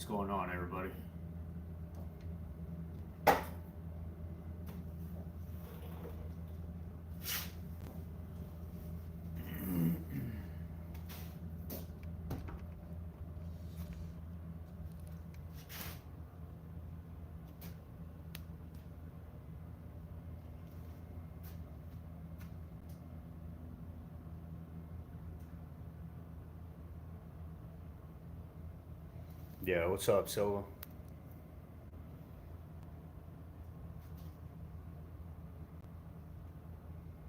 What's going on, everybody? Yeah, what's up, Silva?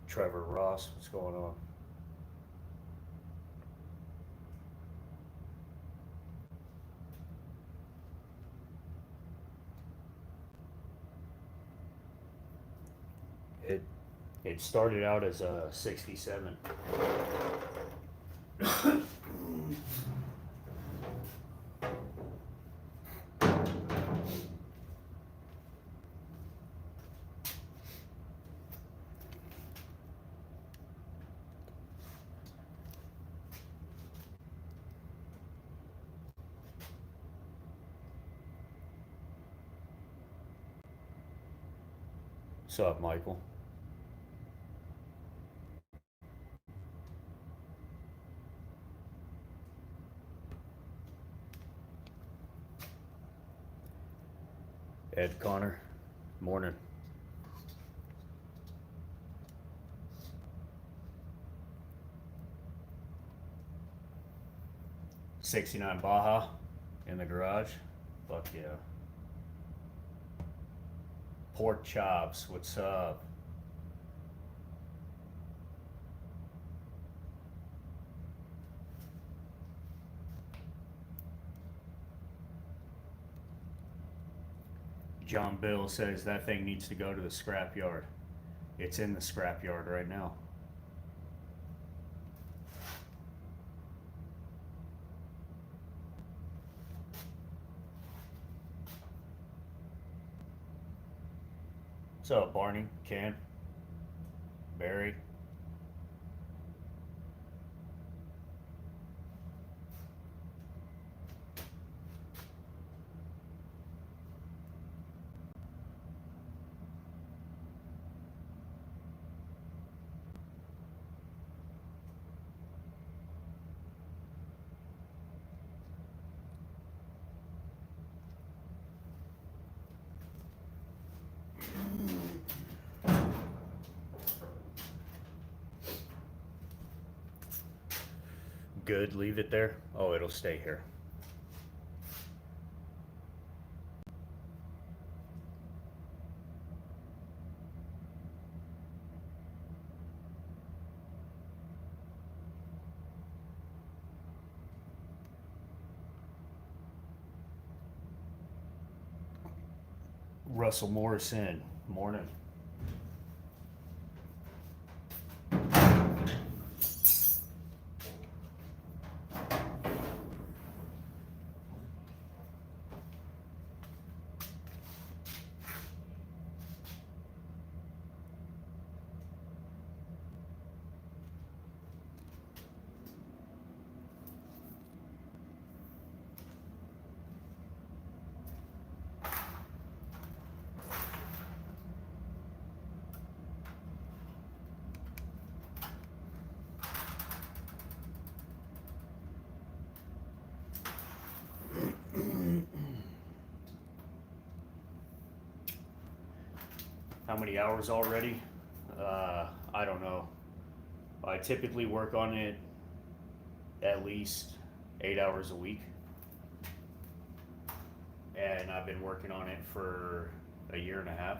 Trevor Ross, what's going on? It it started out as a 67. What's up, Michael? Ed Connor, morning. '69 Baja in the garage. Fuck yeah. Pork chops, what's up? John Bill says that thing needs to go to the scrap yard. It's in the scrap yard right now. What's up, Barney? Ken? Barry? Good, leave it there. Oh, it'll stay here. Russell Morrison, morning. How many hours already? I don't know. I typically work on it at least 8 hours a week. And I've been working on it for a year and a half.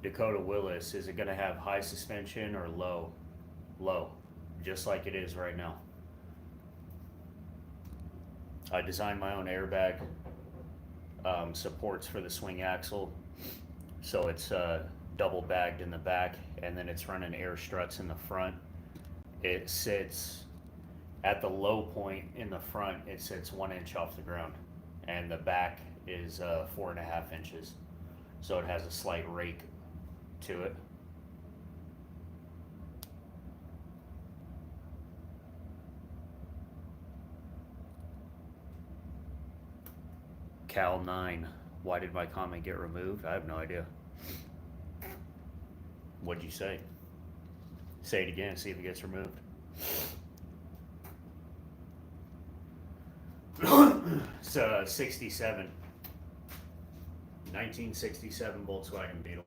Dakota Willis, is it going to have high suspension or low? Low, just like it is right now. I designed my own airbag supports for the swing axle, so it's double bagged in the back, and then it's running air struts in the front. It sits at the low point in the front, it sits 1 inch off the ground, and the back is 4.5 inches, so it has a slight rake to it. Cal 9, why did my comment get removed? I have no idea. What'd you say? Say it again, see if it gets removed. It's 67. 1967 Volkswagen Beetle.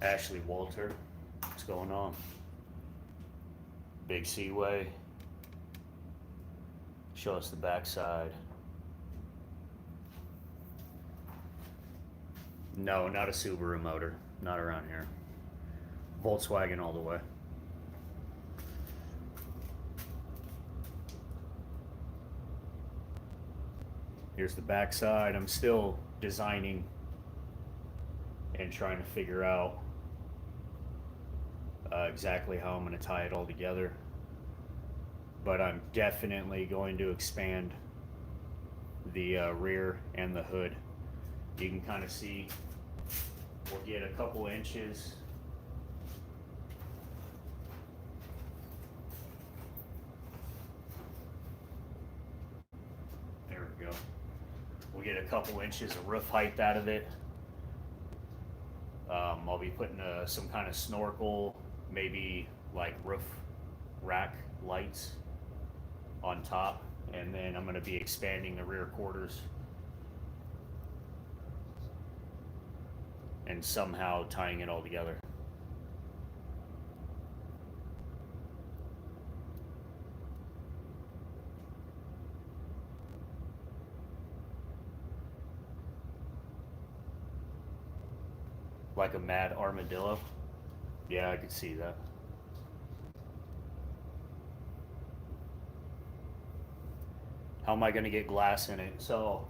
Ashley Walter, what's going on? Big Seaway. Show us the backside. No, not a Subaru motor. Not around here. Volkswagen all the way. Here's the backside. I'm still designing and trying to figure out exactly how I'm going to tie it all together. But I'm definitely going to expand the rear and the hood. You can kind of see we'll get a couple inches. There we go. We'll get a couple inches of roof height out of it. I'll be putting some kind of snorkel, maybe like roof rack lights on top, and then I'm going to be expanding the rear quarters and somehow tying it all together. Like a mad armadillo? Yeah, I could see that. How am I going to get glass in it? So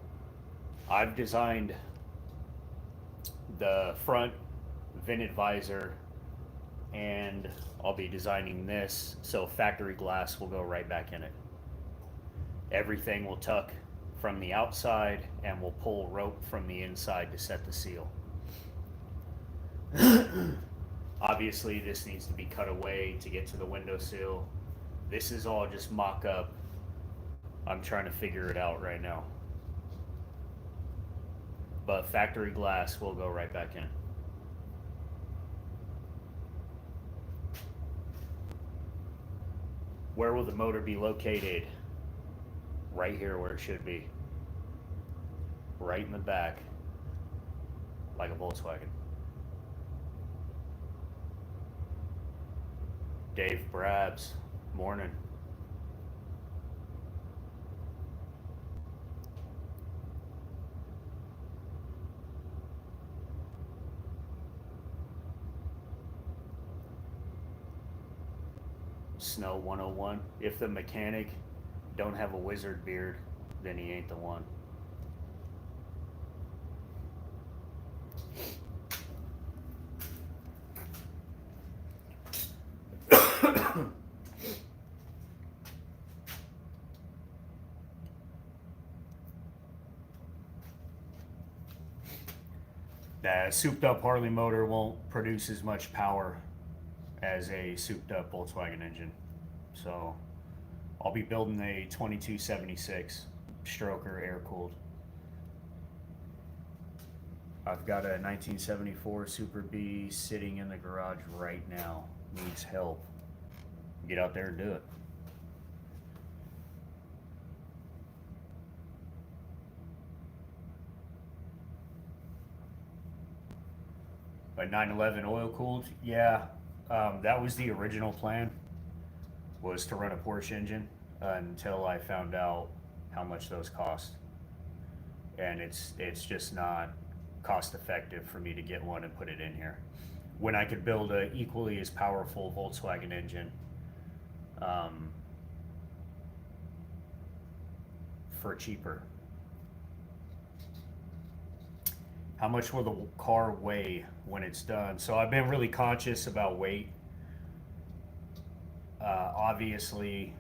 I've designed the front vented visor, and I'll be designing this so factory glass will go right back in it. Everything will tuck from the outside, and we'll pull rope from the inside to set the seal. Obviously this needs to be cut away to get to the windowsill. This is all just mock-up. I'm trying to figure it out right now. But factory glass will go right back in. Where will the motor be located? Right here where it should be. Right in the back, like a Volkswagen. Dave Brabs, morning. Snow 101. If the mechanic don't have a wizard beard, then he ain't the one. That souped up Harley motor won't produce as much power as a souped up Volkswagen engine. So I'll be building a 2276 stroker air cooled. I've got a 1974 Super B sitting in the garage right now. Needs help. Get out there and do it. A 911 oil cooled? Yeah, that was the original plan, was to run a Porsche engine until I found out how much those cost. And it's just not cost effective for me to get one and put it in here. When I could build a equally as powerful Volkswagen engine um, for cheaper. How much will the car weigh when it's done? So I've been really conscious about weight. Obviously,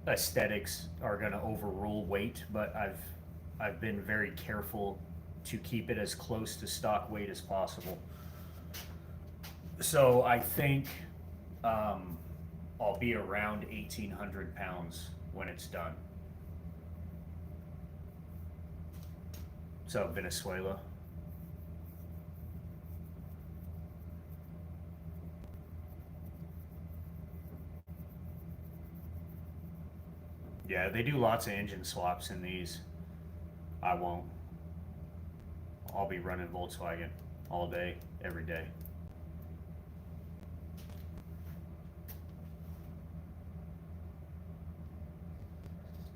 aesthetics are going to overrule weight, but I've been very careful to keep it as close to stock weight as possible. So I think I'll be around 1,800 pounds when it's done. So Venezuela. Yeah, they do lots of engine swaps in these. I won't. I'll be running Volkswagen all day, every day.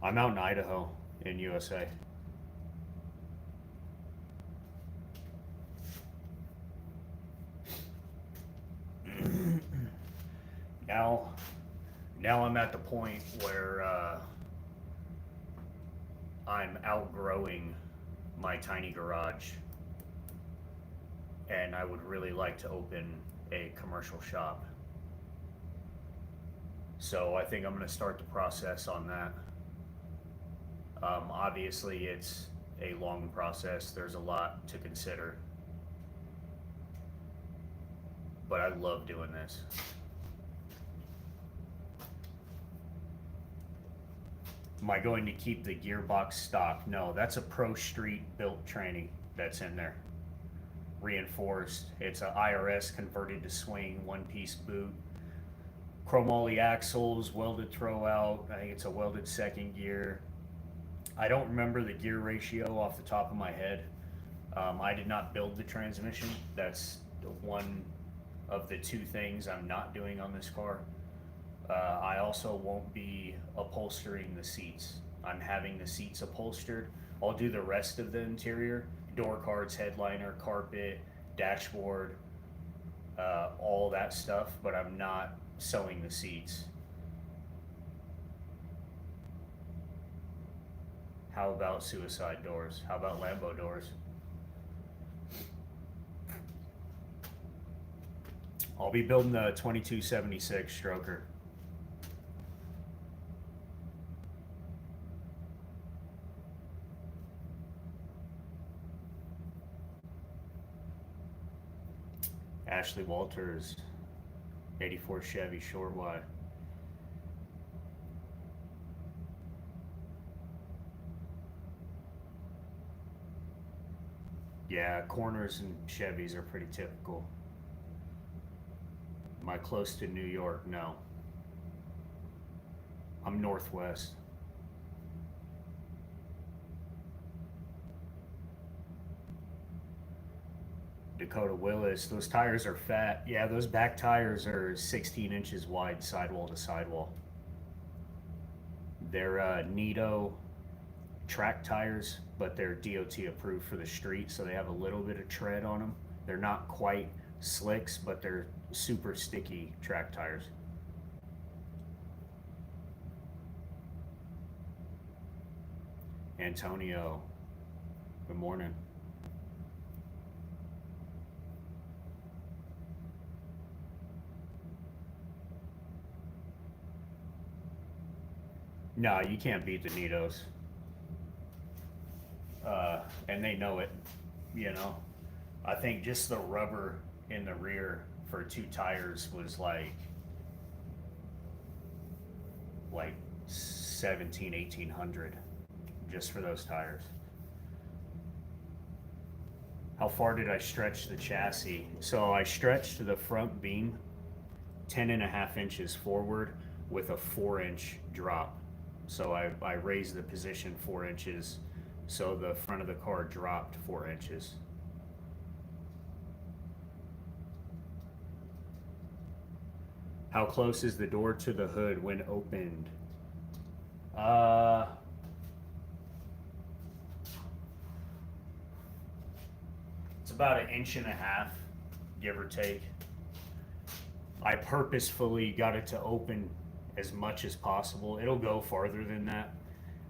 I'm out in Idaho, in USA. now, now I'm at the point where I'm outgrowing my tiny garage, and I would really like to open a commercial shop. So I think I'm going to start the process on that. Obviously, it's a long process. There's a lot to consider, but I love doing this. Am I going to keep the gearbox stock? No, that's a Pro Street built tranny that's in there. Reinforced. It's a IRS converted to swing, one piece boot. Chromoly axles, welded throw out. I think it's a welded second gear. I don't remember the gear ratio off the top of my head. I did not build the transmission. That's one of the two things I'm not doing on this car. I also won't be upholstering the seats. I'm having the seats upholstered. I'll do the rest of the interior, door cards, headliner, carpet, dashboard, all that stuff, but I'm not sewing the seats. How about suicide doors? How about Lambo doors? I'll be building the 2276 stroker. Ashley Walters, 84 Chevy short Y. Yeah, corners and Chevys are pretty typical. Am I close to New York? No. I'm northwest. Dakota Willis, those tires are fat. Yeah, those back tires are 16 inches wide sidewall to sidewall. They're Nito track tires, but they're DOT approved for the street, so they have a little bit of tread on them. They're not quite slicks, but they're super sticky track tires. Antonio, good morning. No, you can't beat the Nitos. And they know it, you know. I think just the rubber in the rear for two tires was like 17, 1800 just for those tires. How far did I stretch the chassis? So I stretched the front beam 10.5 inches forward with a 4-inch drop. So I raised the position 4 inches, so the front of the car dropped 4 inches. How close is the door to the hood when opened? It's about 1.5 inches, give or take. I purposefully got it to open as much as possible. It'll go farther than that,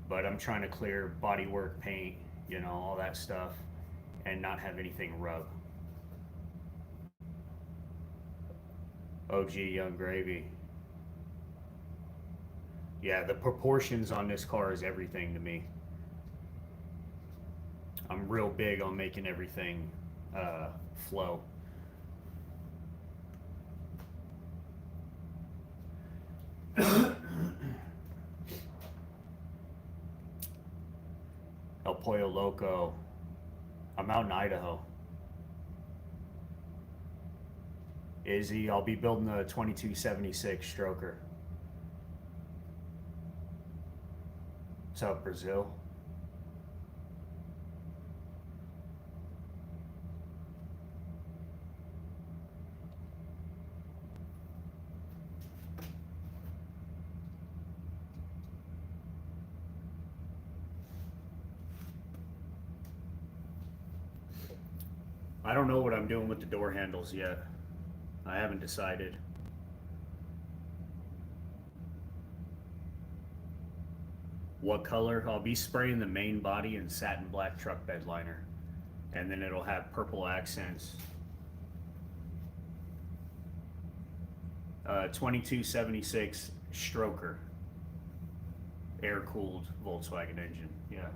but I'm trying to clear bodywork, paint, you know, all that stuff, and not have anything rub. OG Young Gravy. Yeah, the proportions on this car is everything to me. I'm real big on making everything flow. El Pollo Loco. I'm out in Idaho. Izzy, I'll be building a 2276 stroker. What's up, Brazil? I don't know what I'm doing with the door handles yet. I haven't decided. What color? I'll be spraying the main body in satin black truck bed liner, and then it'll have purple accents. 2276 stroker, air-cooled Volkswagen engine. Yeah.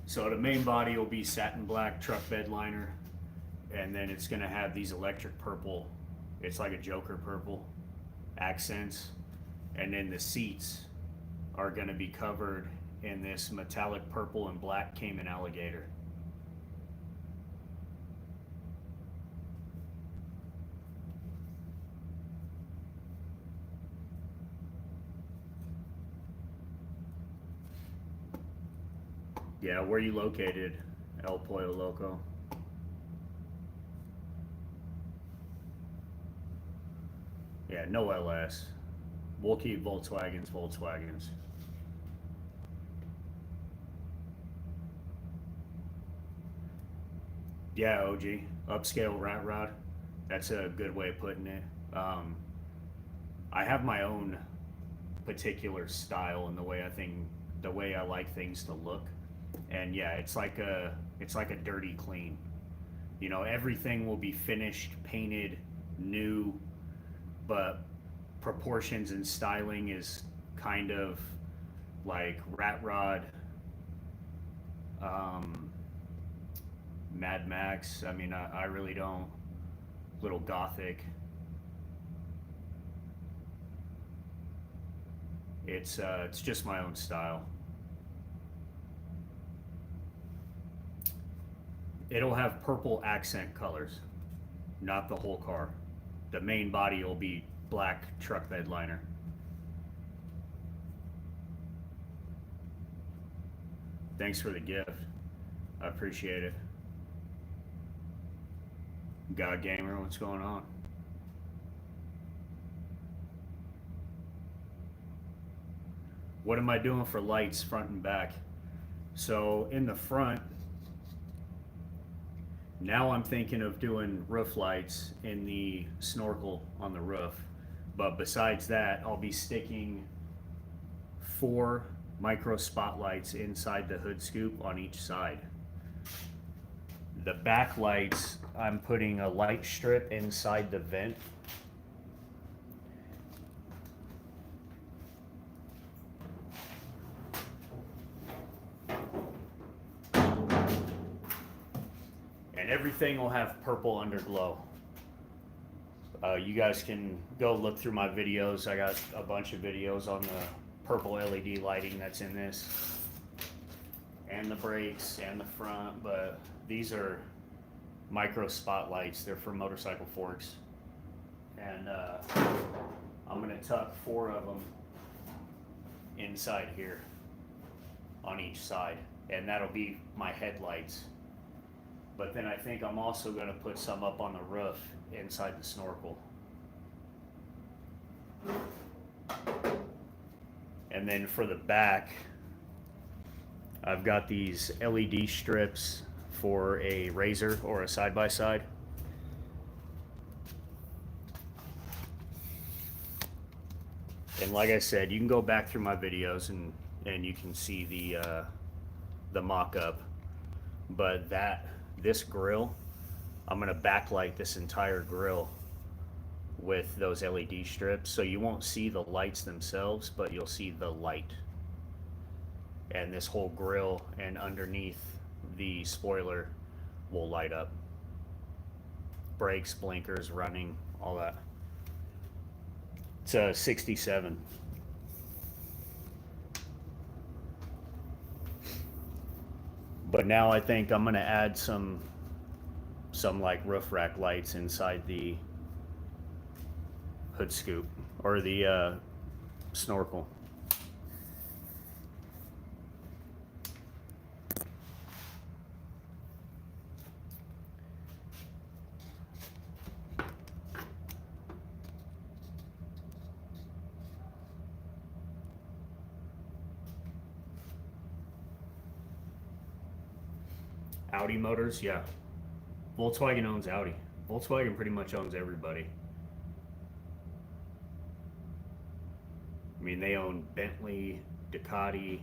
So the main body will be satin black truck bed liner, and then it's gonna have these electric purple, it's like a Joker purple accents, and then the seats are gonna be covered in this metallic purple and black Cayman alligator. Yeah, where are you located, El Pollo Loco? Yeah, no LS. We'll keep Volkswagens. Yeah, OG. Upscale rat rod. That's a good way of putting it. I have my own particular style in the way I like things to look. And yeah, it's like a dirty clean. You know, everything will be finished, painted, new, but proportions and styling is kind of like rat rod, Mad Max. I mean, I really don't. Little gothic. It's just my own style. It'll have purple accent colors, not the whole car. The main body will be black truck bed liner. Thanks for the gift. I appreciate it. God Gamer, what's going on? What am I doing for lights front and back? So in the front, now I'm thinking of doing roof lights in the snorkel on the roof. But besides that, I'll be sticking 4 micro spotlights inside the hood scoop on each side. The back lights, I'm putting a light strip inside the vent. And everything will have purple underglow. You guys can go look through my videos. I got a bunch of videos on the purple LED lighting that's in this, and the brakes and the front, but these are micro spotlights. They're for motorcycle forks, and I'm gonna tuck 4 of them inside here on each side, and that'll be my headlights But then I think I'm also going to put some up on the roof inside the snorkel. And then for the back, I've got these LED strips for a RZR or a side-by-side. And like I said, you can go back through my videos and you can see the mock-up. But this grill, I'm gonna backlight this entire grill with those LED strips, so you won't see the lights themselves, but you'll see the light. And this whole grill and underneath the spoiler will light up. Brakes, blinkers, running, all that. It's a 67. But now I think I'm gonna add some like roof rack lights inside the hood scoop or the snorkel. Audi motors, yeah. Volkswagen owns Audi. Volkswagen pretty much owns everybody. I mean, they own Bentley, Ducati,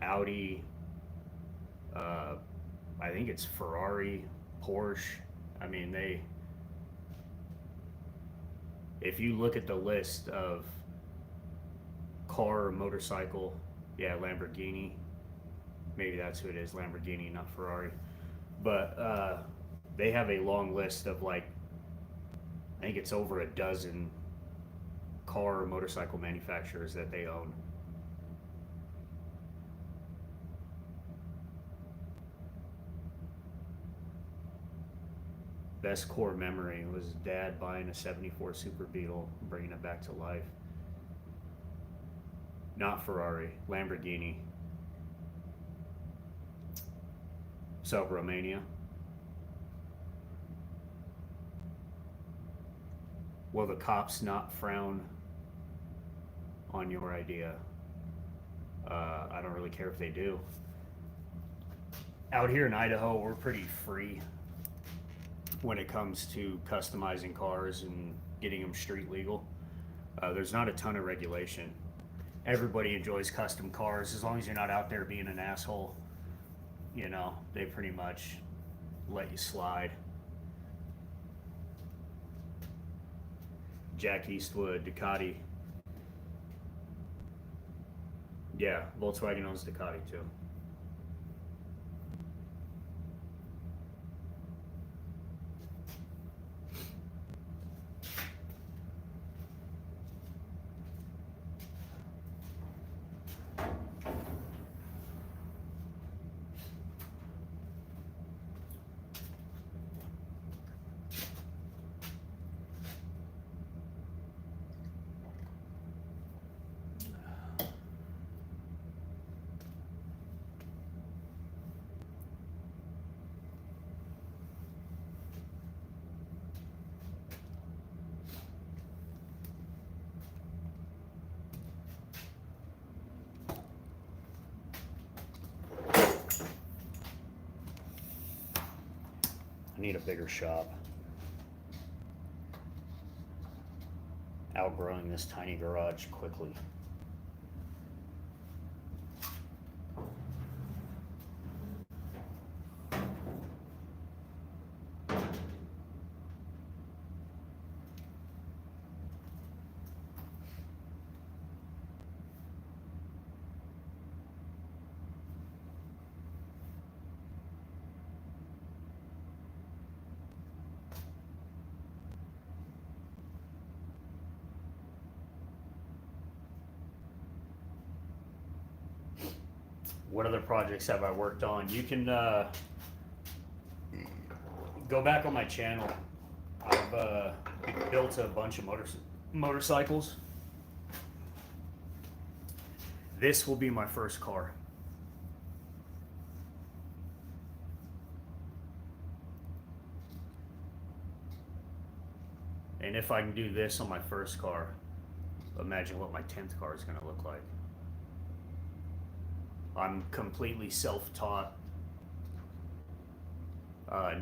Audi, I think it's Ferrari, Porsche. I mean, if you look at the list of car or motorcycle, yeah, Lamborghini, maybe that's who it is, Lamborghini, not Ferrari. But they have a long list of like, I think it's over a dozen car or motorcycle manufacturers that they own. Best core memory was Dad buying a 74 Super Beetle, bringing it back to life. Not Ferrari, Lamborghini. So, Romania. Will the cops not frown on your idea? I don't really care if they do. Out here in Idaho, we're pretty free when it comes to customizing cars and getting them street legal. There's not a ton of regulation. Everybody enjoys custom cars as long as you're not out there being an asshole. You know, they pretty much let you slide. Jack Eastwood, Ducati. Yeah, Volkswagen owns Ducati too. I need a bigger shop. Outgrowing this tiny garage quickly. What other projects have I worked on? You can go back on my channel. I've built a bunch of motorcycles. This will be my first car. And if I can do this on my first car, imagine what my 10th car is going to look like. I'm completely self-taught,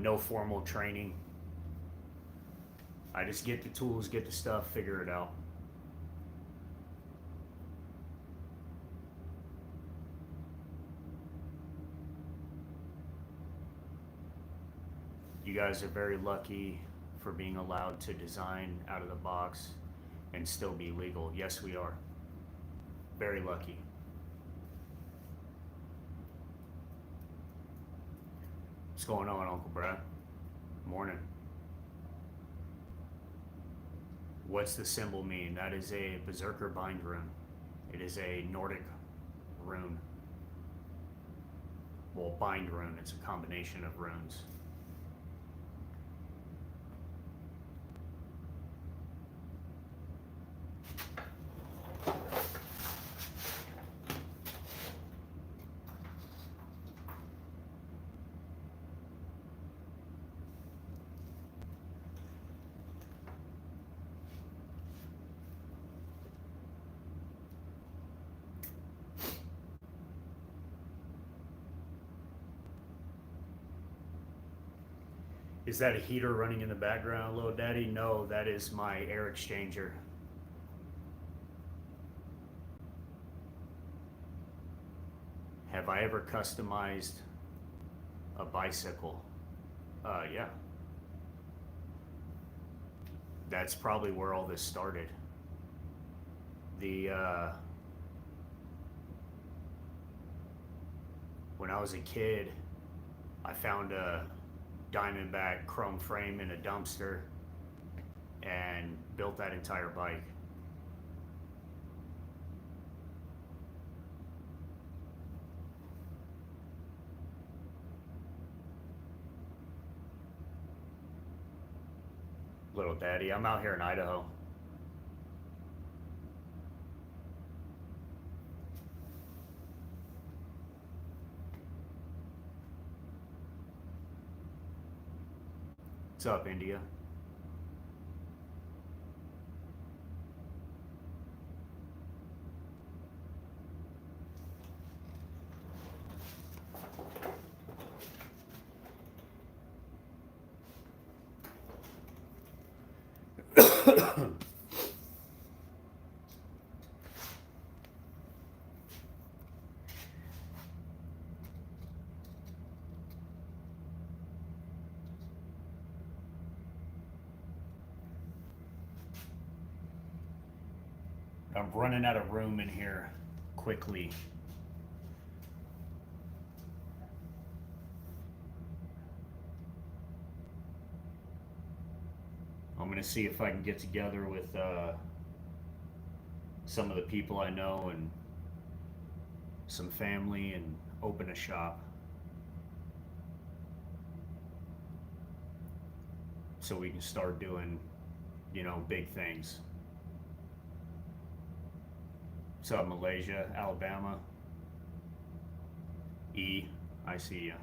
no formal training. I just get the tools, get the stuff, figure it out. You guys are very lucky for being allowed to design out of the box and still be legal. Yes, we are. Very lucky. What's going on, Uncle Brad? Morning. What's the symbol mean? That is a Berzerker bind rune. It is a Nordic rune. Well, bind rune. It's a combination of runes. Is that a heater running in the background, little daddy? No, that is my air exchanger. Have I ever customized a bicycle? Yeah. That's probably where all this started. When I was a kid, I found a Diamondback chrome frame in a dumpster and built that entire bike. Little daddy, I'm out here in Idaho. What's up, India? I'm running out of room in here quickly. I'm gonna see if I can get together with some of the people I know and some family and open a shop. So we can start doing, big things. What's up, Malaysia, Alabama? E, I see ya.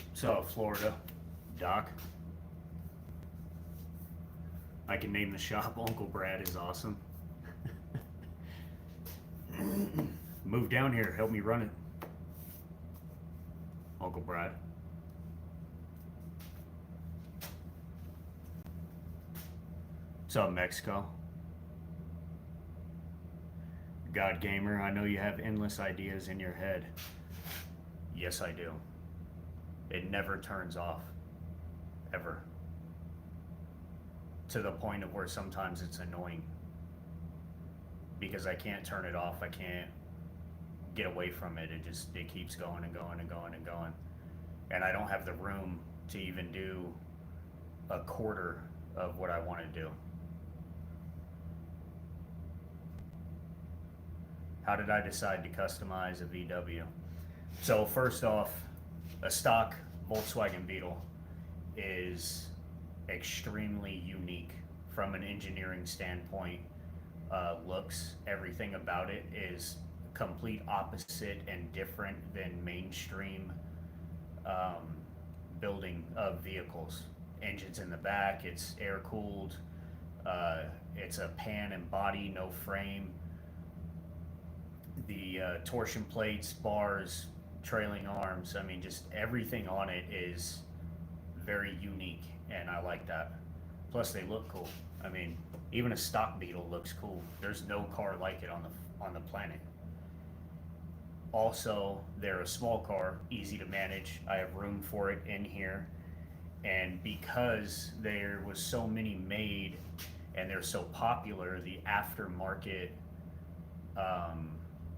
What's up, Florida? Doc? I can name the shop Uncle Brad is awesome. Move down here, help me run it. Uncle Brad. What's up, Mexico? God Gamer, I know you have endless ideas in your head. Yes, I do. It never turns off. Ever. To the point of where sometimes it's annoying. Because I can't turn it off. I can't get away from it. It keeps going and going and going and going. And I don't have the room to even do a quarter of what I want to do. How did I decide to customize a VW? So first off, A stock Volkswagen Beetle is extremely unique from an engineering standpoint. Looks, everything about it is complete opposite and different than mainstream um, building of vehicles. Engines in the back, it's air cooled, uh, it's a pan and body, no frame. The torsion plates, bars, trailing arms, I mean, just everything on it is very unique, and I like that. Plus, they look cool. I mean, even a stock Beetle looks cool. There's no car like it on the planet. Also, they're a small car, easy to manage. I have room for it in here, and because there was so many made and they're so popular, the aftermarket um,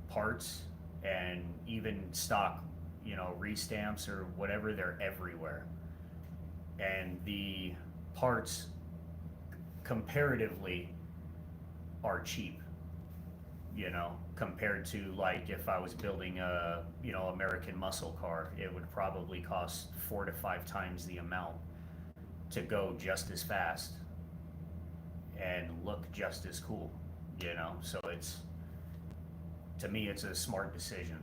parts and even stock, restamps or whatever, they're everywhere. And the parts comparatively are cheap, compared to like if I was building a, American muscle car, it would probably cost 4 to 5 times the amount to go just as fast and look just as cool, So to me, it's a smart decision.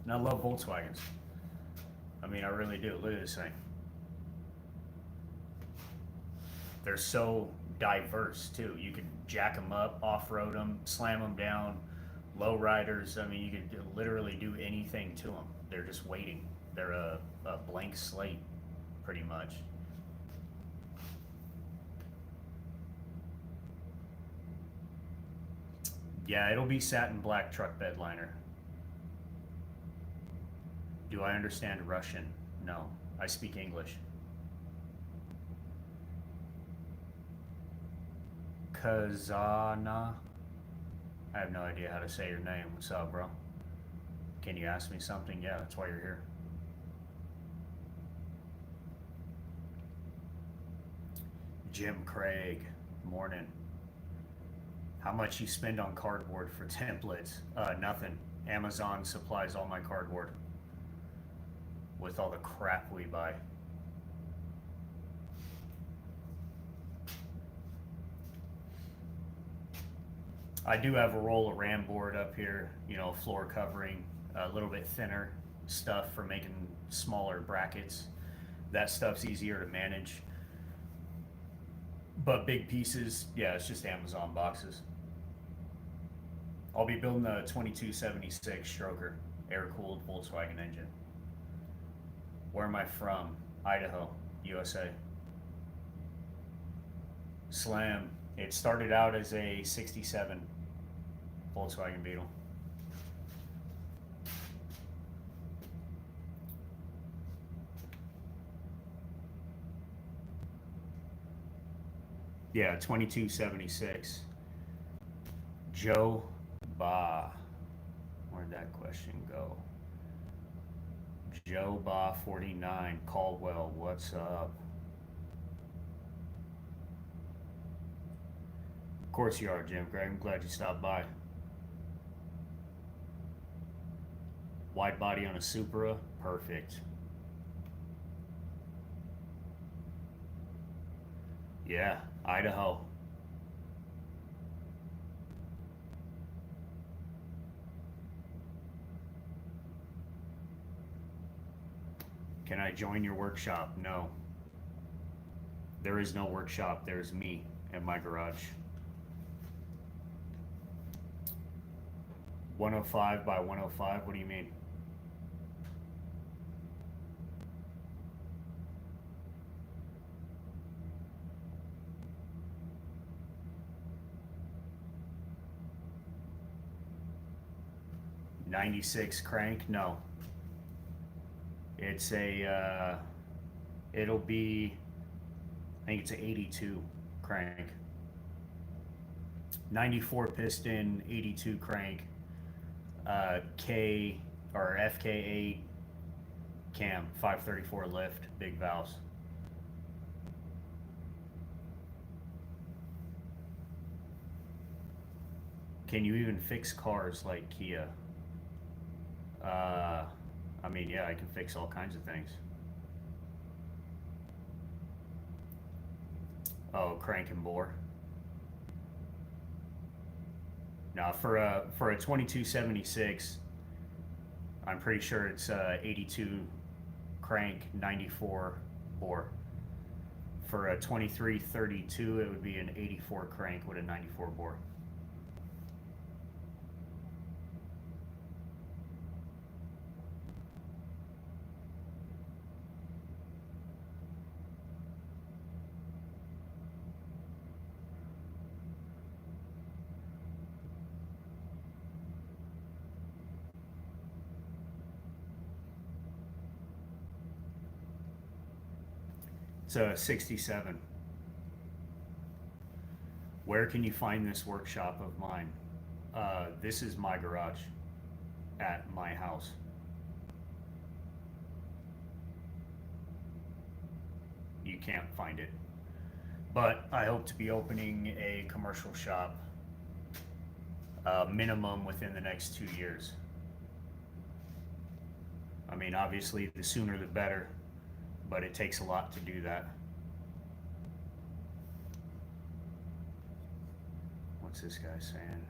And I love Volkswagens. I mean, I really do. Look at this thing. They're so diverse too. You can jack them up, off-road them, slam them down, low riders. I mean, you could literally do anything to them. They're just waiting. They're a blank slate, pretty much. Yeah, it'll be satin black truck bed liner. Do I understand Russian? No, I speak English. Kazana. I have no idea how to say your name. What's up, bro? Can you ask me something? Yeah, that's why you're here. Jim Craig, morning. How much you spend on cardboard for templates? Nothing. Amazon supplies all my cardboard with all the crap we buy. I do have a roll of RAM board up here, floor covering, a little bit thinner stuff for making smaller brackets. That stuff's easier to manage. But big pieces, yeah, it's just Amazon boxes. I'll be building a 2276 stroker, air cooled Volkswagen engine. Where am I from? Idaho, USA. Slam. It started out as a 67 Volkswagen Beetle. Yeah, 2276. Joe Ba. Where'd that question go? Joe Ba 49. Caldwell, what's up? Of course you are, Jim Greg. I'm glad you stopped by. Wide body on a Supra, perfect. Yeah, Idaho. Can I join your workshop? No. There is no workshop. There's me at my garage. 105 by 105? What do you mean? '96 crank? No. It's it'll be, I think it's an 82 crank. 94 piston, 82 crank, K or FK8 cam, 534 lift, big valves. Can you even fix cars like Kia? I mean, yeah, I can fix all kinds of things. Oh, crank and bore. Now for a 2276, I'm pretty sure it's 82 crank, 94 bore. For a 2332, it would be an 84 crank with a 94 bore. It's a 67. Where can you find this workshop of mine? This is my garage at my house. You can't find it. But I hope to be opening a commercial shop minimum within the next 2 years. I mean, obviously, the sooner the better, but it takes a lot to do that. What's this guy saying?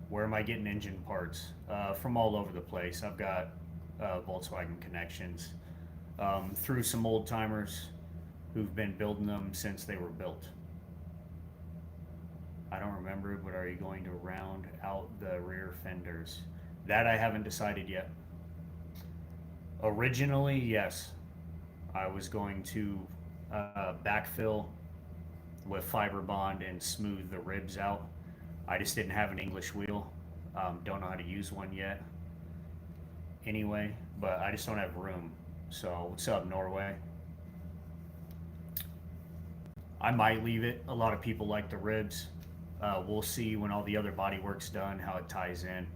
Where am I getting engine parts? From all over the place. I've got Volkswagen connections through some old timers who've been building them since they were built. I don't remember, but are you going to round out the rear fenders? That I haven't decided yet. Originally, yes. I was going to backfill with fiber bond and smooth the ribs out. I just didn't have an English wheel. Don't know how to use one yet. Anyway, but I just don't have room. So, what's up, Norway? I might leave it. A lot of people like the ribs. We'll see when all the other body work's done how it ties in,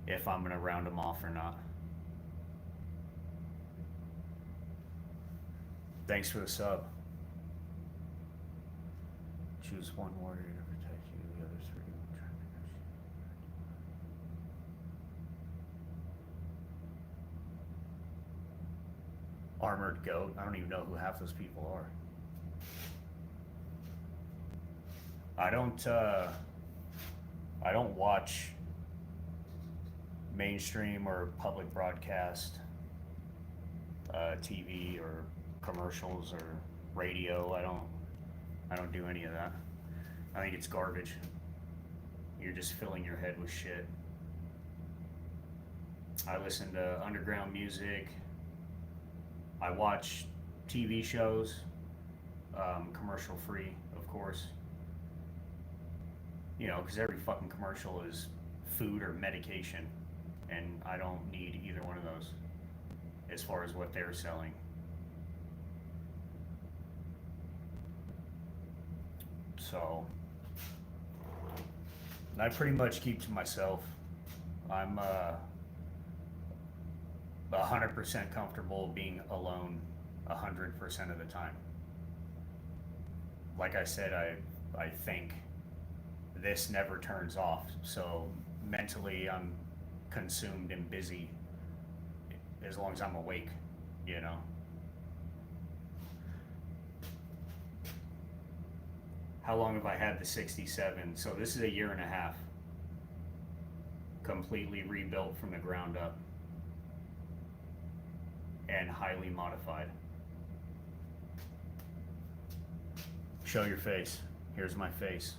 if I'm gonna round them off or not. Thanks for the sub. Choose one warrior to protect you, the other three will try to negotiate. Armored goat. I don't even know who half those people are. I don't. I don't watch mainstream or public broadcast TV or commercials or radio. I don't do any of that. I think it's garbage. You're just filling your head with shit. I listen to underground music. I watch TV shows, commercial free, of course. You know, because every fucking commercial is food or medication, and I don't need either one of those as far as what they're selling. So, I pretty much keep to myself. I'm 100% comfortable being alone 100% of the time. Like I said, I think this never turns off. So mentally, I'm consumed and busy as long as I'm awake, you know. How long have I had the 67? So this is a year and a half. Completely rebuilt from the ground up and highly modified. Show your face. Here's my face.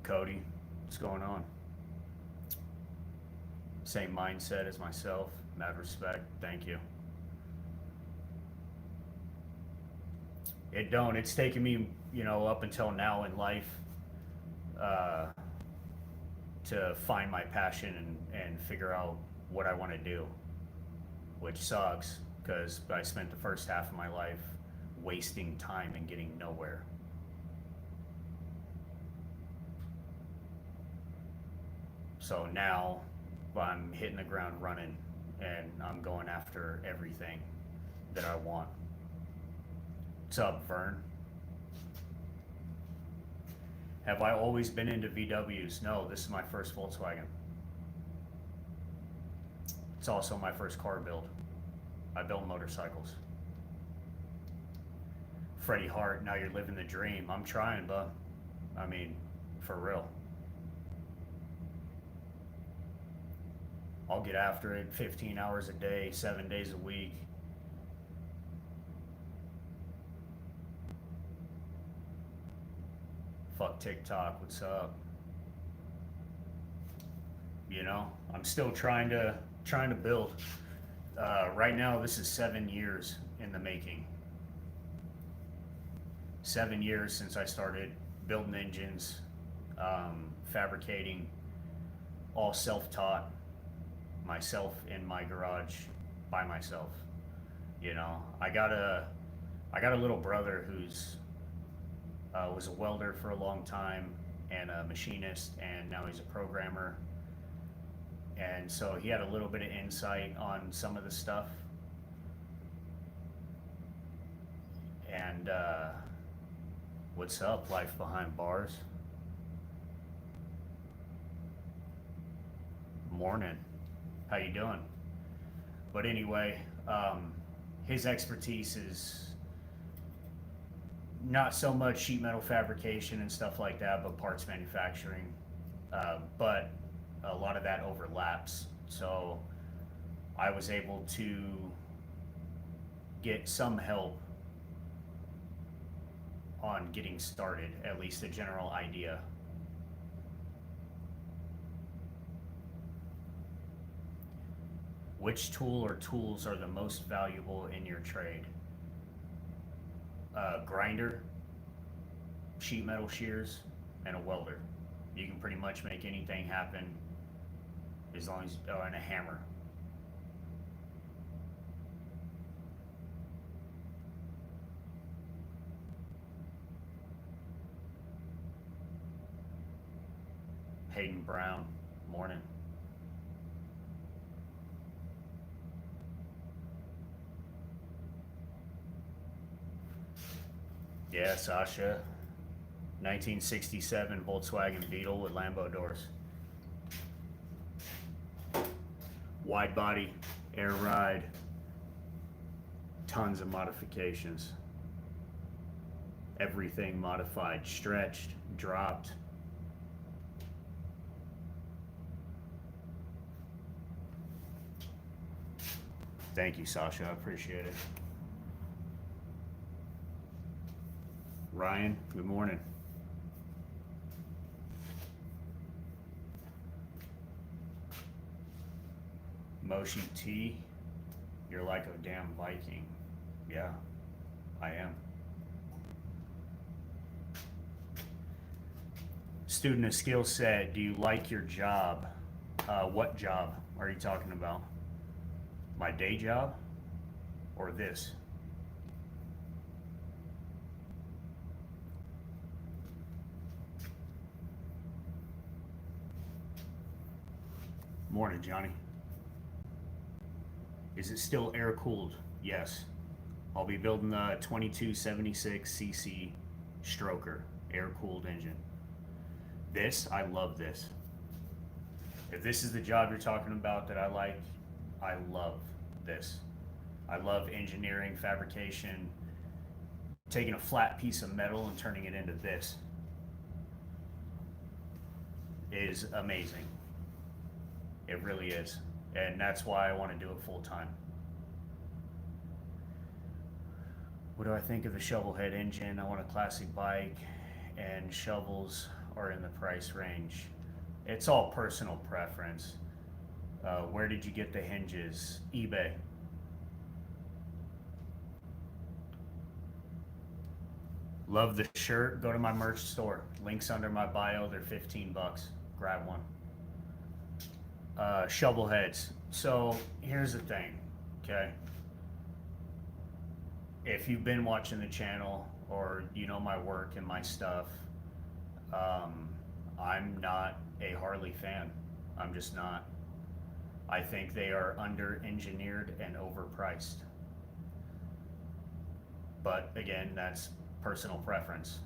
Cody, what's going on? Same mindset as myself. Mad respect. Thank you. It don't. It's taken me, you know, up until now in life uh, to find my passion and figure out what I want to do, which sucks because I spent the first half of my life wasting time and getting nowhere. So now I'm hitting the ground running and I'm going after everything that I want. What's up, Vern? Have I always been into VWs? No, this is my first Volkswagen. It's also my first car build. I built motorcycles. Freddie Hart, now you're living the dream. I'm trying, bud. I mean, for real. I'll get after it 15 hours a day, 7 days a week. Fuck TikTok, what's up? You know, I'm still trying to build. Right now, this is 7 years in the making. 7 years since I started building engines, fabricating, all self-taught, myself in my garage by myself. You know, I got a little brother who's was a welder for a long time and a machinist, and now he's a programmer. And so he had a little bit of insight on some of the stuff. And what's up, life behind bars? Morning. How you doing? But anyway, his expertise is not so much sheet metal fabrication and stuff like that, but parts manufacturing. But a lot of that overlaps. So I was able to get some help on getting started, at least a general idea. Which tool or tools are the most valuable in your trade? Grinder, sheet metal shears, and a welder. You can pretty much make anything happen as long as, oh, and a hammer. Hayden Brown, morning. Yeah, Sasha. 1967 Volkswagen Beetle with Lambo doors. Wide body, air ride, tons of modifications. Everything modified, stretched, dropped. Thank you, Sasha. I appreciate it. Ryan, good morning. Moshi T, you're like a damn Viking. Yeah, I am. Student of skill set, do you like your job? What job are you talking about? My day job or this? Morning, Johnny. Is it still air cooled? Yes. I'll be building the 2276cc stroker, air cooled engine. This, I love this. If this is the job you're talking about that I like, I love this. I love engineering, fabrication, taking a flat piece of metal and turning it into this. It is amazing. It really is. And that's why I want to do it full time. What do I think of the shovel head engine? I want a classic bike, and shovels are in the price range. It's all personal preference. Where did you get the hinges? eBay. Love the shirt. Go to my merch store. Links under my bio. They're $15. Grab one. Shovel heads. So here's the thing, okay? If you've been watching the channel or you know my work and my stuff, I'm not a Harley fan. I'm just not. I think they are under-engineered and overpriced. But again, that's personal preference.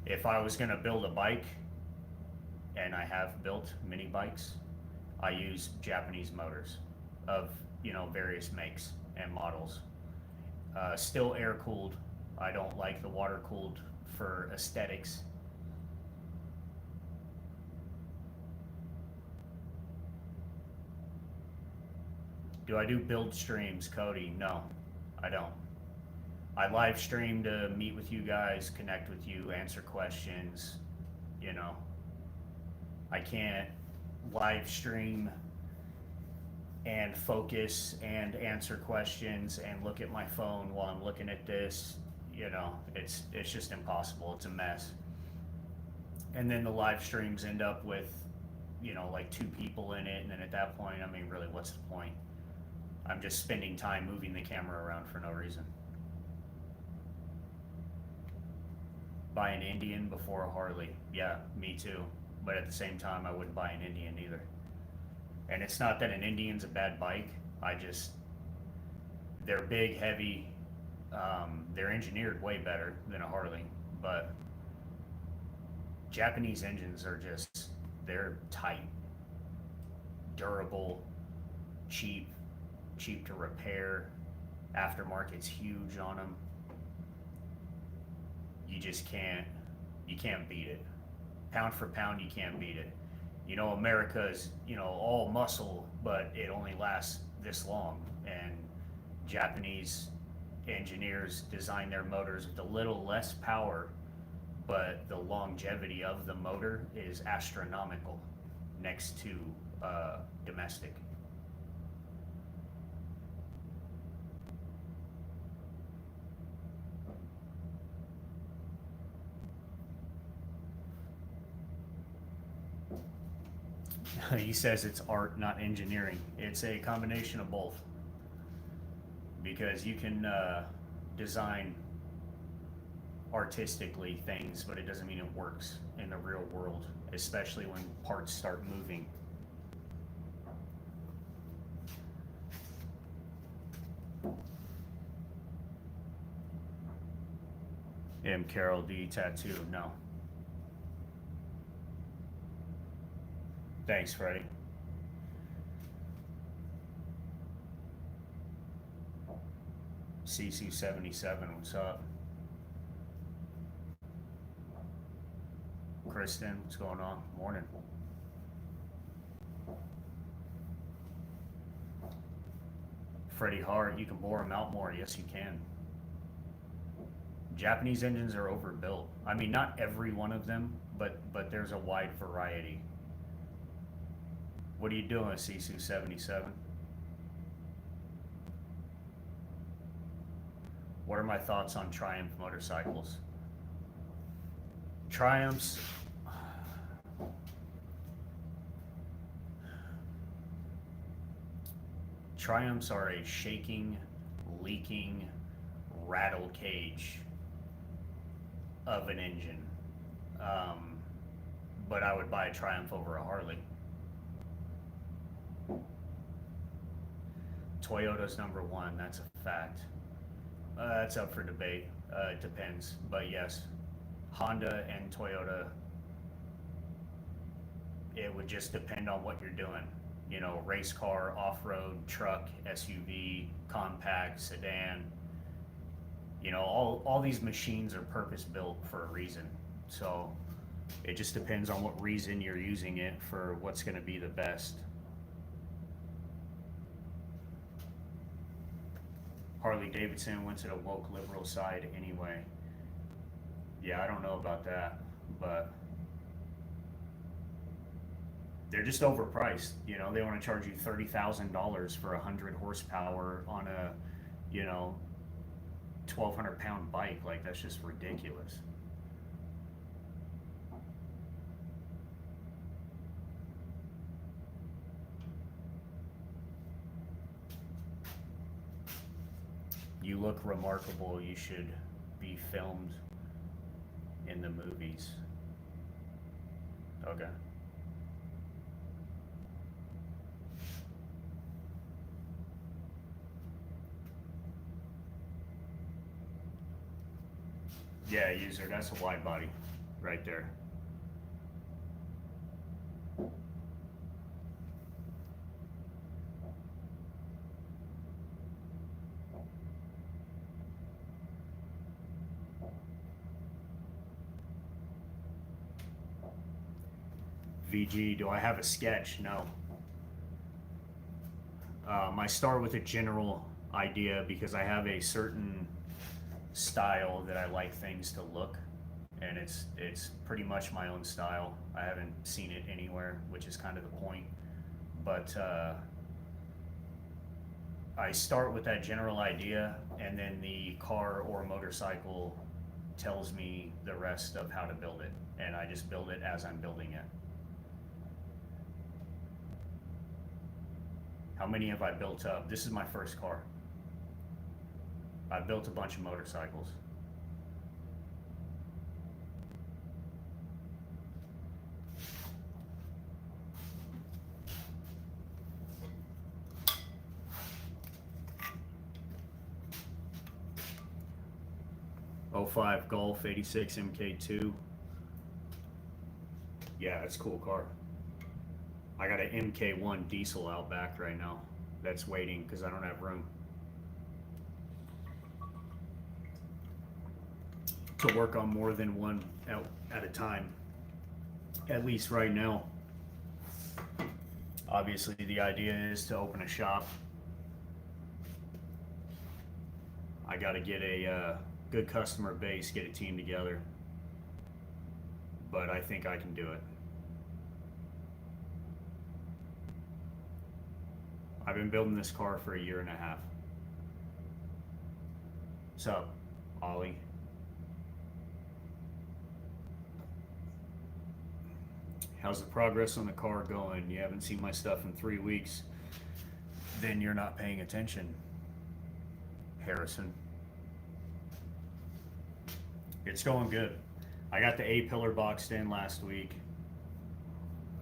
If I was gonna build a bike, and I have built mini bikes, I use Japanese motors of, various makes and models. Still air cooled. I don't like the water cooled for aesthetics. Do I do build streams, Cody? No, I don't. I live stream to meet with you guys, connect with you, answer questions. You know, I can't live stream and focus and answer questions and look at my phone while I'm looking at this. It's just impossible. It's a mess. And then the live streams end up with, like two people in it, and then at that point, I mean, really, what's the point? I'm just spending time moving the camera around for no reason. Buy an Indian before a Harley. Yeah, me too. But at the same time, I wouldn't buy an Indian either. And it's not that an Indian's a bad bike. They're big, heavy. They're engineered way better than a Harley. But Japanese engines are they're tight, durable, cheap to repair. Aftermarket's huge on them. You can't beat it. Pound for pound, you can't beat it. America's, all muscle, but it only lasts this long. And Japanese engineers design their motors with a little less power, but the longevity of the motor is astronomical next to domestic. He says it's art, not engineering. It's a combination of both. Because you can design artistically things, but it doesn't mean it works in the real world, especially when parts start moving. M. Carol D. Tattoo, no. Thanks, Freddie. CC77, what's up? Kristen, what's going on? Morning. Freddie Hart, you can bore them out more. Yes, you can. Japanese engines are overbuilt. I mean, not every one of them, but there's a wide variety. What are you doing, CC77? What are my thoughts on Triumph motorcycles? Triumphs are a shaking, leaking rattle cage of an engine. But I would buy a Triumph over a Harley. Toyota's number one, that's a fact. That's up for debate. It depends, but yes, Honda and Toyota. It would just depend on what you're doing. Race car, off-road, truck, SUV, compact, sedan. All these machines are purpose-built for a reason. So it just depends on what reason you're using it for, what's going to be the best. Harley Davidson went to the woke liberal side anyway. Yeah, I don't know about that, but they're just overpriced. They want to charge you $30,000 for 100 horsepower on a, 1,200-pound bike. Like, that's just ridiculous. You look remarkable. You should be filmed in the movies. Okay. Yeah, user, that's a wide body. right there. VG, do I have a sketch? No. I start with a general idea because I have a certain style that I like things to look, and it's pretty much my own style. I haven't seen it anywhere, which is kind of the point. But I start with that general idea, and then the car or motorcycle tells me the rest of how to build it, and I just build it as I'm building it. How many have I built up? This is my first car. I've built a bunch of motorcycles. '05 Golf 86 MK2. Yeah, it's a cool car. I got an MK1 diesel out back right now that's waiting because I don't have room to work on more than one out at a time, at least right now. Obviously, the idea is to open a shop. I got to get a good customer base, get a team together, but I think I can do it. I've been building this car for a year and a half. What's up, Ollie? How's the progress on the car going? You haven't seen my stuff in 3 weeks. Then you're not paying attention, Harrison. It's going good. I got the A-pillar boxed in last week.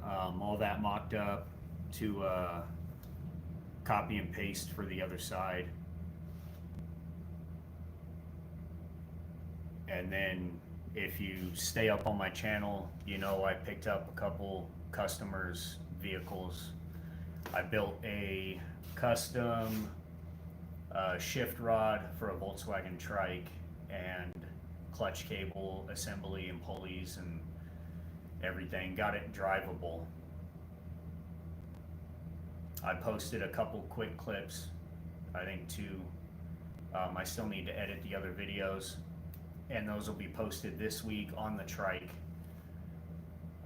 All that mocked up to copy and paste for the other side. And then if you stay up on my channel, you know I picked up a couple customers' vehicles. I built a custom shift rod for a Volkswagen trike and clutch cable assembly and pulleys and everything. Got it drivable. I posted a couple quick clips, I think 2. I still need to edit the other videos, and those will be posted this week on the trike.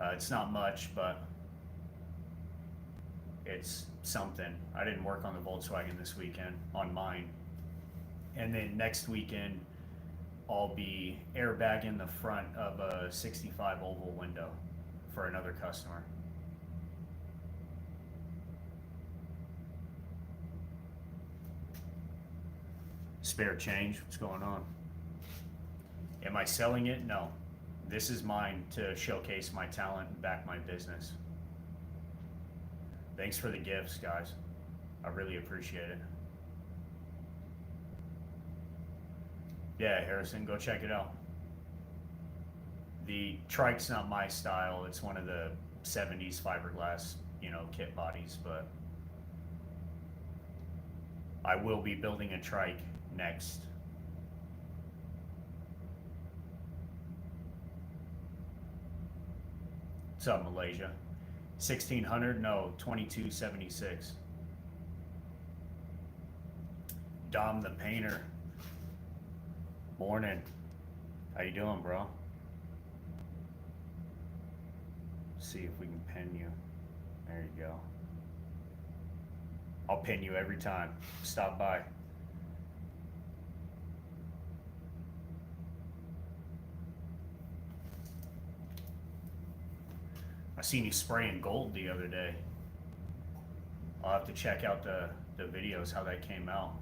It's not much, but it's something. I didn't work on the Volkswagen this weekend, on mine. And then next weekend, I'll be airbagging the front of a 65 oval window for another customer. Spare change, what's going on? Am I selling it? No. This is mine to showcase my talent and back my business. Thanks for the gifts, guys. I really appreciate it. Yeah, Harrison, go check it out. The trike's not my style. It's one of the 70s fiberglass, kit bodies, but I will be building a trike next. What's up, Malaysia? 1600? No, 2276. Dom the Painter. Morning. How you doing, bro? See if we can pin you. There you go. I'll pin you every time. Stop by. I seen you spraying gold the other day. I'll have to check out the videos, how that came out.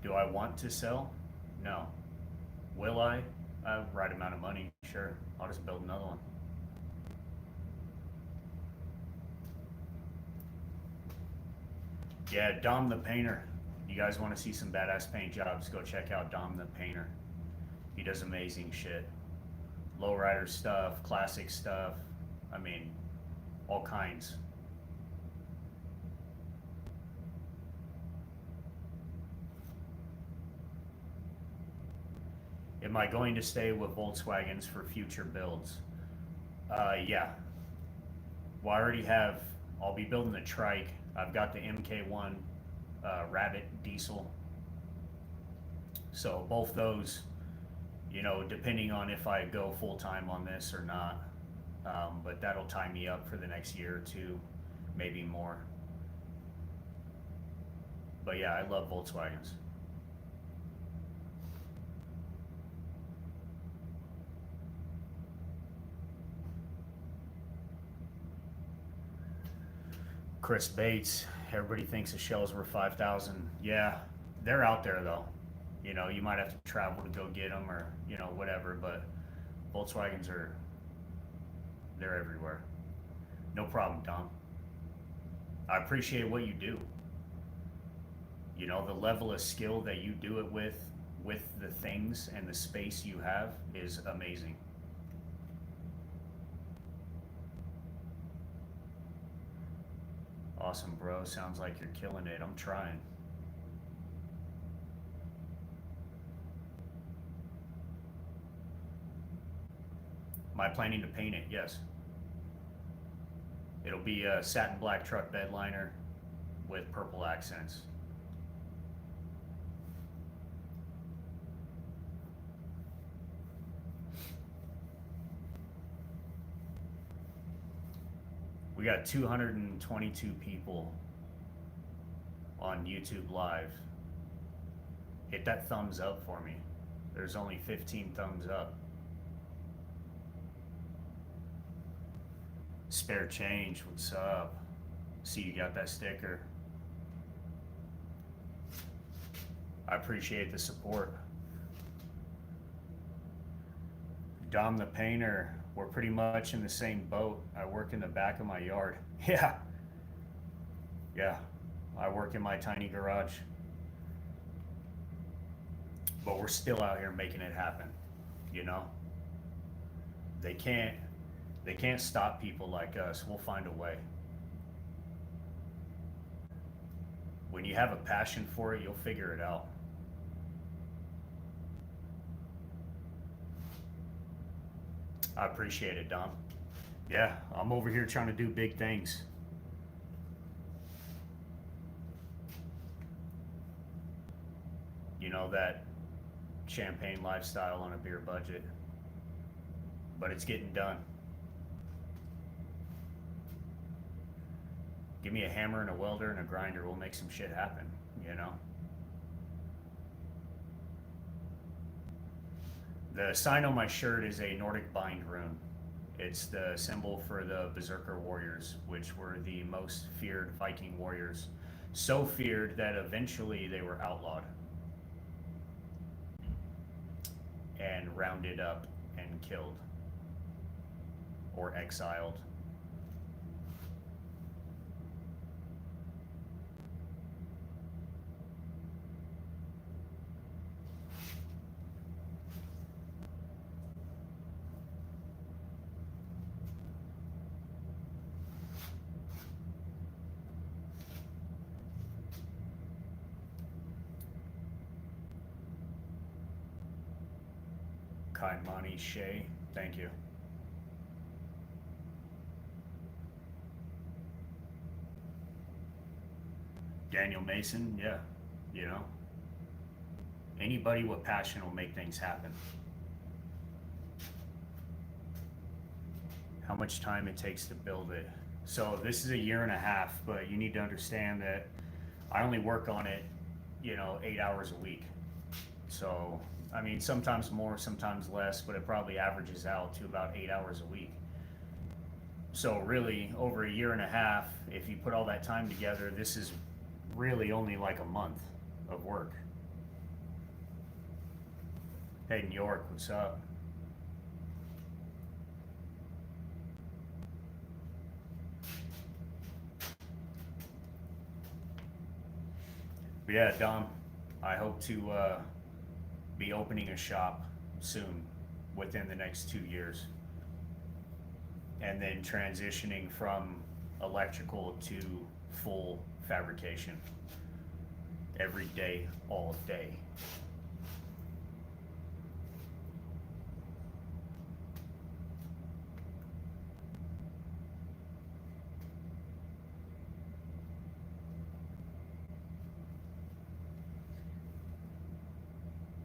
Do I want to sell? No. Will I? Right amount of money, sure. I'll just build another one. Yeah, Dom the Painter. You guys want to see some badass paint jobs, go check out Dom the Painter. He does amazing shit. Lowrider stuff, classic stuff. I mean, all kinds. Am I going to stay with Volkswagens for future builds? Yeah. Well, I already have. I'll be building the trike. I've got the MK1 Rabbit diesel. So both those, depending on if I go full time on this or not. But that'll tie me up for the next year or two, maybe more. But yeah, I love Volkswagens. Chris Bates, everybody thinks the shells were 5,000. Yeah, they're out there though. You might have to travel to go get them or, whatever, but Volkswagens they're everywhere. No problem, Tom. I appreciate what you do. The level of skill that you do it with the things and the space you have is amazing. Awesome, bro. Sounds like you're killing it. I'm trying. Am I planning to paint it? Yes. It'll be a satin black truck bed liner with purple accents. We got 222 people on YouTube Live. Hit that thumbs up for me. There's only 15 thumbs up. Spare change, what's up? See, you got that sticker. I appreciate the support. Dom the painter, we're pretty much in the same boat. I work in the back of my yard. Yeah, I work in my tiny garage. But we're still out here making it happen, you know? They can't stop people like us. We'll find a way. When you have a passion for it, you'll figure it out. I appreciate it, Dom. Yeah, I'm over here trying to do big things. You know, that champagne lifestyle on a beer budget. But it's getting done. Give me a hammer and a welder and a grinder, we'll make some shit happen, you know? The sign on my shirt is a Nordic bind rune. It's the symbol for the Berzerker warriors, which were the most feared Viking warriors. So feared that eventually they were outlawed and rounded up and killed or exiled. Kaimani Shea, thank you. Daniel Mason, yeah, you know. Anybody with passion will make things happen. How much time it takes to build it. So this is a year and a half, but you need to understand that I only work on it, 8 hours a week. So, I mean, sometimes more, sometimes less, but it probably averages out to about 8 hours a week. So really, over a year and a half, if you put all that time together, this is really only like a month of work. Hey, New York, what's up? But yeah, Dom, I hope to be opening a shop soon, within the next 2 years. And then transitioning from electrical to full fabrication every day, all day.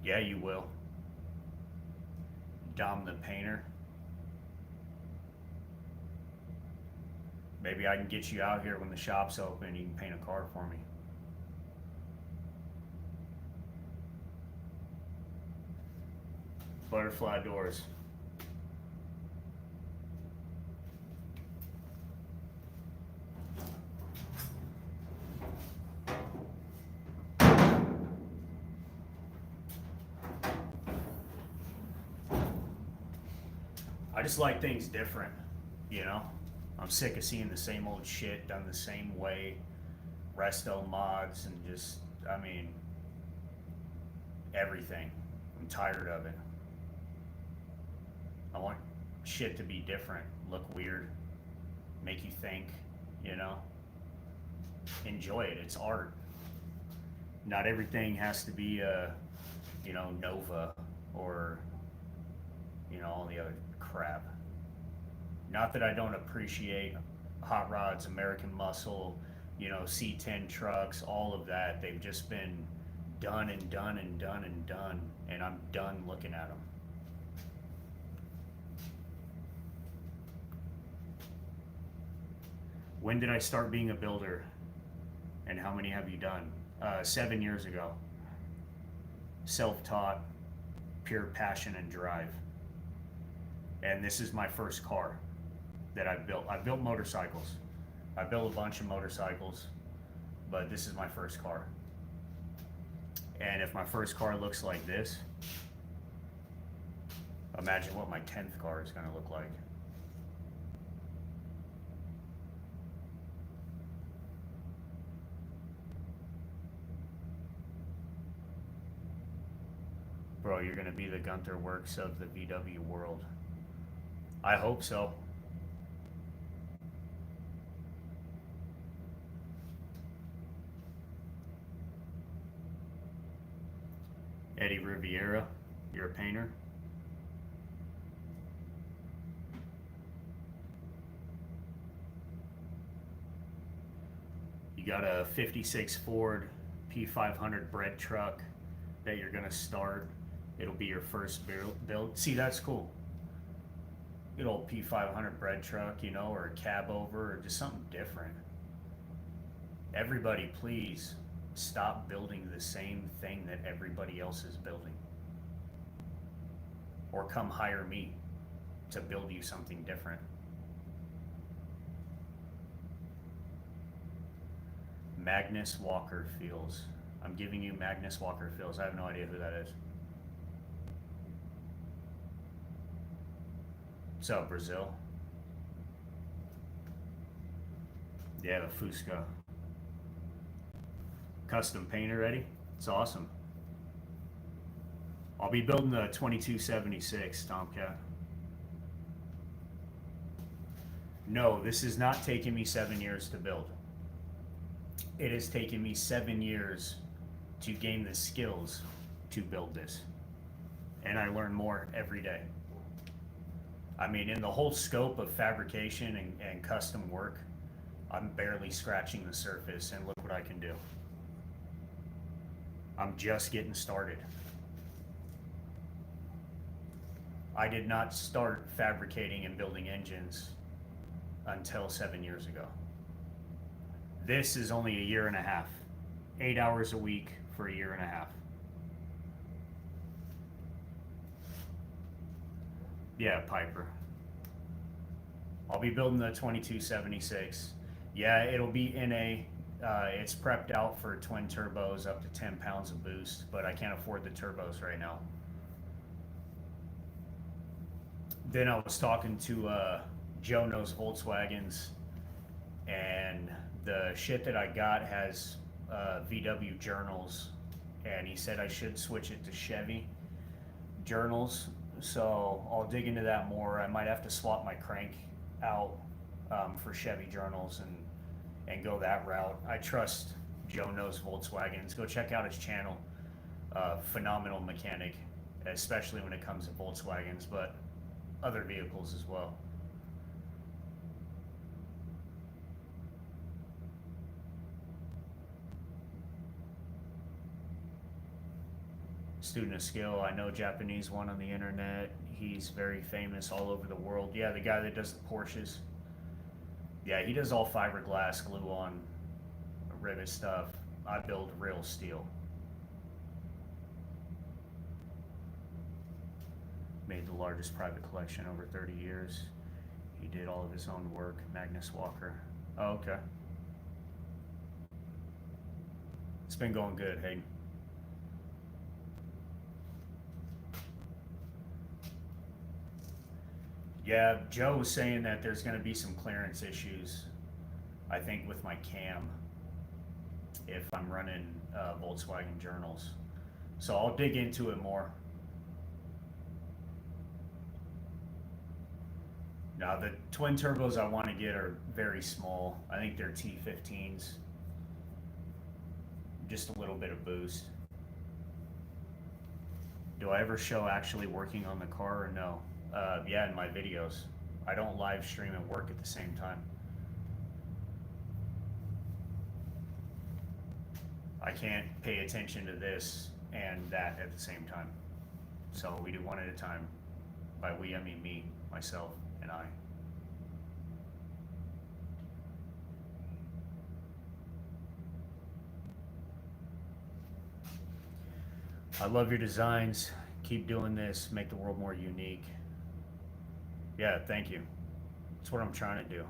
Yeah, you will. Dom the painter. Maybe I can get you out here when the shop's open and you can paint a car for me. Butterfly doors. I just like things different, you know? I'm sick of seeing the same old shit done the same way. Resto mods and just, I mean, everything. I'm tired of it. I want shit to be different, look weird, make you think, you know? Enjoy it. It's art. Not everything has to be, Nova or, all the other crap. Not that I don't appreciate hot rods, American Muscle, C10 trucks, all of that. They've just been done and done and done and done, and I'm done looking at them. When did I start being a builder, and how many have you done? 7 years ago. Self-taught, pure passion and drive. And this is my first car that I've built. I've built motorcycles. I built a bunch of motorcycles, but this is my first car. And if my first car looks like this, imagine what my 10th car is going to look like. Bro, you're going to be the Gunther Works of the VW world. I hope so. Eddie Riviera, you're a painter? You got a 56 Ford P500 bread truck that you're going to start. It'll be your first build. See, that's cool. Good old P500 bread truck, or a cab over, or just something different. Everybody, please stop building the same thing that everybody else is building. Or come hire me to build you something different. Magnus Walker Fields. I'm giving you Magnus Walker Fields. I have no idea who that is. What's up, Brazil? Yeah, the Fusca. Custom painter ready? It's awesome. I'll be building the 2276 Tomcat. No, this is not taking me 7 years to build. It has taken me 7 years to gain the skills to build this. And I learn more every day. I mean, in the whole scope of fabrication and custom work, I'm barely scratching the surface, and look what I can do. I'm just getting started. I did not start fabricating and building engines until 7 years ago. This is only a year and a half. 8 hours a week for a year and a half. Yeah, Piper. I'll be building the 2276. Yeah, it'll be NA. It's prepped out for twin turbos up to 10 pounds of boost, but I can't afford the turbos right now. Then I was talking to Joe Knows Volkswagens, and the shit that I got has VW journals, and he said I should switch it to Chevy journals, so I'll dig into that more. I might have to swap my crank out for Chevy journals and go that route. I trust Joe Knows Volkswagens. Go check out his channel. Phenomenal mechanic, especially when it comes to Volkswagens, but other vehicles as well. Student of skill. I know Japanese one on the internet. He's very famous all over the world. Yeah, the guy that does the Porsches. Yeah, he does all fiberglass, glue on, rivet stuff. I build real steel. Made the largest private collection over 30 years. He did all of his own work. Magnus Walker. Oh, okay. It's been going good, Hayden. Yeah, Joe was saying that there's going to be some clearance issues, I think, with my cam if I'm running Volkswagen journals. So I'll dig into it more. Now, the twin turbos I want to get are very small. I think they're T15s. Just a little bit of boost. Do I ever show actually working on the car or no? Yeah, in my videos. I don't live stream and work at the same time. I can't pay attention to this and that at the same time. So we do one at a time. By we, I mean me, myself, and I. I love your designs. Keep doing this. Make the world more unique. Yeah, thank you. That's what I'm trying to do.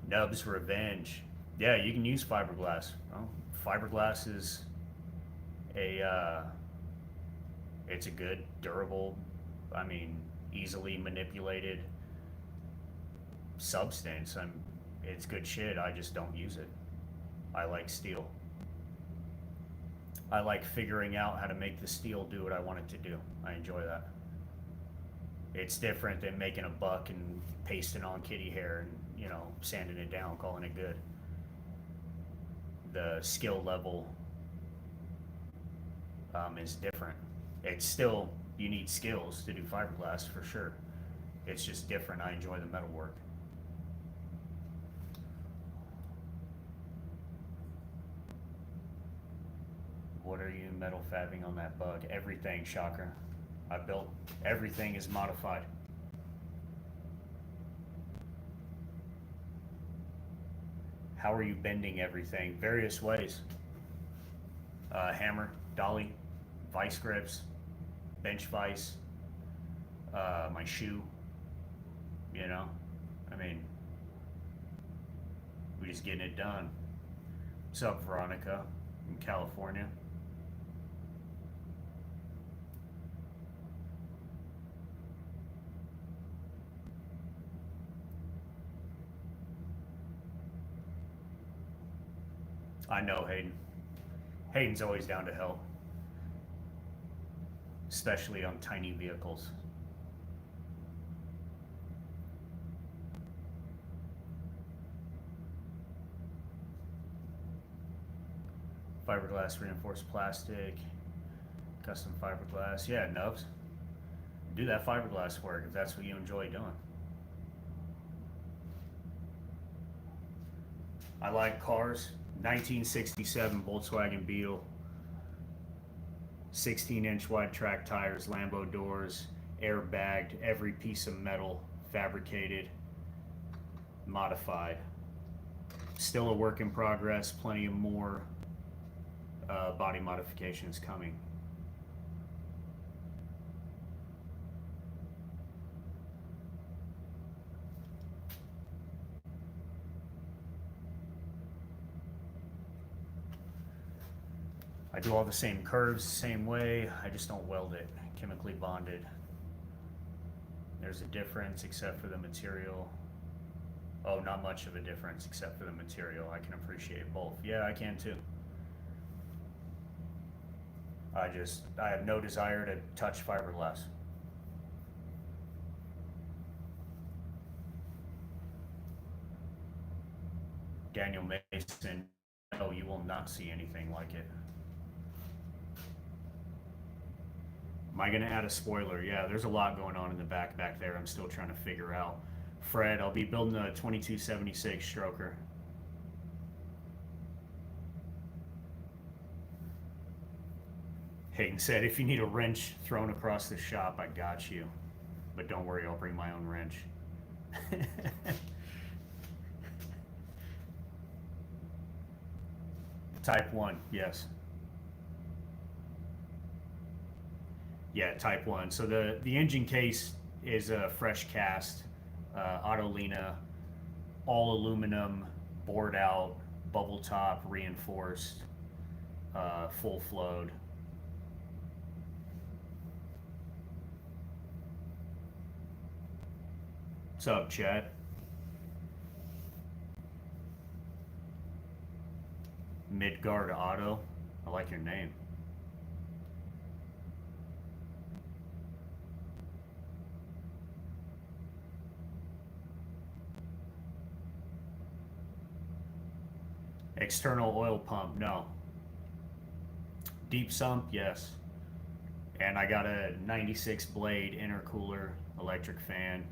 Nub's Revenge. Yeah, you can use fiberglass. Well, fiberglass is it's a good, durable, I mean, easily manipulated substance. It's good shit. I just don't use it. I like steel. I like figuring out how to make the steel do what I want it to do. I enjoy that. It's different than making a buck and pasting on kitty hair and, sanding it down, calling it good. The skill level is different. It's still, you need skills to do fiberglass for sure. It's just different. I enjoy the metal work. What are you metal fabbing on that bug? Everything, shocker. I built, everything is modified. How are you bending everything? Various ways. Hammer, dolly, vice grips, bench vice, my shoe, I mean, we're just getting it done. What's up, Veronica, in California? I know Hayden. Hayden's always down to help, especially on tiny vehicles. Fiberglass reinforced plastic, custom fiberglass. Yeah, Nubs. Do that fiberglass work if that's what you enjoy doing. I like cars. 1967 Volkswagen Beetle, 16-inch wide track tires, Lambo doors, airbagged, every piece of metal fabricated, modified. Still a work in progress, plenty of more body modifications coming. I do all the same curves the same way, I just don't weld it, chemically bonded. There's a difference except for the material. Oh, not much of a difference except for the material. I can appreciate both. Yeah, I can too. I have no desire to touch fiberglass. Daniel Mason, no, you will not see anything like it. Am I gonna add a spoiler? Yeah, there's a lot going on in the back there. I'm still trying to figure out. Fred, I'll be building a 2276 stroker. Hayden said, if you need a wrench thrown across the shop, I got you. But don't worry, I'll bring my own wrench. Type 1, yes. Yeah, Type 1. So the engine case is a fresh cast, Autolina, all aluminum, bored out, bubble top, reinforced, full flowed. What's up, Chad? Midgard Auto. I like your name. External oil pump, no. Deep sump, yes. And I got a 96 blade intercooler, electric fan.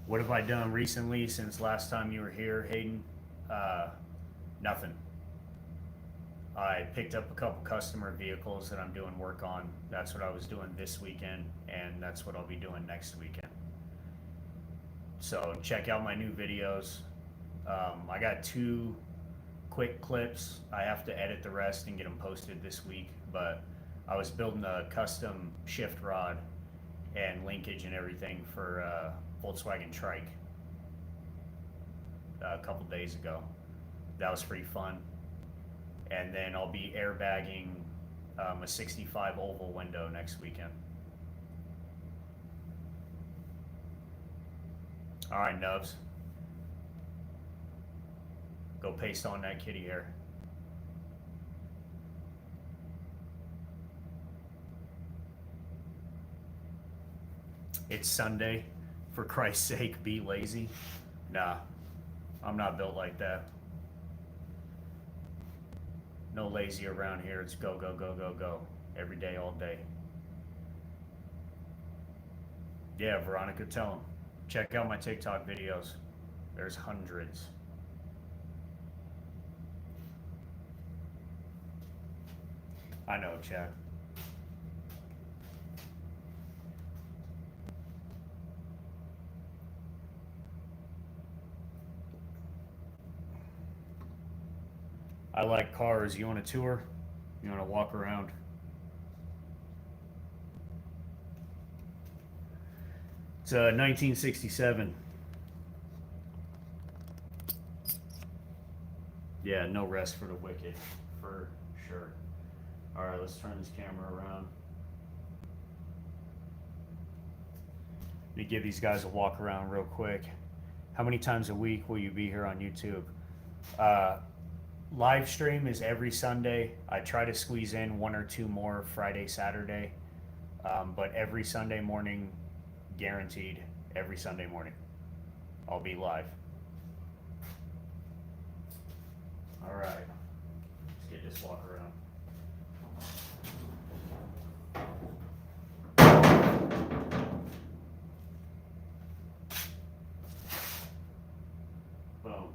What have I done recently since last time you were here, Hayden? Nothing. I picked up a couple customer vehicles that I'm doing work on. That's what I was doing this weekend, and that's what I'll be doing next weekend. So check out my new videos. I got 2 quick clips. I have to edit the rest and get them posted this week, but I was building a custom shift rod and linkage and everything for Volkswagen Trike a couple days ago. That was pretty fun. And then I'll be airbagging a 65 oval window next weekend. All right, Nubs. Go paste on that kitty hair. It's Sunday. For Christ's sake, be lazy. Nah, I'm not built like that. No lazy around here. It's go, go, go, go, go. Every day, all day. Yeah, Veronica, tell them. Check out my TikTok videos. There's hundreds. I know, Chad. I like cars. You want a tour? You want to walk around? It's 1967. Yeah, no rest for the wicked, for sure. All right, let's turn this camera around. Let me give these guys a walk around real quick. How many times a week will you be here on YouTube? Live stream is every Sunday. I try to squeeze in 1 or 2 more Friday, Saturday, but every Sunday morning, guaranteed. Every Sunday morning, I'll be live. All right, let's get this walk around. Boom.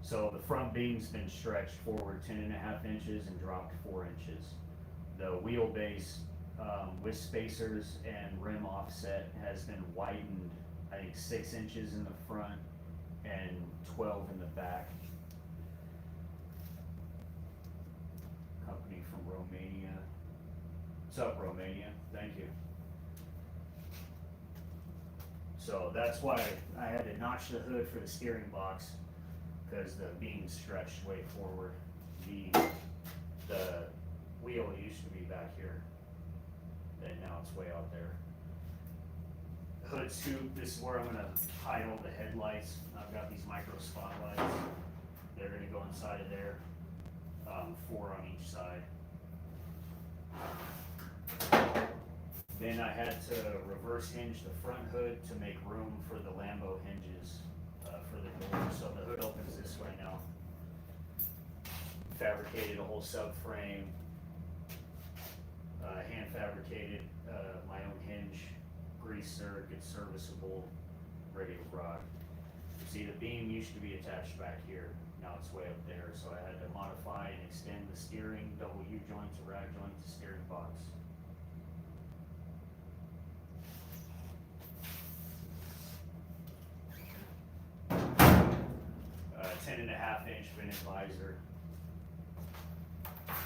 So the front beam's been stretched forward 10.5 inches and dropped 4 inches. The wheelbase with spacers and rim offset has been widened, I think 6 inches in the front and 12 in the back. Company from Romania. What's up, Romania? Thank you. So that's why I had to notch the hood for the steering box, because the beam stretched way forward. The wheel used to be back here. and now it's way out there. Hood scoop, this is where I'm gonna hide all the headlights. I've got these micro spotlights. They're gonna go inside of there, 4 on each side. Then I had to reverse hinge the front hood to make room for the Lambo hinges for the door. So the hood opens this way now. Fabricated a whole subframe, hand fabricated my own hinge, grease circuit, serviceable, ready to rock. See, the beam used to be attached back here, now it's way up there, so I had to modify and extend the steering, double U joint to rag joint to steering box. 10.5-inch fin visor.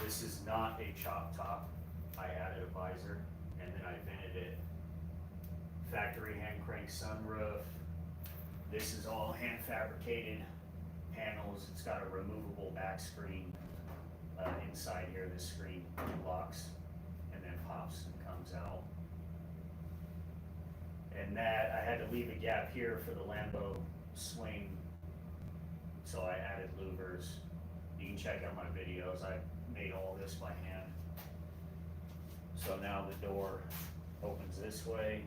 This is not a chop top. I added a visor and then I vented it. Factory hand crank sunroof. This is all hand fabricated panels. It's got a removable back screen inside here. This screen locks and then pops and comes out. And that, I had to leave a gap here for the Lambo swing, so I added louvers. You can check out my videos. I made all this by hand. So now the door opens this way,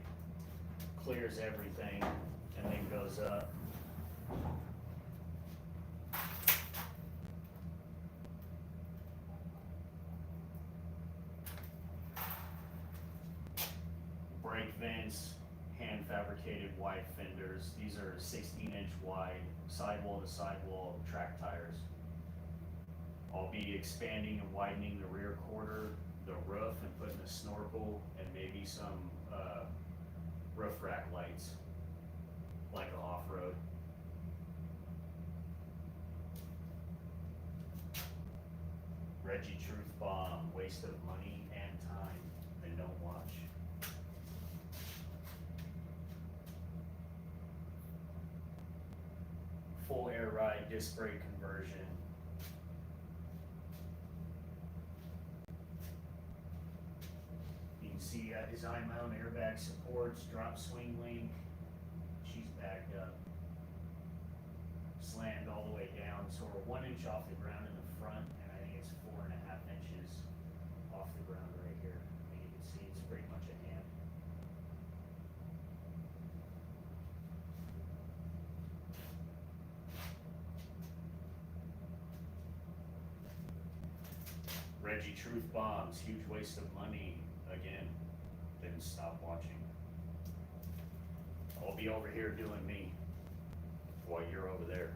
clears everything, and then goes up. Brake vents, hand fabricated wide fenders. These are 16-inch wide, sidewall to sidewall track tires. I'll be expanding and widening the rear quarter, the roof, and putting a snorkel and maybe some roof rack lights, like an off-road. Reggie Truth Bomb, waste of money and time, and don't watch. Full air ride disc brake conversion. You can see I designed my own airbag supports, drop swing link. She's backed up. Slammed all the way down, so we're 1 inch off the ground in the front, and I think it's 4.5 inches off the ground right here. And you can see it's pretty much a hand. Reggie Truth Bombs, huge waste of money. Again, didn't stop watching. I'll be over here doing me while you're over there.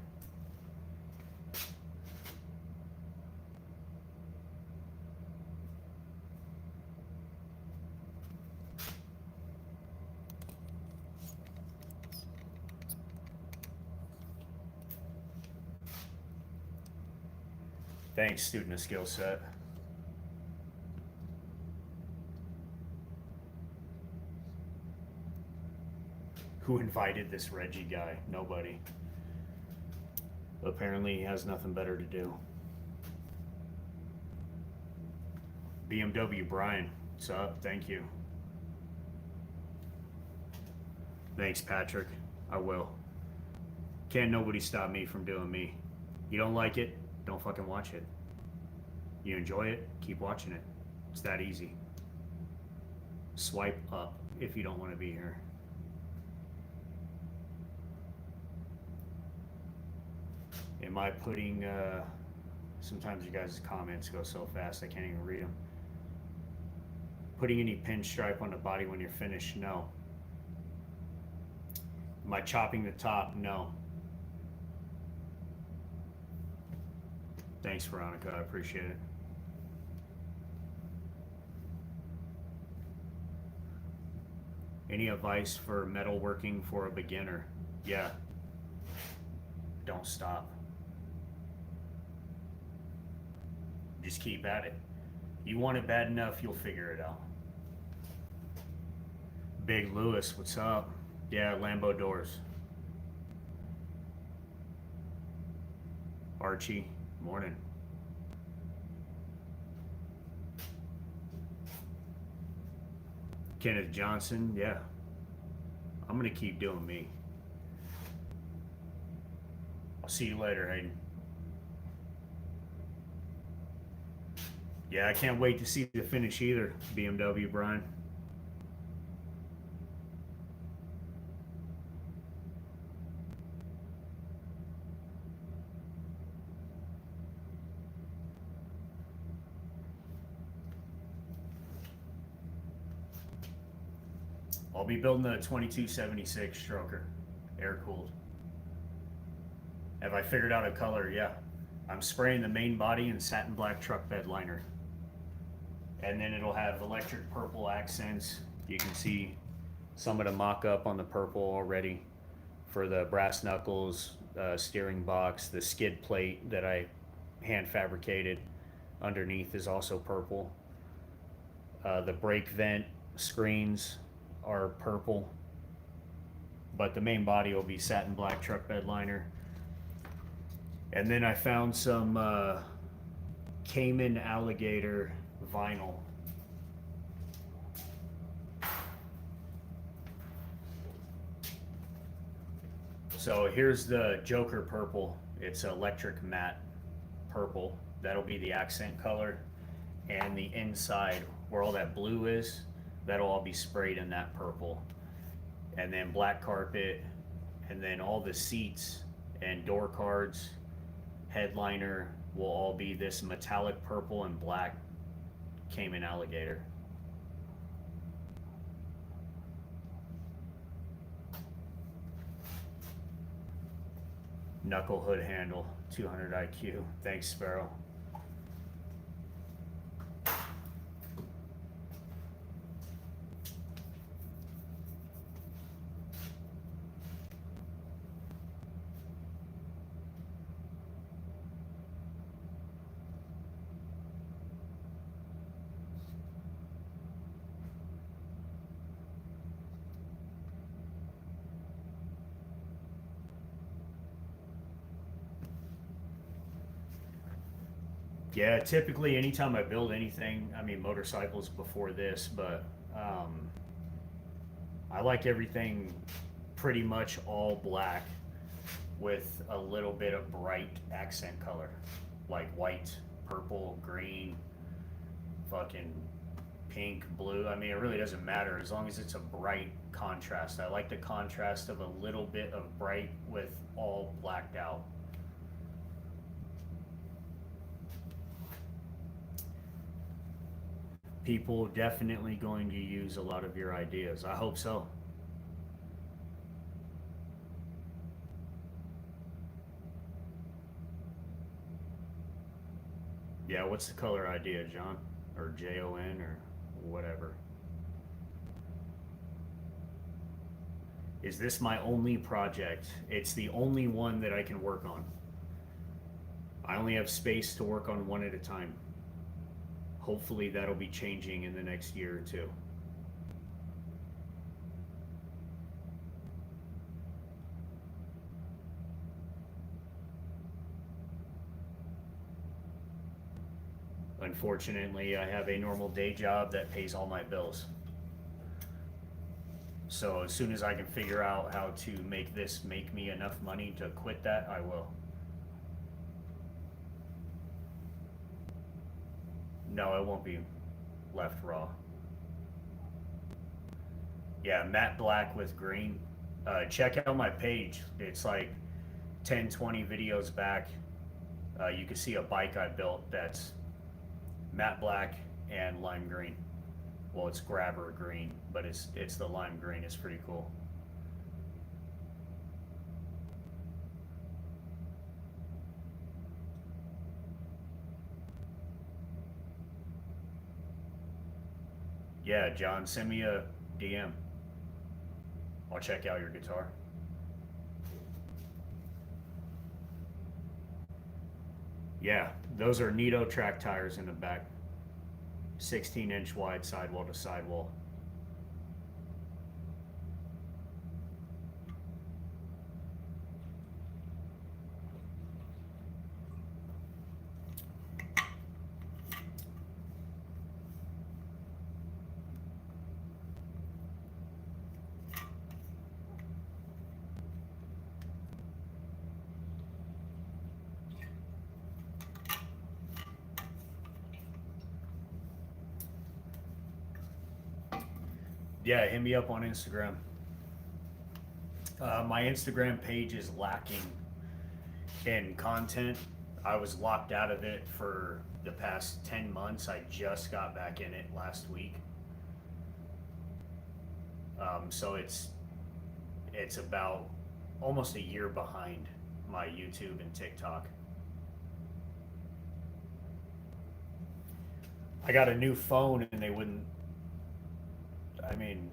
Thanks, student of skill set. Who invited this Reggie guy? Nobody. Apparently he has nothing better to do. BMW Brian, what's up? Thank you. Thanks, Patrick. I will. Can't nobody stop me from doing me. You don't like it, don't fucking watch it. You enjoy it, keep watching it. It's that easy. Swipe up if you don't want to be here. Am I putting, sometimes you guys' comments go so fast I can't even read them. Putting any pinstripe on the body when you're finished? No. Am I chopping the top? No. Thanks, Veronica, I appreciate it. Any advice for metalworking for a beginner? Yeah. Don't stop. Just keep at it. You want it bad enough, you'll figure it out. Big Lewis, what's up? Yeah, Lambo doors. Archie, morning. Kenneth Johnson, yeah. I'm gonna keep doing me. I'll see you later, Hayden. Yeah, I can't wait to see the finish either, BMW Brian. I'll be building the 2276 stroker, air cooled. Have I figured out a color? Yeah. I'm spraying the main body in satin black truck bed liner. And then it'll have electric purple accents. You can see some of the mock-up on the purple already for the brass knuckles, steering box, the skid plate that I hand fabricated underneath is also purple. The brake vent screens are purple, but the main body will be satin black truck bed liner. And then I found some Cayman alligator vinyl. So here's the Joker purple. It's electric matte purple. That'll be the accent color. And the inside, where all that blue is, that'll all be sprayed in that purple. And then black carpet, and then all the seats and door cards, headliner will all be this metallic purple and black Cayman alligator. Knuckle hood handle, 200 IQ. Thanks, Sparrow. Yeah, typically anytime I build anything, I mean motorcycles before this, but I like everything pretty much all black with a little bit of bright accent color, like white, purple, green, fucking pink, blue. I mean, it really doesn't matter as long as it's a bright contrast. I like the contrast of a little bit of bright with all blacked out. People definitely going to use a lot of your ideas. I hope so. Yeah, what's the color idea, John? Or JON or whatever. Is this my only project? It's the only one that I can work on. I only have space to work on one at a time. Hopefully that'll be changing in the next year or two. Unfortunately, I have a normal day job that pays all my bills. So as soon as I can figure out how to make this make me enough money to quit that, I will. No, it won't be left raw. Yeah, matte black with green. Check out my page. It's like 10, 20 videos back. You can see a bike I built that's matte black and lime green. Well, it's grabber green, but it's the lime green. It's pretty cool. Yeah, John, send me a DM. I'll check out your guitar. Yeah, those are Nito track tires in the back. 16-inch wide sidewall to sidewall. Yeah, hit me up on Instagram. My Instagram page is lacking in content. I was locked out of it for the past 10 months. I just got back in it last week. So it's about almost a year behind my YouTube and TikTok. I got a new phone and they wouldn't. I mean,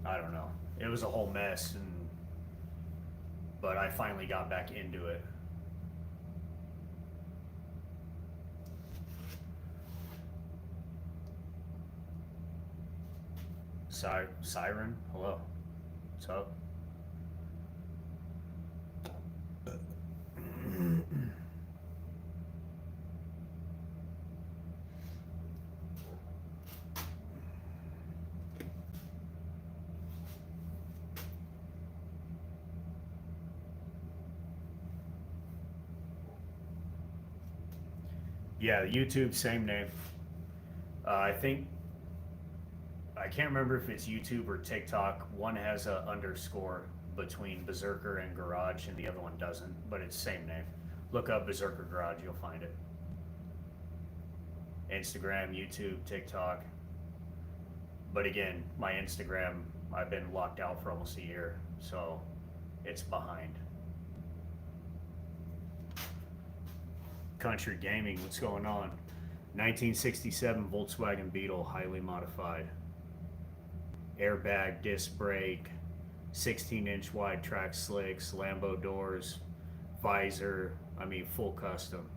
I don't know. It was a whole mess, but I finally got back into it. Siren, hello. What's up? Yeah, YouTube, same name. I think I can't remember if it's YouTube or TikTok. One has a underscore between Berzerker and Garage, and the other one doesn't. But it's same name. Look up Berzerker Garage, you'll find it. Instagram, YouTube, TikTok. But again, my Instagram, I've been locked out for almost a year, so it's behind. Country Gaming, what's going on? 1967 Volkswagen Beetle, highly modified. Airbag, disc brake, 16-inch wide track slicks, Lambo doors, visor, I mean, full custom.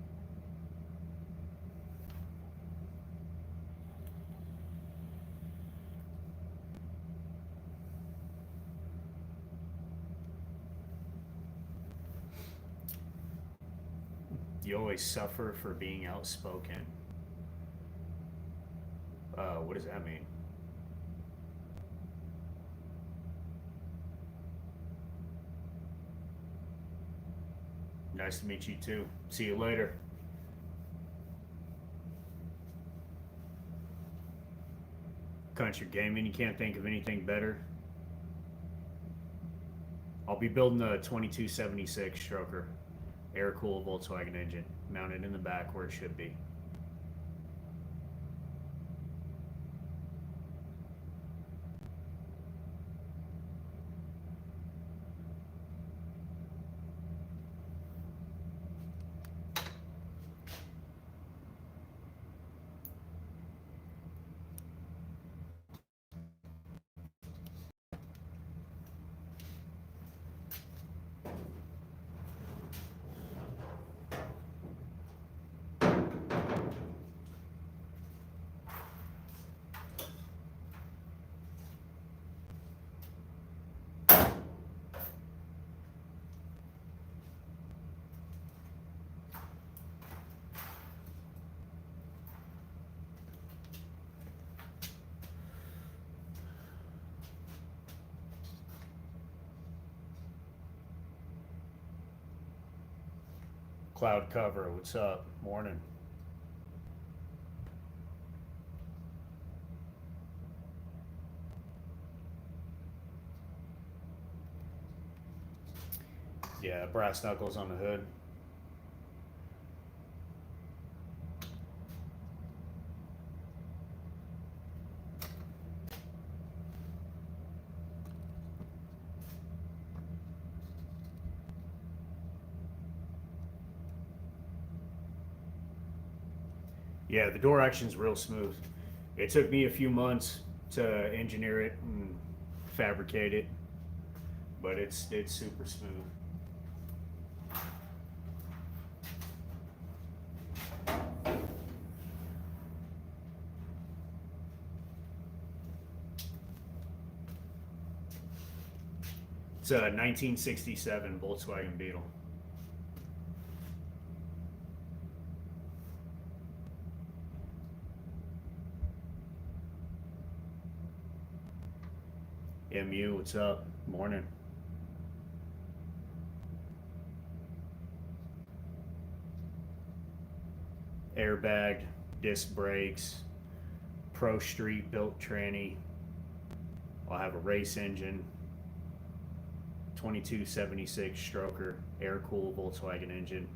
You always suffer for being outspoken. What does that mean? Nice to meet you too. See you later. Country Gaming, you can't think of anything better. I'll be building a 2276 stroker, air cooled Volkswagen engine, mounted in the back where it should be. Cloud cover, what's up? Morning. Yeah, brass knuckles on the hood. Yeah, the door action's real smooth. It took me a few months to engineer it and fabricate it, but it's super smooth. It's a 1967 Volkswagen Beetle. MU, what's up? Morning. Airbag, disc brakes, Pro Street built tranny, I'll have a race engine, 2276 stroker, air-cooled Volkswagen engine.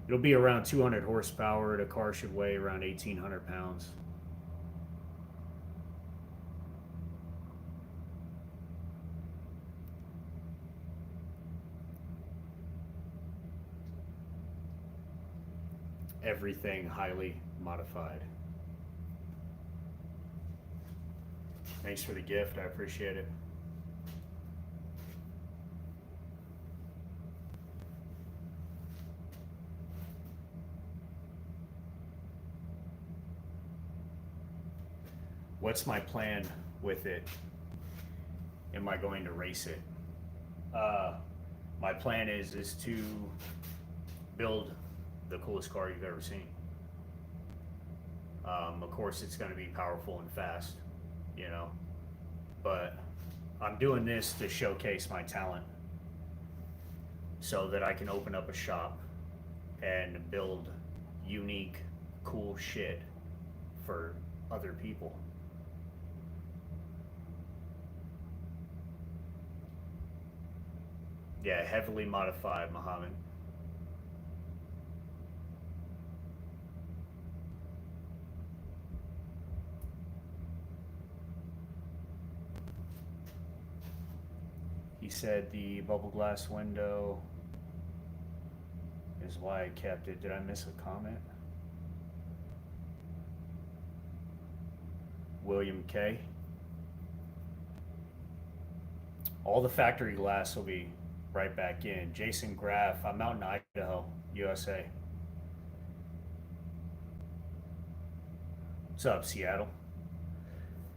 It'll be around 200 horsepower. The car should weigh around 1,800 pounds. Everything highly modified. Thanks for the gift. I appreciate it. What's my plan with it? Am I going to race it? My plan is to build the coolest car you've ever seen. Of course, it's going to be powerful and fast, you know, but I'm doing this to showcase my talent so that I can open up a shop and build unique, cool shit for other people. Yeah, heavily modified, Muhammad. He said the bubble glass window is why I kept it. Did I miss a comment? William K. All the factory glass will be right back in. Jason Graff, I'm out in Idaho, USA. What's up, Seattle?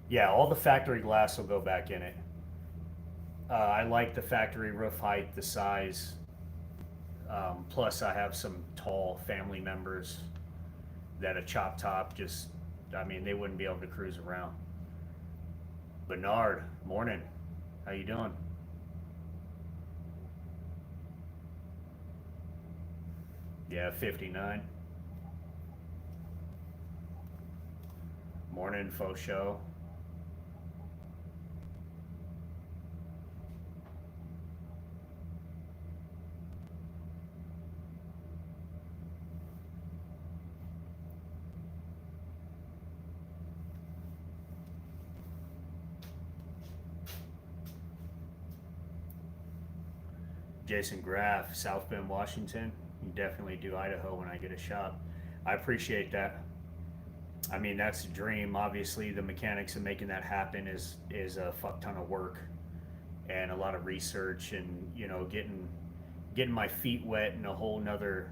Yeah, all the factory glass will go back in it. I like the factory roof height, the size. Plus, I have some tall family members that a chop top just, I mean, they wouldn't be able to cruise around. Bernard, morning. How you doing? Yeah, 59. Morning, faux show. Jason Graff, South Bend, Washington. You definitely do Idaho when I get a shop. I appreciate that. I mean, that's a dream. Obviously, the mechanics of making that happen is a fuck ton of work and a lot of research, and you know, getting my feet wet in a whole nother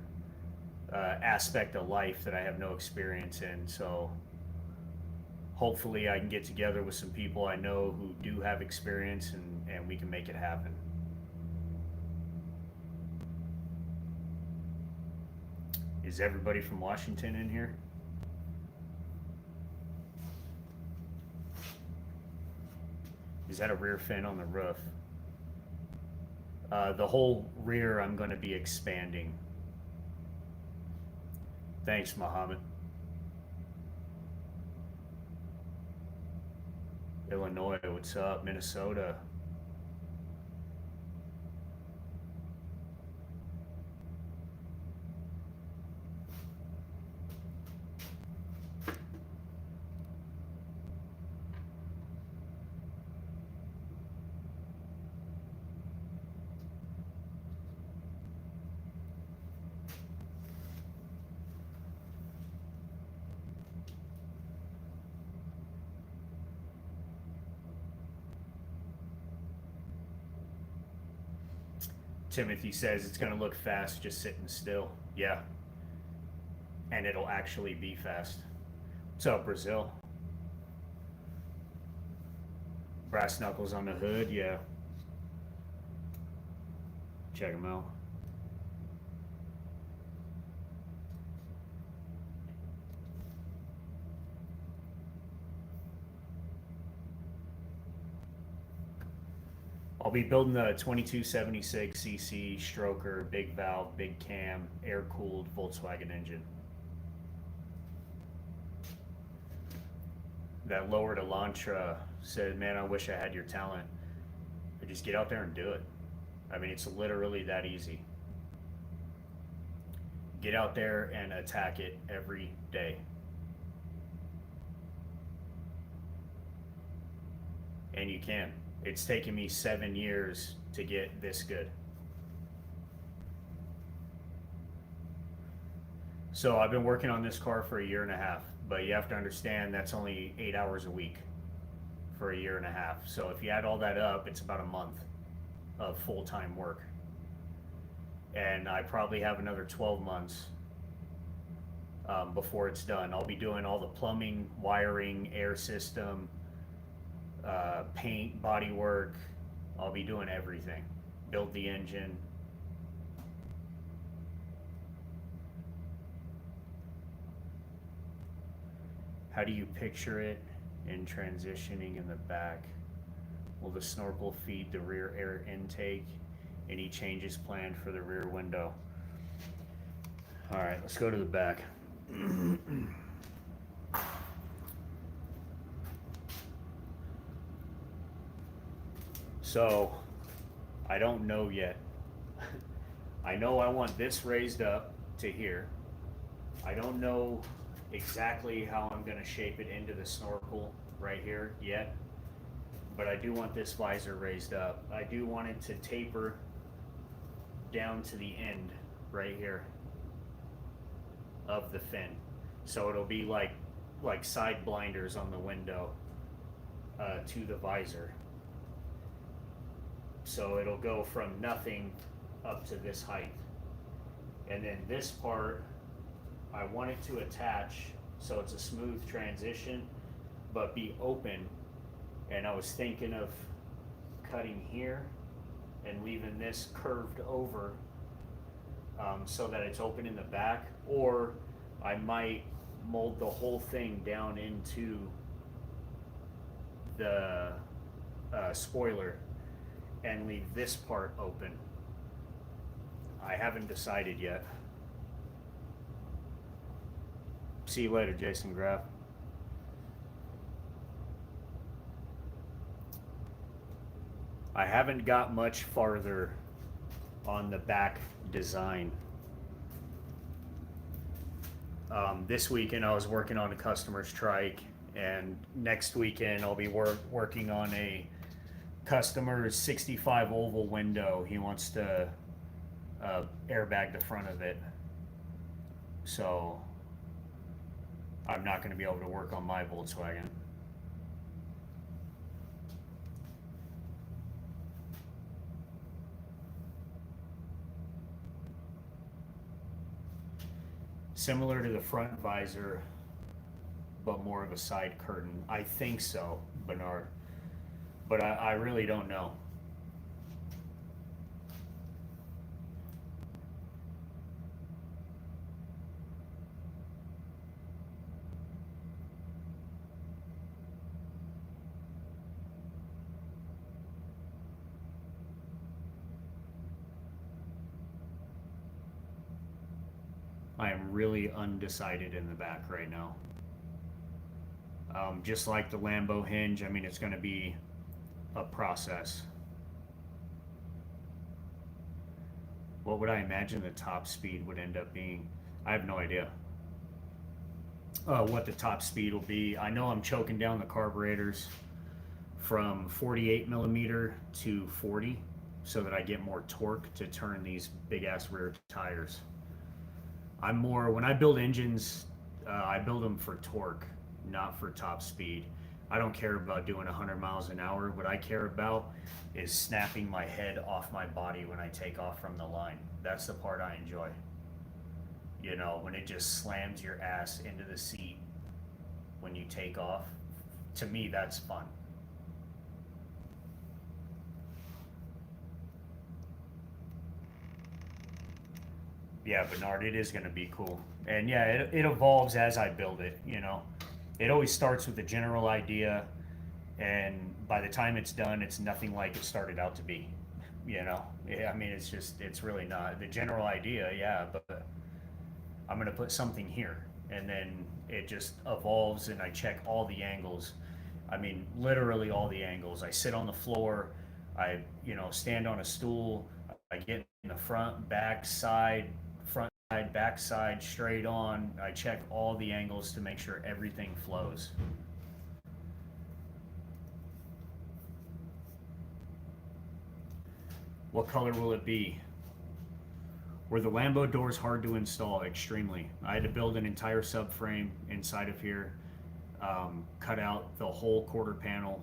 aspect of life that I have no experience in. So hopefully, I can get together with some people I know who do have experience, and we can make it happen. Is everybody from Washington in here? Is that a rear fin on the roof? The whole rear I'm going to be expanding. Thanks, Muhammad. Illinois, what's up? Minnesota. Timothy says it's going to look fast just sitting still. Yeah. And it'll actually be fast. What's up, Brazil? Brass knuckles on the hood, yeah. Check them out. I'll be building the 2276cc stroker, big valve, big cam, air cooled Volkswagen engine. that lowered Elantra said, man, I wish I had your talent. I just get out there and do it. I mean, it's literally that easy. Get out there and attack it every day. And you can. It's taken me 7 years to get this good. So I've been working on this car for a year and a half, but you have to understand that's only 8 hours a week for a year and a half. So if you add all that up, it's about a month of full-time work. And I probably have another 12 months before it's done. I'll be doing all the plumbing, wiring, air system, paint, body work. I'll be doing everything. Build the engine. How do you picture it in transitioning in the back? Will the snorkel feed the rear air intake? Any changes planned for the rear window? All right, let's go to the back. So, I don't know yet. I know I want this raised up to here. I don't know exactly how I'm gonna shape it into the snorkel right here yet, but I do want this visor raised up. I do want it to taper down to the end right here of the fin. So it'll be like side blinders on the window to the visor. So it'll go from nothing up to this height. And then this part, I want it to attach so it's a smooth transition, but be open. And I was thinking of cutting here and leaving this curved over so that it's open in the back, or I might mold the whole thing down into the spoiler and leave this part open. I haven't decided yet. See you later, Jason Graff. I haven't got much farther on the back design. This weekend I was working on a customer's trike, and next weekend I'll be working on a customer's 65 oval window. He wants to airbag the front of it. So I'm not going to be able to work on my Volkswagen. Similar to the front visor, but more of a side curtain. I think so, Bernard. But I really don't know. I am really undecided in the back right now. Just like the Lambo hinge, I mean, it's going to be a process. What would I imagine the top speed would end up being? I have no idea what the top speed will be. I know I'm choking down the carburetors from 48 millimeter to 40 so that I get more torque to turn these big ass rear tires. When I build engines, I build them for torque, not for top speed. I don't care about doing 100 miles an hour. What I care about is snapping my head off my body when I take off from the line. That's the part I enjoy. You know, when it just slams your ass into the seat when you take off. To me, that's fun. Yeah, Bernard, it is going to be cool. And yeah, it evolves as I build it, you know. It always starts with a general idea, and by the time it's done, it's nothing like it started out to be, you know. Yeah, I mean, it's really not. The general idea, yeah, but I'm going to put something here. and then it just evolves, and I check all the angles. I mean, literally all the angles. I sit on the floor, I, stand on a stool, I get in the front side, back side, straight on. I check all the angles to make sure everything flows. What color will it be? Were the Lambo doors hard to install? Extremely. I had to build an entire subframe inside of here, cut out the whole quarter panel,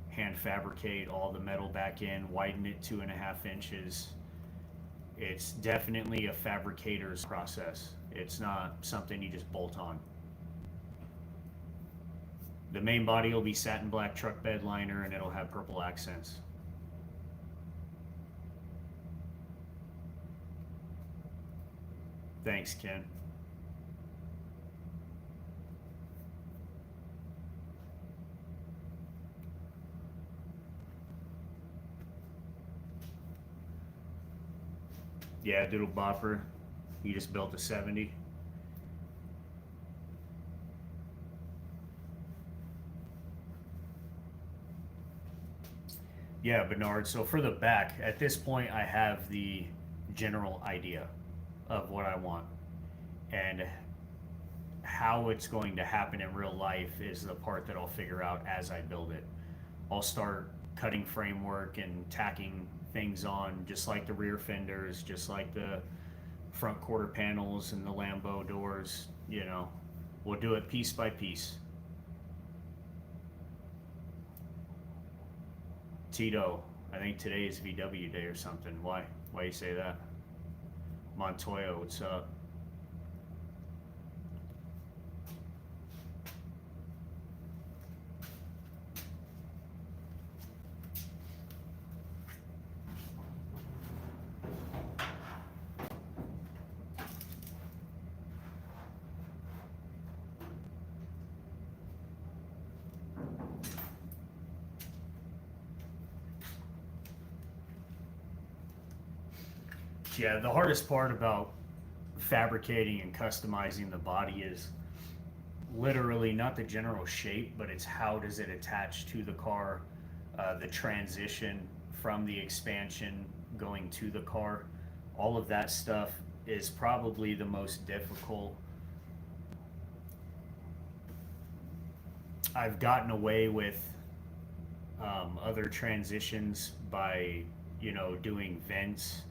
hand fabricate all the metal back in, widen it 2.5 inches. It's definitely a fabricator's process. It's not something you just bolt on. The main body will be satin black truck bed liner, and it'll have purple accents. Thanks, Ken. Yeah, Doodle Bopper. You just built a 70. Yeah, Bernard. So for the back, at this point, I have the general idea of what I want. And how it's going to happen in real life is the part that I'll figure out as I build it. I'll start cutting framework and tacking things on, just like the rear fenders, just like the front quarter panels and the Lambo doors. We'll do it piece by piece. Tito, I think today is VW day or something. Why you say that? Montoya, what's up? Yeah, the hardest part about fabricating and customizing the body is literally not the general shape, but it's how does it attach to the car, the transition from the expansion going to the car. All of that stuff is probably the most difficult. I've gotten away with other transitions by, doing vents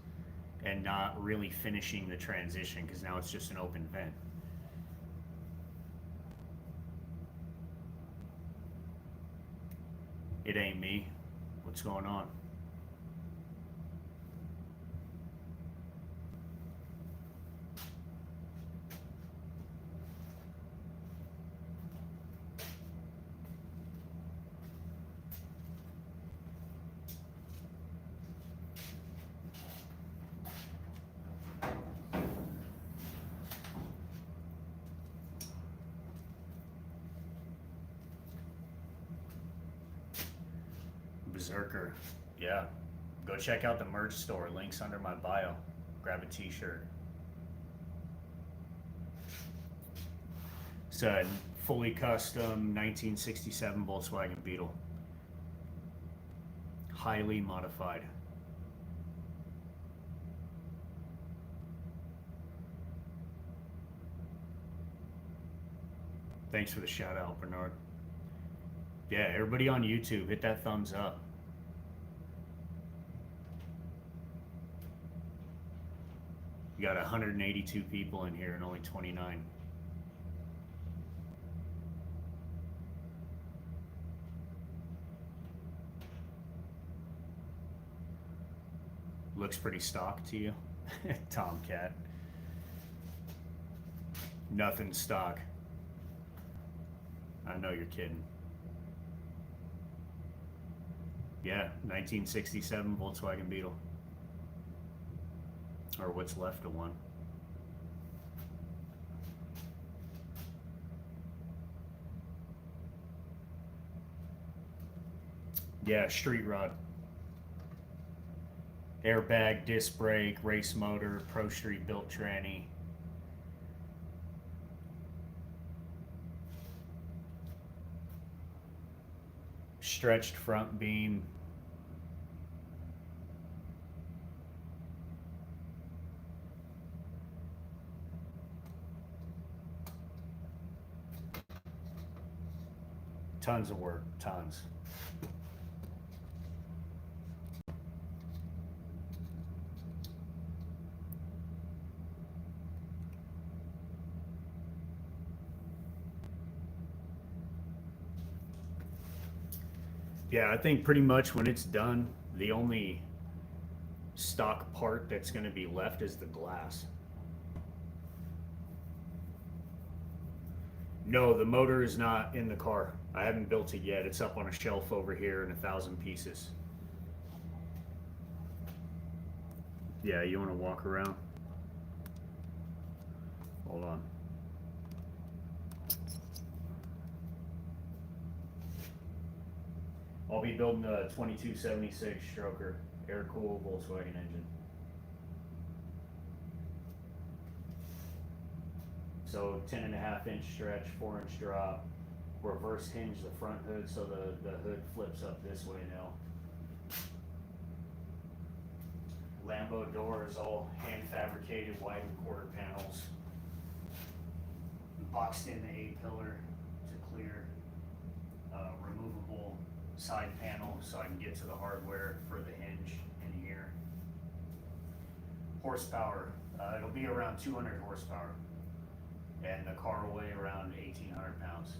and not really finishing the transition because now it's just an open vent. It ain't me. What's going on? Berzerker. Yeah. Go check out the merch store. Links under my bio. Grab a t-shirt. It's a fully custom 1967 Volkswagen Beetle. Highly modified. Thanks for the shout out, Bernard. Yeah, everybody on YouTube, hit that thumbs up. You got 182 people in here and only 29. Looks pretty stock to you. Tomcat. Nothing stock. I know you're kidding. Yeah, 1967 Volkswagen Beetle. Or what's left of one. Yeah, street rod. Airbag, disc brake, race motor, Pro Street built tranny. stretched front beam. Tons of work, tons. Yeah, I think pretty much when it's done, the only stock part that's going to be left is the glass. No, the motor is not in the car. I haven't built it yet. It's up on a shelf over here in 1,000 pieces. Yeah, you want to walk around? Hold on. I'll be building a 2276 stroker, air-cooled Volkswagen engine. So 10.5-inch stretch, 4-inch drop, reverse hinge the front hood so the hood flips up this way now. Lambo doors, all hand fabricated wide and quarter panels. Boxed in the A-pillar to clear. Removable side panel so I can get to the hardware for the hinge in here. Horsepower, it'll be around 200 horsepower. And the car will weigh around 1,800 pounds.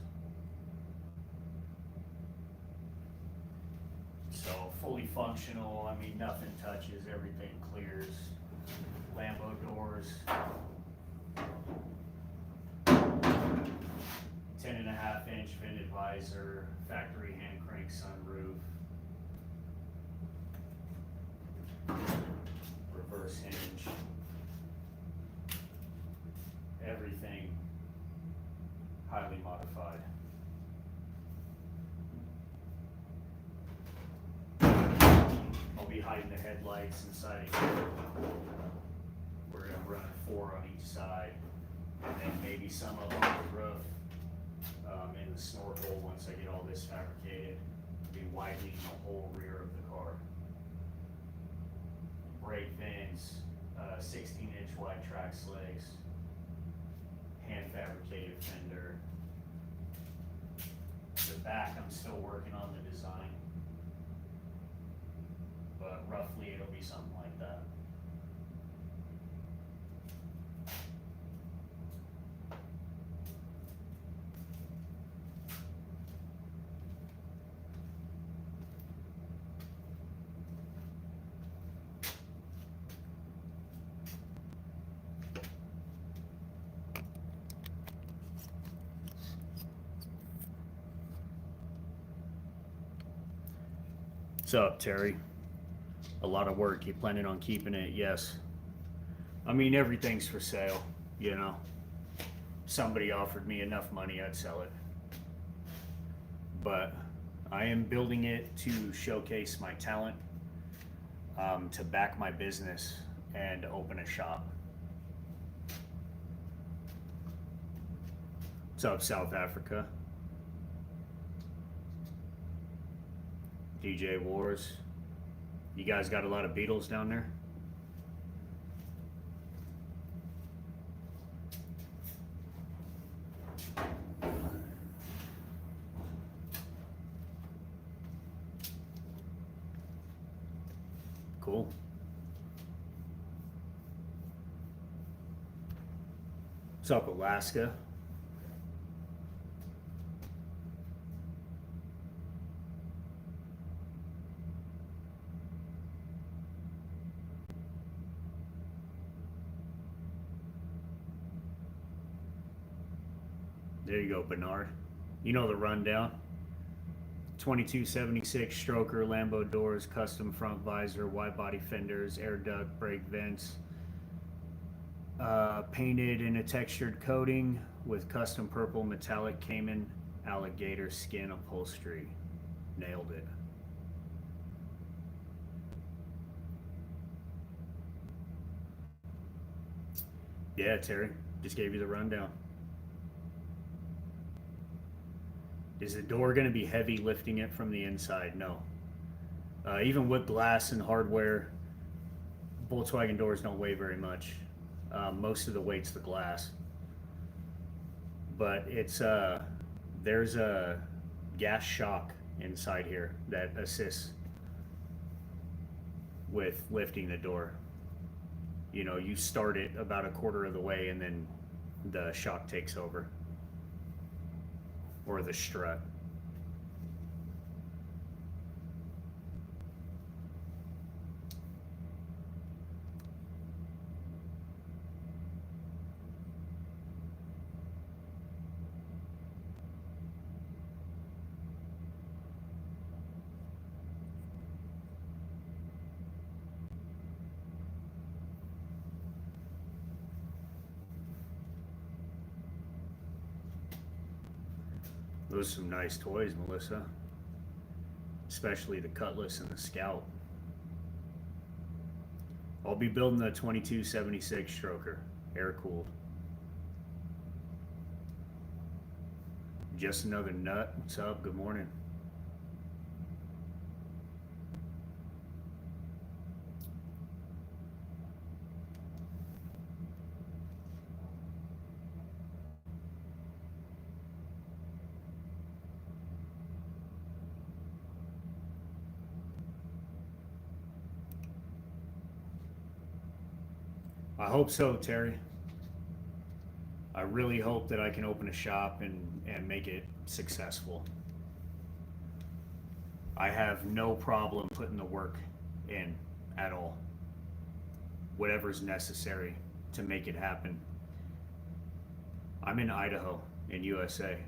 So fully functional, I mean nothing touches, everything clears. Lambo doors. 10.5-inch vented visor, factory hand crank sunroof. Reverse hinge. Everything highly modified. I'll be hiding the headlights inside of here. We're gonna run 4 on each side, and then maybe some of them on the roof, in the snorkel once I get all this fabricated. Be widening the whole rear of the car. Brake vents, 16-inch wide trax legs. Hand fabricated fender. The back I'm still working on the design, but roughly it'll be something like that. What's up, Terry? A lot of work. You planning on keeping it? Yes. I mean, everything's for sale, you know. Somebody offered me enough money, I'd sell it. But I am building it to showcase my talent, to back my business and open a shop. What's up, South Africa? DJ Wars. You guys got a lot of Beatles down there? Cool. What's up, Alaska? There you go, Bernard. You know the rundown. 2276 stroker, Lambo doors, custom front visor, wide body fenders, air duct, brake vents. Painted in a textured coating with custom purple metallic Cayman alligator skin upholstery. Nailed it. Yeah, Terry. Just gave you the rundown. Is the door going to be heavy lifting it from the inside? No. Even with glass and hardware, Volkswagen doors don't weigh very much. Most of the weight's the glass. But there's a gas shock inside here that assists with lifting the door. You know, you start it about a quarter of the way and then the shock takes over. Or the strut. Those are some nice toys, Melissa. Especially the Cutlass and the Scout. I'll be building the 2276 stroker, air cooled. Just another nut. What's up? Good morning. I hope so, Terry. I really hope that I can open a shop and make it successful. I have no problem putting the work in at all. Whatever's necessary to make it happen. I'm in Idaho, in USA.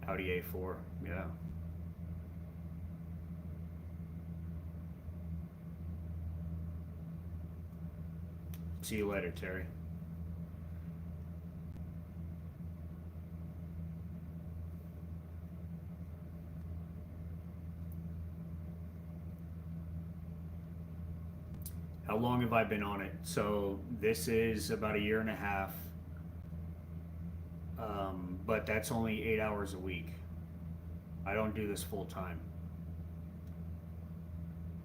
Audi A4, yeah. See you later, Terry. How long have I been on it? So this is about a year and a half. But that's only 8 hours a week. I don't do this full time.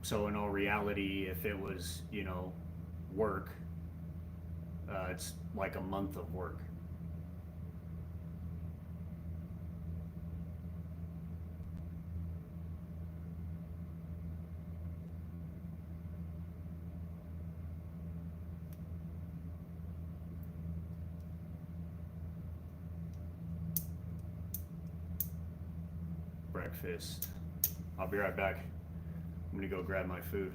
So in all reality, if it was, you know, work, it's like a month of work. Breakfast. I'll be right back. I'm gonna go grab my food.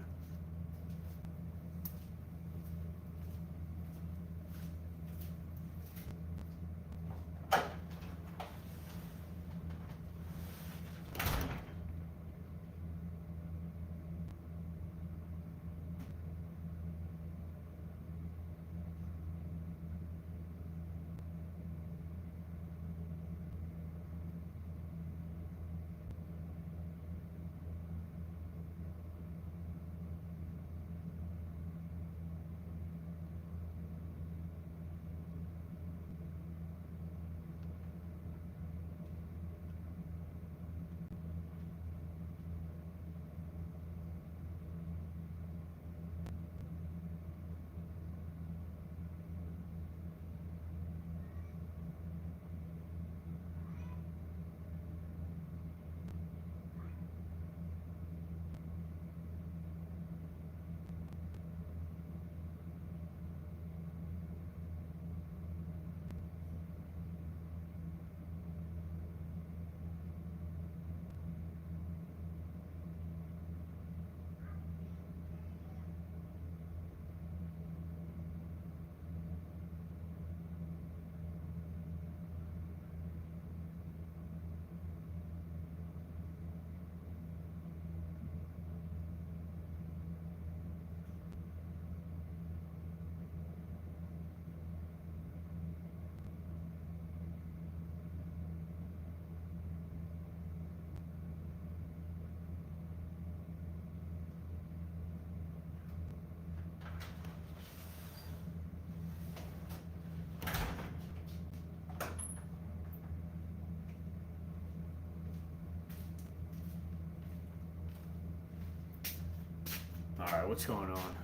Alright, what's going on?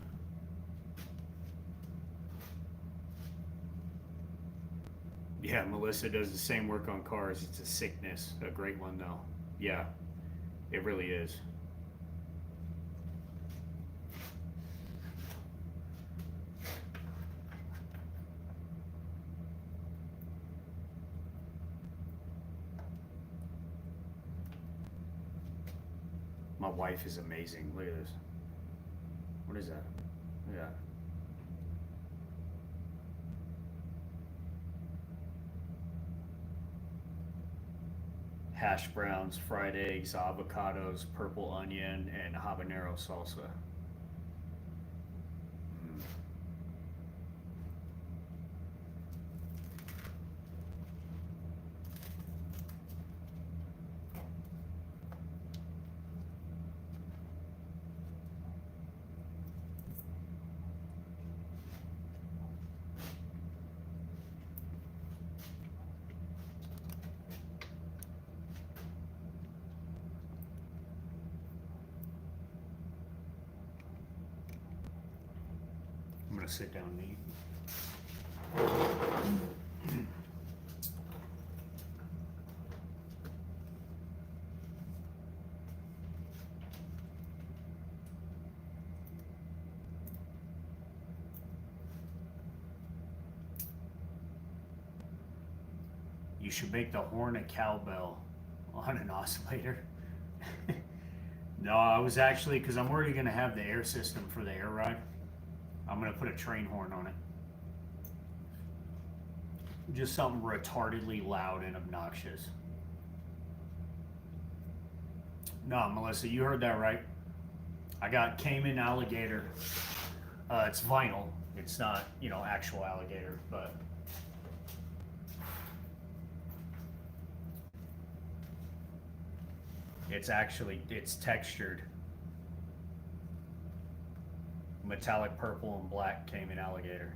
Yeah, Melissa does the same work on cars. It's a sickness. A great one, though. Yeah, it really is. My wife is amazing. Look at this. What is that? Look at that. Hash browns, fried eggs, avocados, purple onion, and habanero salsa. Mm. I'm gonna sit down and eat. You should make the horn a cowbell on an oscillator. No, I was actually, because I'm already going to have the air system for the air ride. I'm going to put a train horn on it. Just something retardedly loud and obnoxious. No, Melissa, you heard that right. I got Cayman alligator. It's vinyl. It's not, actual alligator, but... it's textured. Metallic purple and black Cayman alligator.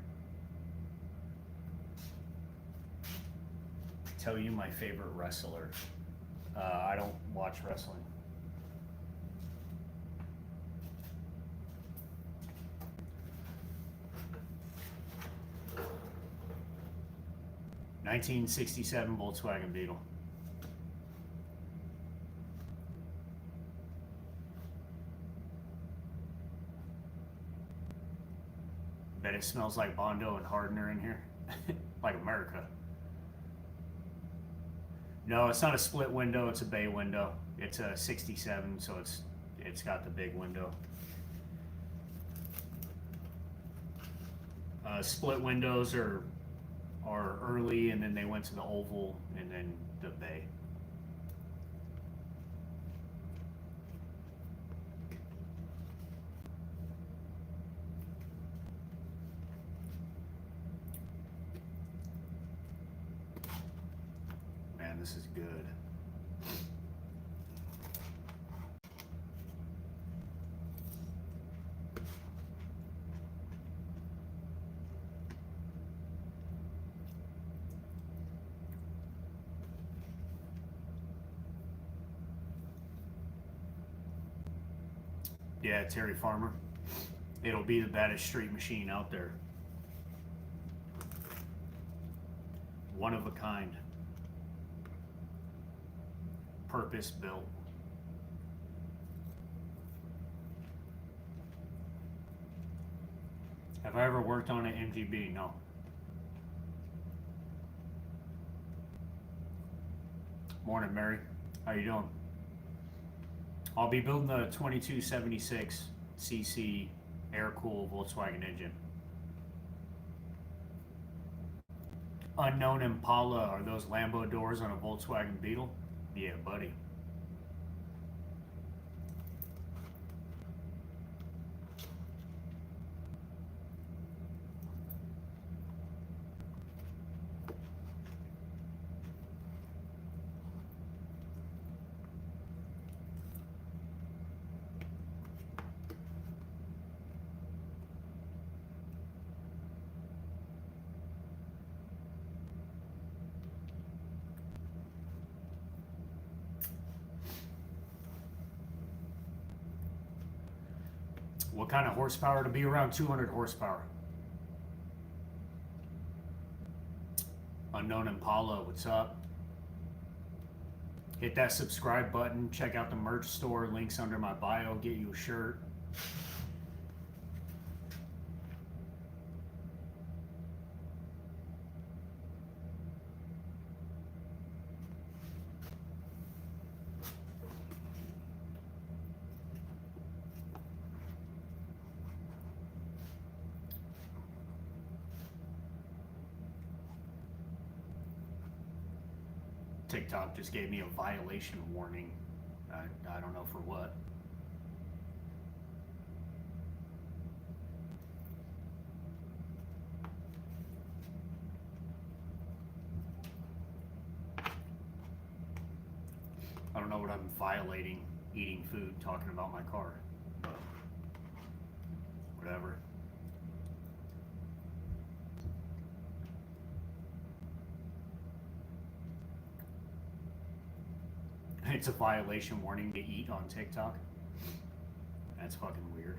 Tell you my favorite wrestler. I don't watch wrestling. '67 Volkswagen Beetle. Bet it smells like Bondo and Hardener in here. Like America. No, it's not a split window, it's a bay window. It's a 67, so it's got the big window. Split windows are early, and then they went to the oval and then the bay. Man, this is good. Yeah, Terry Farmer. It'll be the baddest street machine out there. One of a kind. Purpose built. Have I ever worked on an MGB? No. Morning, Mary. How you doing? I'll be building the 2276 cc air-cooled Volkswagen engine. Unknown Impala, are those Lambo doors on a Volkswagen Beetle? Yeah, buddy. What kind of horsepower? To be around 200 horsepower. Unknown Impala, what's up? Hit that subscribe button. Check out the merch store. Links under my bio. Get you a shirt. TikTok just gave me a violation warning. I don't know for what. I don't know what I'm violating, eating food, talking about my car, but whatever. It's a violation warning to eat on TikTok. That's fucking weird.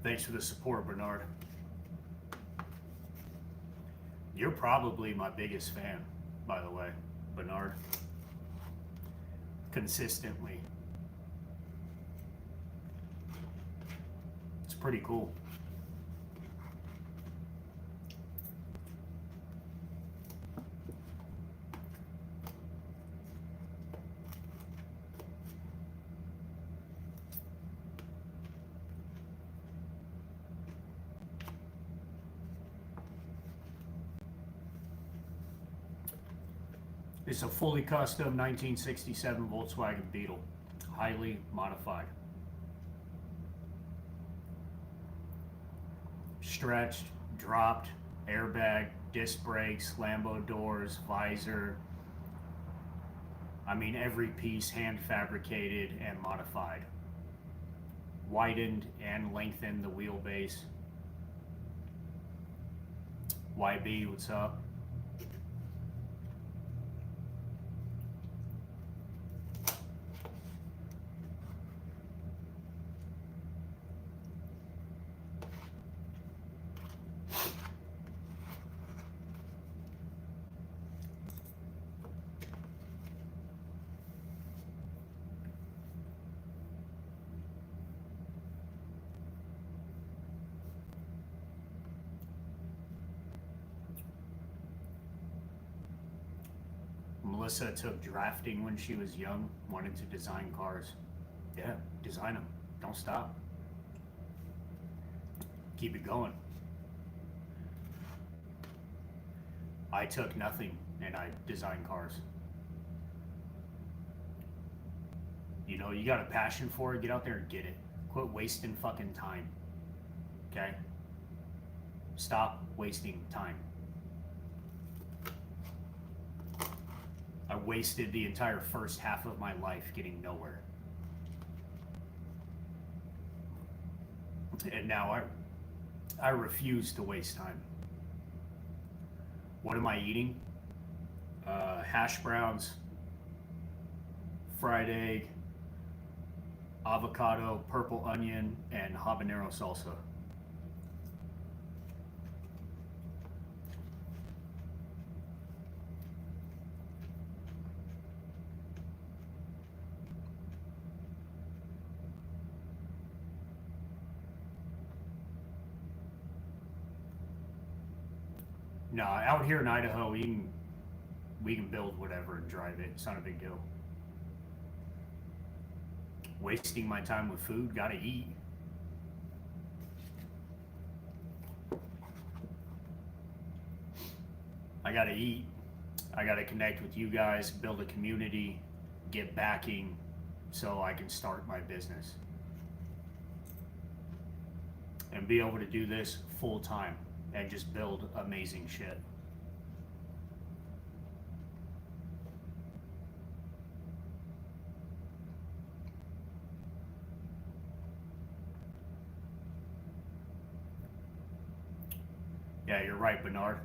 Thanks for the support, Bernard. You're probably my biggest fan, by the way, Bernard. Consistently. It's pretty cool. It's a fully custom 1967 Volkswagen Beetle, highly modified. Stretched, dropped, airbag, disc brakes, Lambo doors, visor. I mean, every piece hand fabricated and modified. Widened and lengthened the wheelbase. YB, what's up? Melissa took drafting when she was young, wanted to design cars. Yeah, design them. Don't stop. Keep it going. I took nothing and I designed cars. You know, you got a passion for it, get out there and get it. Quit wasting fucking time. Okay? Stop wasting time. I wasted the entire first half of my life getting nowhere. And now I refuse to waste time. What am I eating? Hash browns, fried egg, avocado, purple onion, and habanero salsa. No, out here in Idaho, we can build whatever and drive it. It's not a big deal. Wasting my time with food, gotta eat. I gotta eat. I got to connect with you guys, build a community, get backing so I can start my business and be able to do this full time and just build amazing shit. Yeah, you're right, Bernard.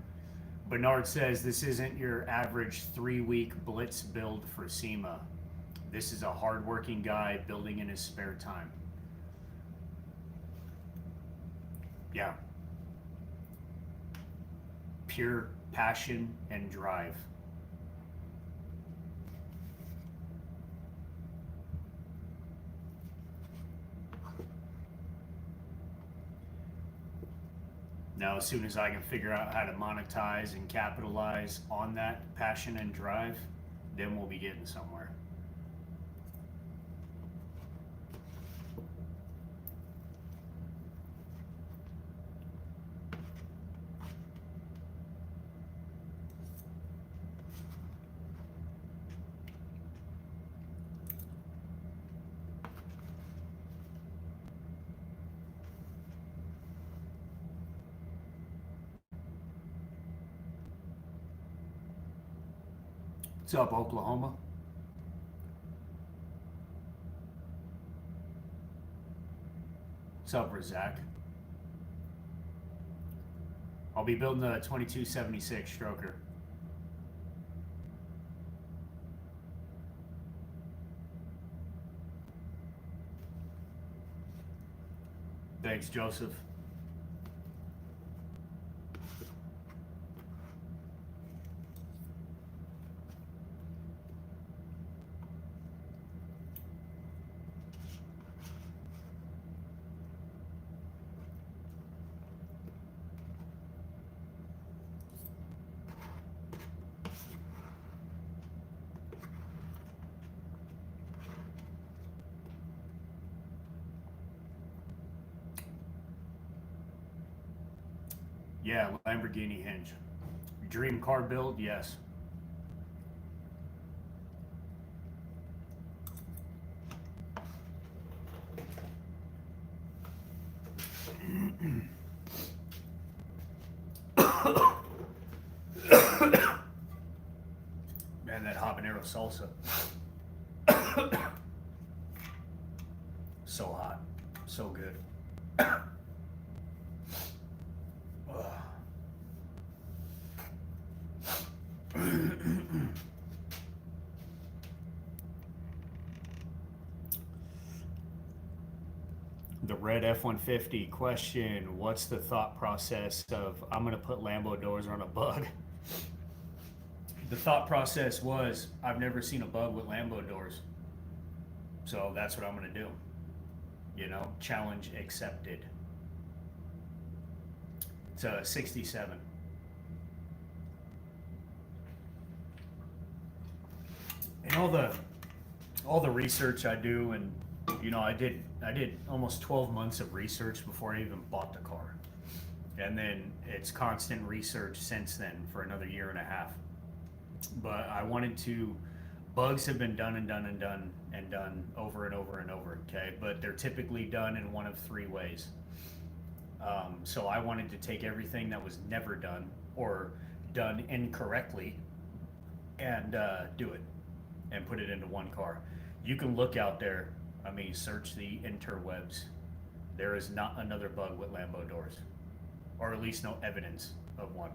Bernard says this isn't your average 3-week blitz build for SEMA. This is a hardworking guy building in his spare time. Yeah. Pure passion and drive. Now, as soon as I can figure out how to monetize and capitalize on that passion and drive, then we'll be getting somewhere. What's up, Oklahoma? What's up, Razak? I'll be building the 2276 stroker. Thanks, Joseph. Yeah, Lamborghini hinge. Dream car build, yes. Man, that habanero salsa. So hot. So good. The red F-150 question, what's the thought process of I'm going to put Lambo doors on a bug? The thought process was I've never seen a bug with Lambo doors. So that's what I'm going to do. You know, challenge accepted. It's a 67. And all the research I do, and you know, I did almost 12 months of research before I even bought the car. And then it's constant research since then for another year and a half. But I wanted to, bugs have been done and done and done and done over and over and over, okay? But they're typically done in one of 3 ways. So I wanted to take everything that was never done or done incorrectly and do it and put it into one car. You can look out there, I mean, search the interwebs. There is not another bug with Lambo doors, or at least no evidence of one.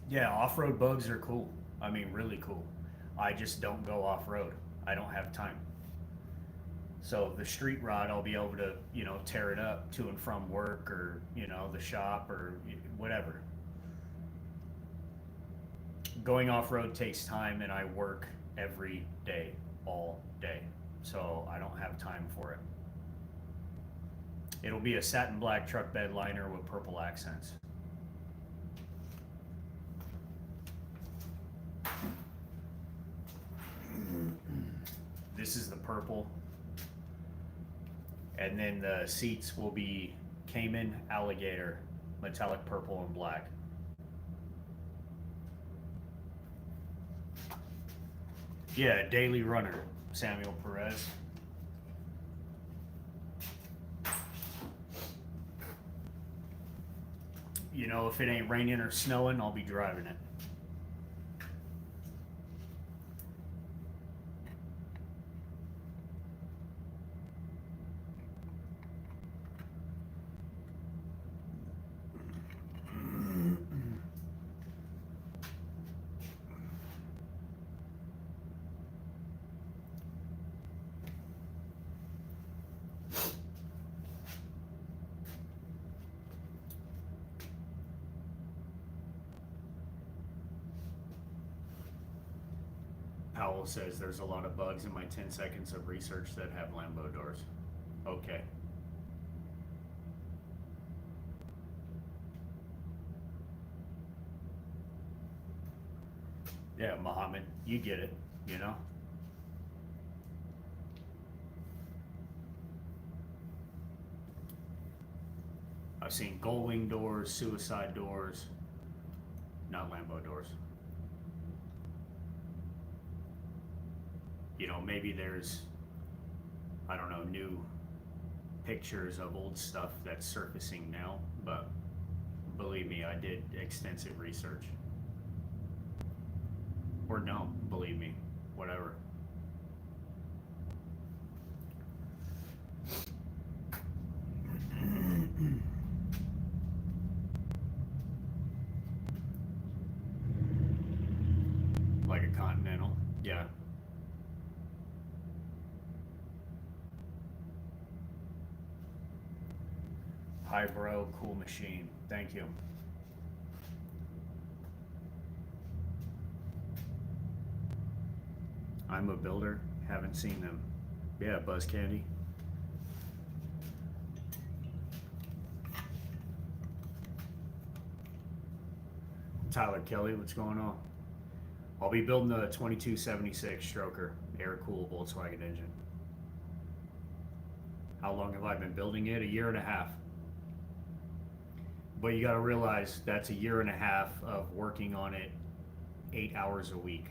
Yeah, off-road bugs are cool. I mean, really cool. I just don't go off-road. I don't have time. So the street rod, I'll be able to, you know, tear it up to and from work or, you know, the shop or whatever. Going off-road takes time, and I work every day, all day. So I don't have time for it. It'll be a satin black truck bed liner with purple accents. This is the purple. And then the seats will be Cayman alligator, metallic purple and black. Yeah, daily runner, Samuel Perez. You know, if it ain't raining or snowing, I'll be driving it. Powell says there's a lot of bugs in my 10 seconds of research that have Lambo doors. Okay. Yeah, Muhammad, you get it, you know? I've seen gullwing doors, suicide doors, not Lambo doors. You know, maybe there's, I don't know, new pictures of old stuff that's surfacing now, but believe me, I did extensive research. Or don't believe me, whatever. Like a Continental, yeah. Hi bro, cool machine. Thank you. I'm a builder, haven't seen them. Yeah, Buzz Candy. Tyler Kelly, what's going on? I'll be building the 2276 stroker, air-cooled Volkswagen engine. How long have I been building it? 1.5 years. But you gotta realize that's 1.5 years of working on it 8 hours a week.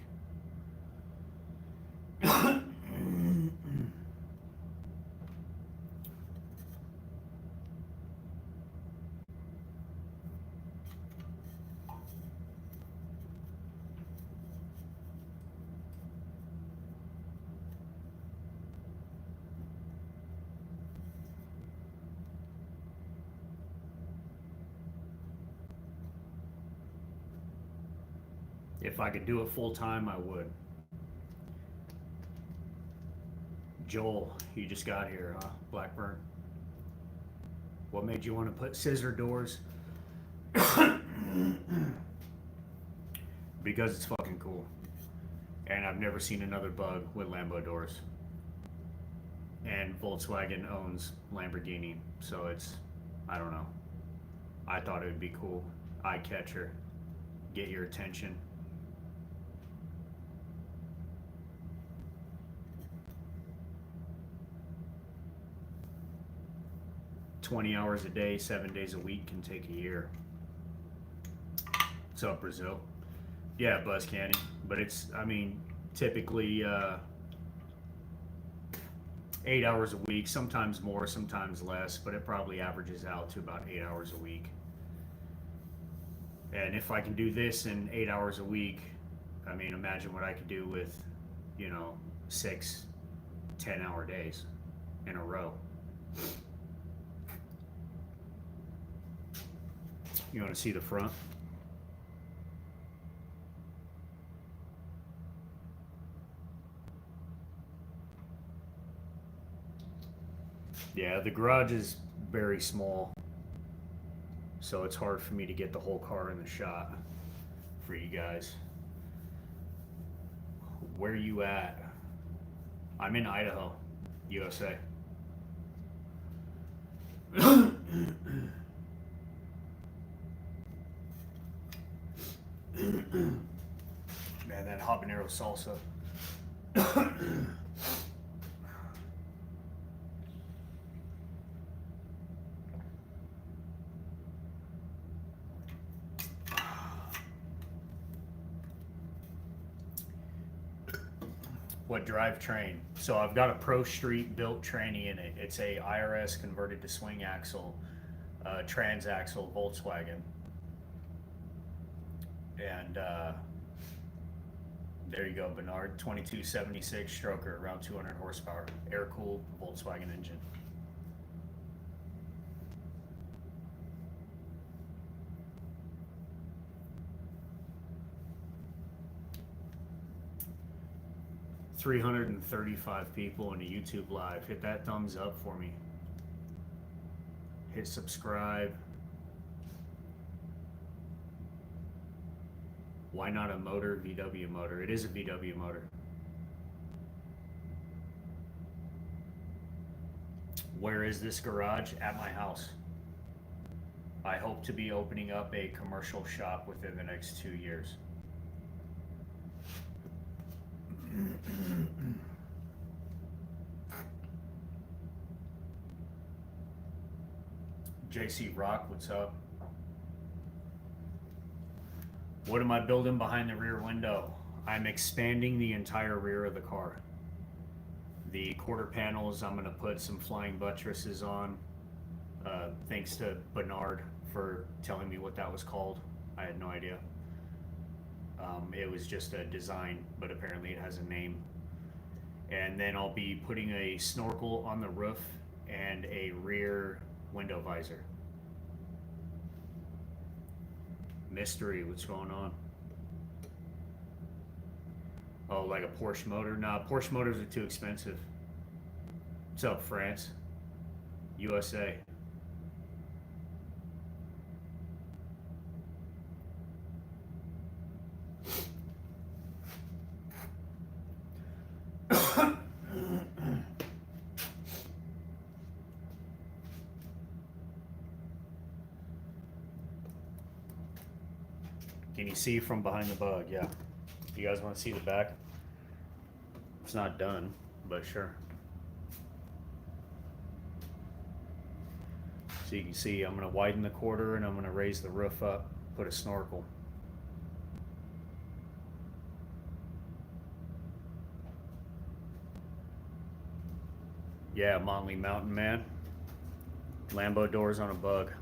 If I could do it full time, I would. Joel, you just got here, huh? Blackburn. What made you want to put scissor doors? Because it's fucking cool. And I've never seen another bug with Lambo doors. And Volkswagen owns Lamborghini, so it's, I don't know. I thought it would be cool. Eye catcher. Get your attention. $20 hours a day, 7 days a week can take 1 year. What's up, Brazil? Yeah, Buzz Candy. But it's, I mean, typically 8 hours a week, sometimes more, sometimes less, but it probably averages out to about 8 hours a week. And if I can do this in 8 hours a week, I mean, imagine what I could do with, 6 10-hour days in a row. You want to see the front? Yeah, the garage is very small, so it's hard for me to get the whole car in the shot for you guys. Where you at? I'm in Idaho, USA. Man, that habanero salsa. What drivetrain? So I've got a Pro Street built tranny in it. It's a IRS converted to swing axle, transaxle Volkswagen, and there you go, Bernard. 2276 stroker, around 200 horsepower, air cooled Volkswagen engine. $335 people in a YouTube live. Hit that thumbs up for me. Hit subscribe. Why not a motor? VW motor. It is a VW motor. Where is this garage? At my house. I hope to be opening up a commercial shop within the next 2 years. JC Rock, what's up? What am I building behind the rear window? I'm expanding the entire rear of the car. The quarter panels, I'm going to put some flying buttresses on. Thanks to Bernard for telling me what that was called. I had no idea. It was just a design, but apparently it has a name. And then I'll be putting a snorkel on the roof and a rear window visor. Mystery, what's going on? Oh, like a Porsche motor? Nah, Porsche motors are too expensive. What's up, France? USA. Can you see from behind the bug? Yeah. You guys want to see the back? It's not done, but sure. So you can see I'm going to widen the quarter and I'm going to raise the roof up, put a snorkel. Yeah, Montley Mountain Man. Lambo doors on a bug.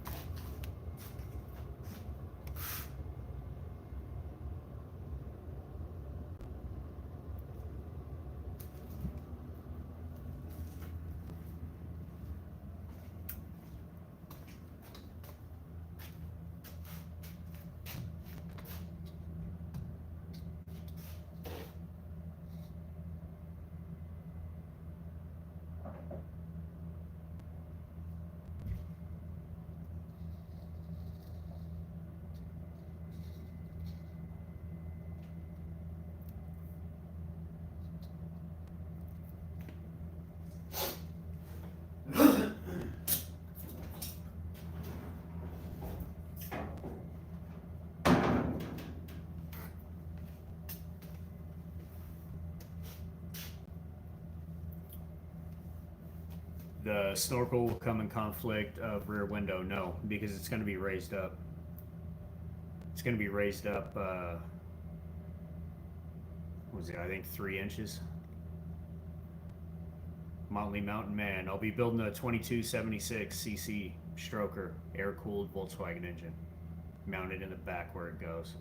The snorkel will come in conflict of rear window. No, because it's going to be raised up. It's going to be raised up, what was it, I think 3 inches. Montley Mountain Man. I'll be building a 2276cc stroker, air-cooled Volkswagen engine, mounted in the back where it goes.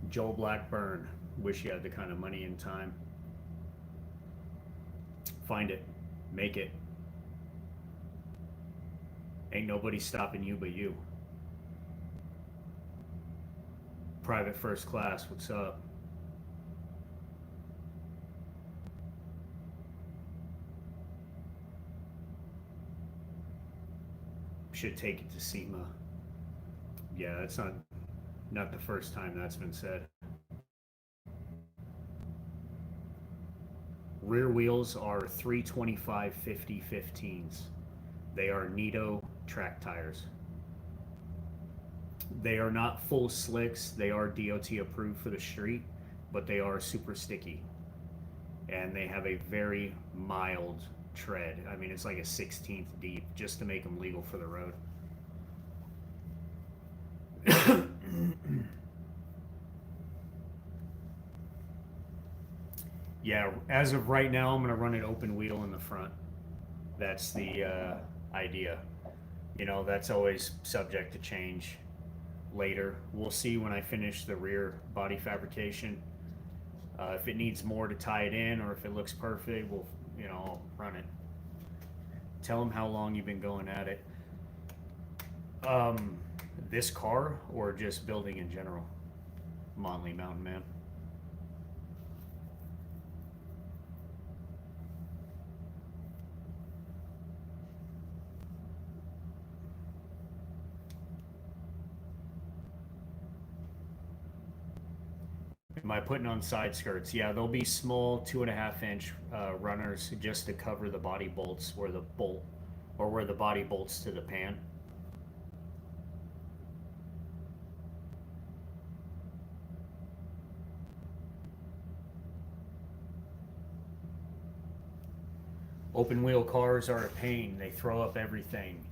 Joel Blackburn, wish you had the kind of money and time. Find it, make it. Ain't nobody stopping you but you. Private First Class, what's up? Should take it to SEMA. Yeah, that's not the first time that's been said. Rear wheels are 325 50 15s. They are Nito track tires. They are not full slicks. They are DOT approved for the street, but they are super sticky. and they have a very mild tread. I mean, it's like a 16th deep just to make them legal for the road. Yeah, as of right now, I'm going to run an open wheel in the front. That's the idea. You know, that's always subject to change later. We'll see when I finish the rear body fabrication. If it needs more to tie it in, or if it looks perfect, we'll, I'll run it. Tell them how long you've been going at it. Um, this car or just building in general? Monley Mountain Man. Am I putting on side skirts? Yeah, they'll be small 2.5 inch runners just to cover the body bolts where the bolt or where the body bolts to the pan. Open wheel cars are a pain. They throw up everything.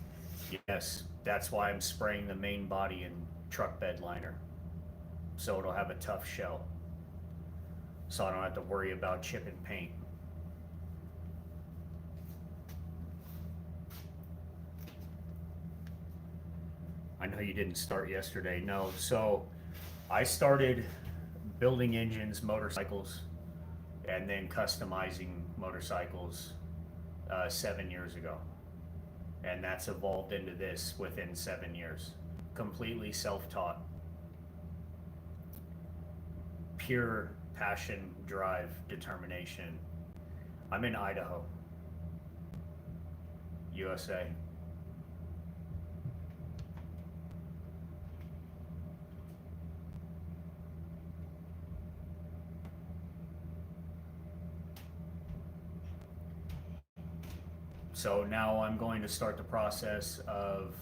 Yes, that's why I'm spraying the main body in truck bed liner. So it'll have a tough shell. So I don't have to worry about chipping paint. I know you didn't start yesterday. No. So I started building engines, motorcycles, and then customizing motorcycles 7 years ago. And that's evolved into this within 7 years. Completely self taught. Pure passion, drive, determination. I'm in Idaho, USA. So now I'm going to start the process of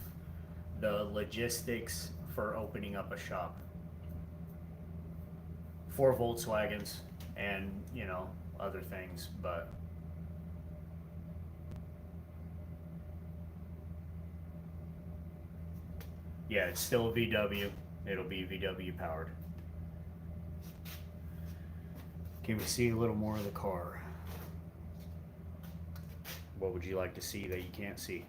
the logistics for opening up a shop for Volkswagens and, other things, but yeah, it's still VW. It'll be VW powered. Can we see a little more of the car? What would you like to see that you can't see?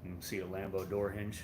You can see a Lambo door hinge.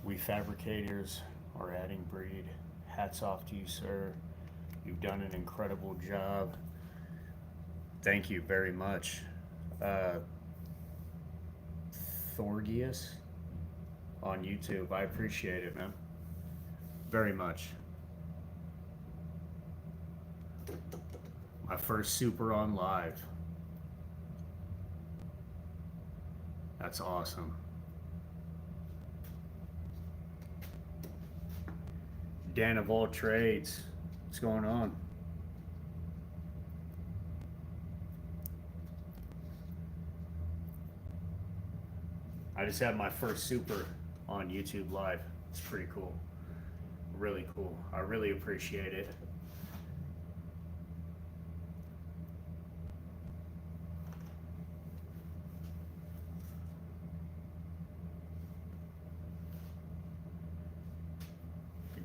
We fabricators are adding breed. Hats off to you, sir. You've done an incredible job. Thank you very much. Uh, Thorgius on YouTube. I appreciate it, man. Very much. My first super on live. That's awesome. Dan of all trades. What's going on? I just had my first super on YouTube Live. It's pretty cool. Really cool. I really appreciate it.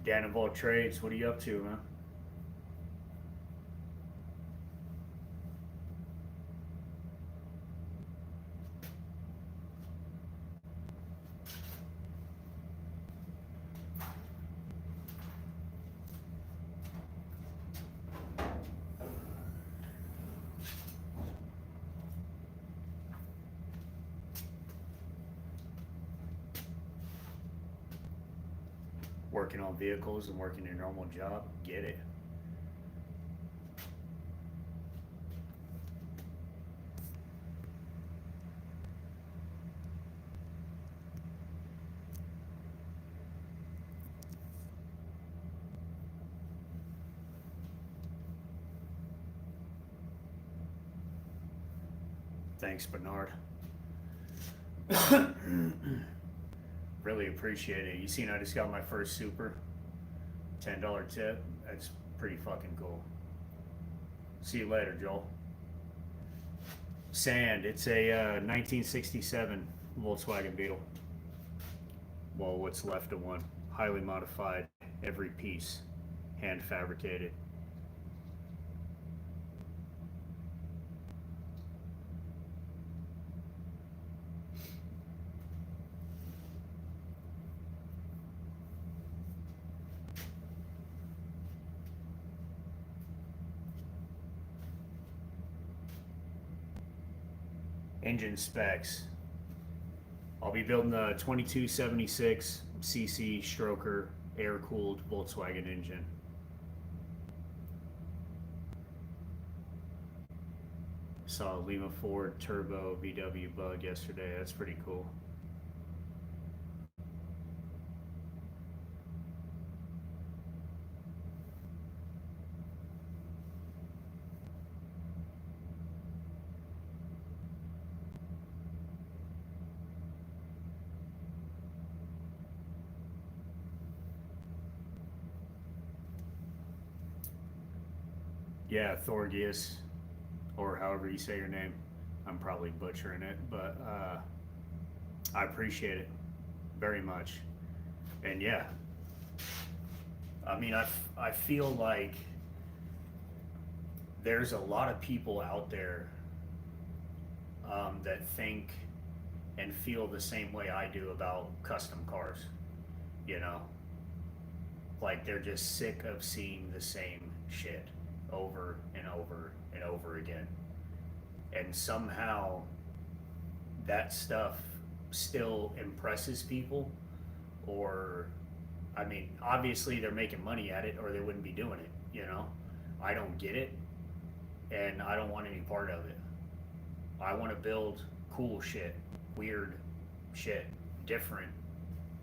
Dan of all trades, what are you up to, man? Working on vehicles and working your normal job? Get it. Thanks, Bernard. Really appreciate it. You seen I just got my first super. $10 tip. That's pretty fucking cool. See you later, Joel. Sand. It's a 1967 Volkswagen Beetle. Well, what's left of one. Highly modified. Every piece. Hand fabricated. Engine specs. I'll be building the 2276 cc stroker air-cooled Volkswagen engine. Saw a Lima Ford turbo VW bug yesterday. That's pretty cool. Yeah, Thorgius, or however you say your name. I'm probably butchering it, but I appreciate it very much. And yeah, I mean, I feel like there's a lot of people out there that think and feel the same way I do about custom cars. You know, like they're just sick of seeing the same shit over and over and over again. And somehow that stuff still impresses people, or I mean, obviously they're making money at it or they wouldn't be doing it, you know? I don't get it, and I don't want any part of it. I want to build cool shit, weird shit, different,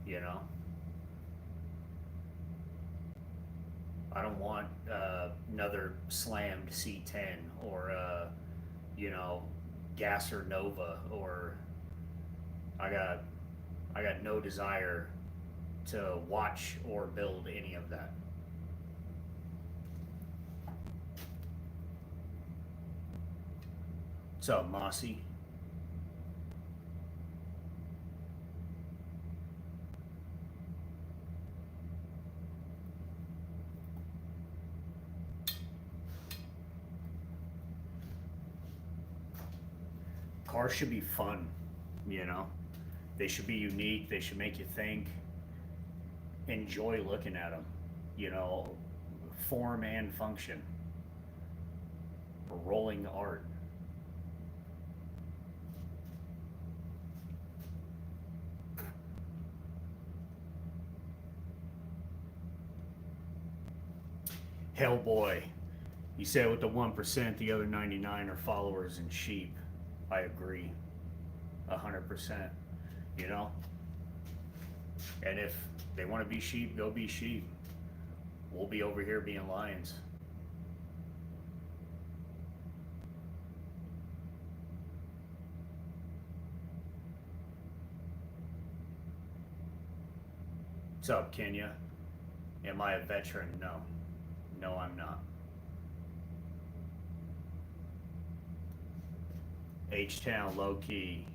you know? I don't want another slammed C10 or you know, Gasser Nova, or I got no desire to watch or build any of that. What's up, Mossy? Cars should be fun, you know? They should be unique, they should make you think, enjoy looking at them, you know, form and function, rolling art. Hellboy, you said with the 1%, the other 99 are followers and sheep. I agree, 100%. You know, and if they want to be sheep, go be sheep. We'll be over here being lions. What's up, Kenya? Am I a veteran? No. No, I'm not. H-Town, low key.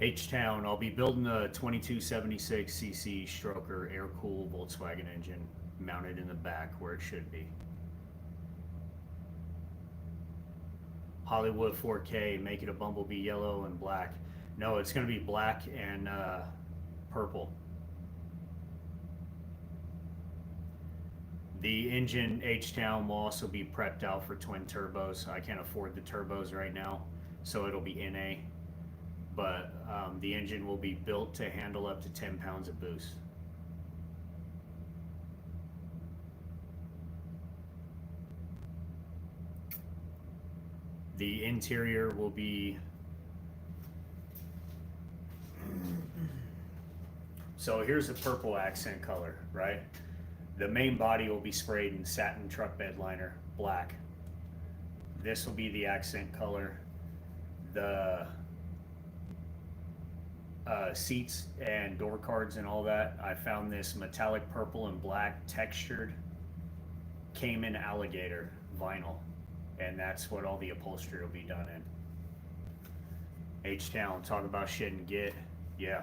H-Town, I'll be building a 2276cc stroker air-cooled Volkswagen engine mounted in the back where it should be. Hollywood 4K, make it a Bumblebee yellow and black. No, it's going to be black and purple. The engine H-Town will also be prepped out for twin turbos. I can't afford the turbos right now, so it'll be NA. But the engine will be built to handle up to 10 pounds of boost. The interior will be, so here's the purple accent color, right? The main body will be sprayed in satin truck bed liner, black. This will be the accent color. The seats and door cards and all that, I found this metallic purple and black textured Cayman alligator vinyl, and that's what all the upholstery will be done in. H-Town, talk about shit and get, yeah.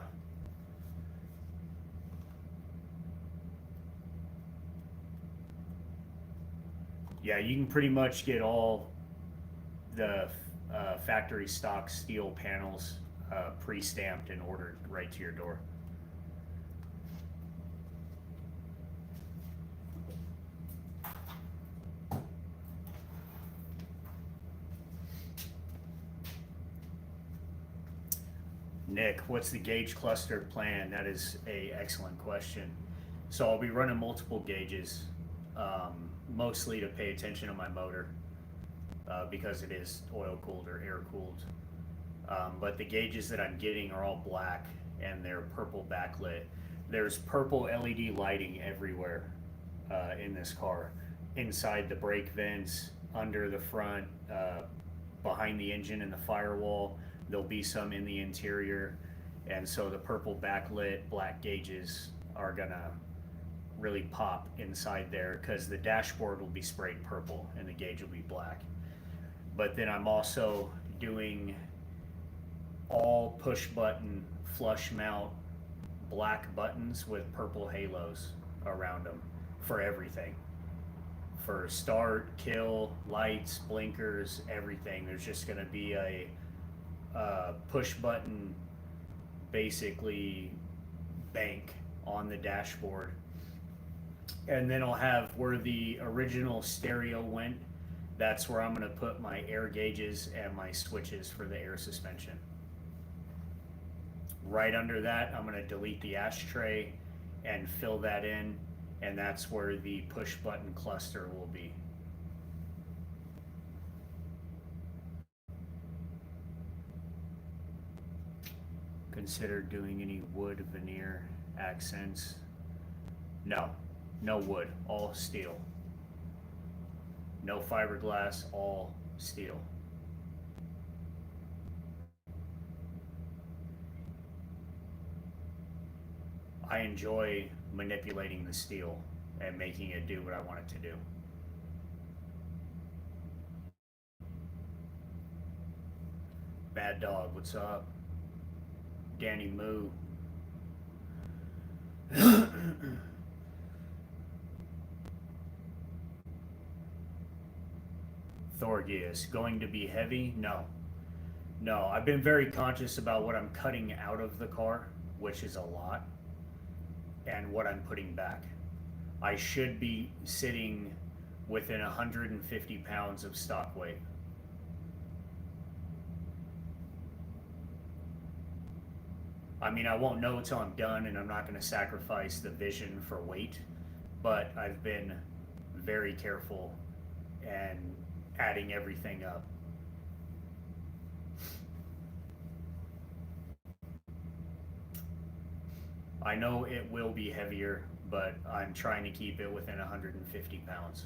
Yeah, you can pretty much get all the factory stock steel panels pre-stamped and ordered right to your door. Nick, what's the gauge cluster plan? That is a excellent question. So I'll be running multiple gauges, mostly to pay attention to my motor because it is oil cooled or air cooled. But the gauges that I'm getting are all black and they're purple backlit. There's purple LED lighting everywhere in this car, inside the brake vents, under the front, behind the engine and the firewall. There'll be some in the interior, and so the purple backlit black gauges are gonna really pop inside there because the dashboard will be sprayed purple and the gauge will be black. But then I'm also doing all push button flush mount black buttons with purple halos around them for everything, for start, kill, lights, blinkers, everything. There's just going to be a push button basically bank on the dashboard, and then I'll have where the original stereo went, that's where I'm going to put my air gauges and my switches for the air suspension. Right under that, I'm going to delete the ashtray and fill that in, and that's where the push button cluster will be. Consider doing any wood veneer accents? No, no wood, all steel. No fiberglass, all steel. I enjoy manipulating the steel and making it do what I want it to do. Bad Dog, what's up? Danny Moo. Thorgius, going to be heavy? No. No, I've been very conscious about what I'm cutting out of the car, which is a lot, and what I'm putting back. I should be sitting within 150 pounds of stock weight. I mean, I won't know until I'm done, and I'm not going to sacrifice the vision for weight, but I've been very careful and adding everything up. I know it will be heavier, but I'm trying to keep it within 150 pounds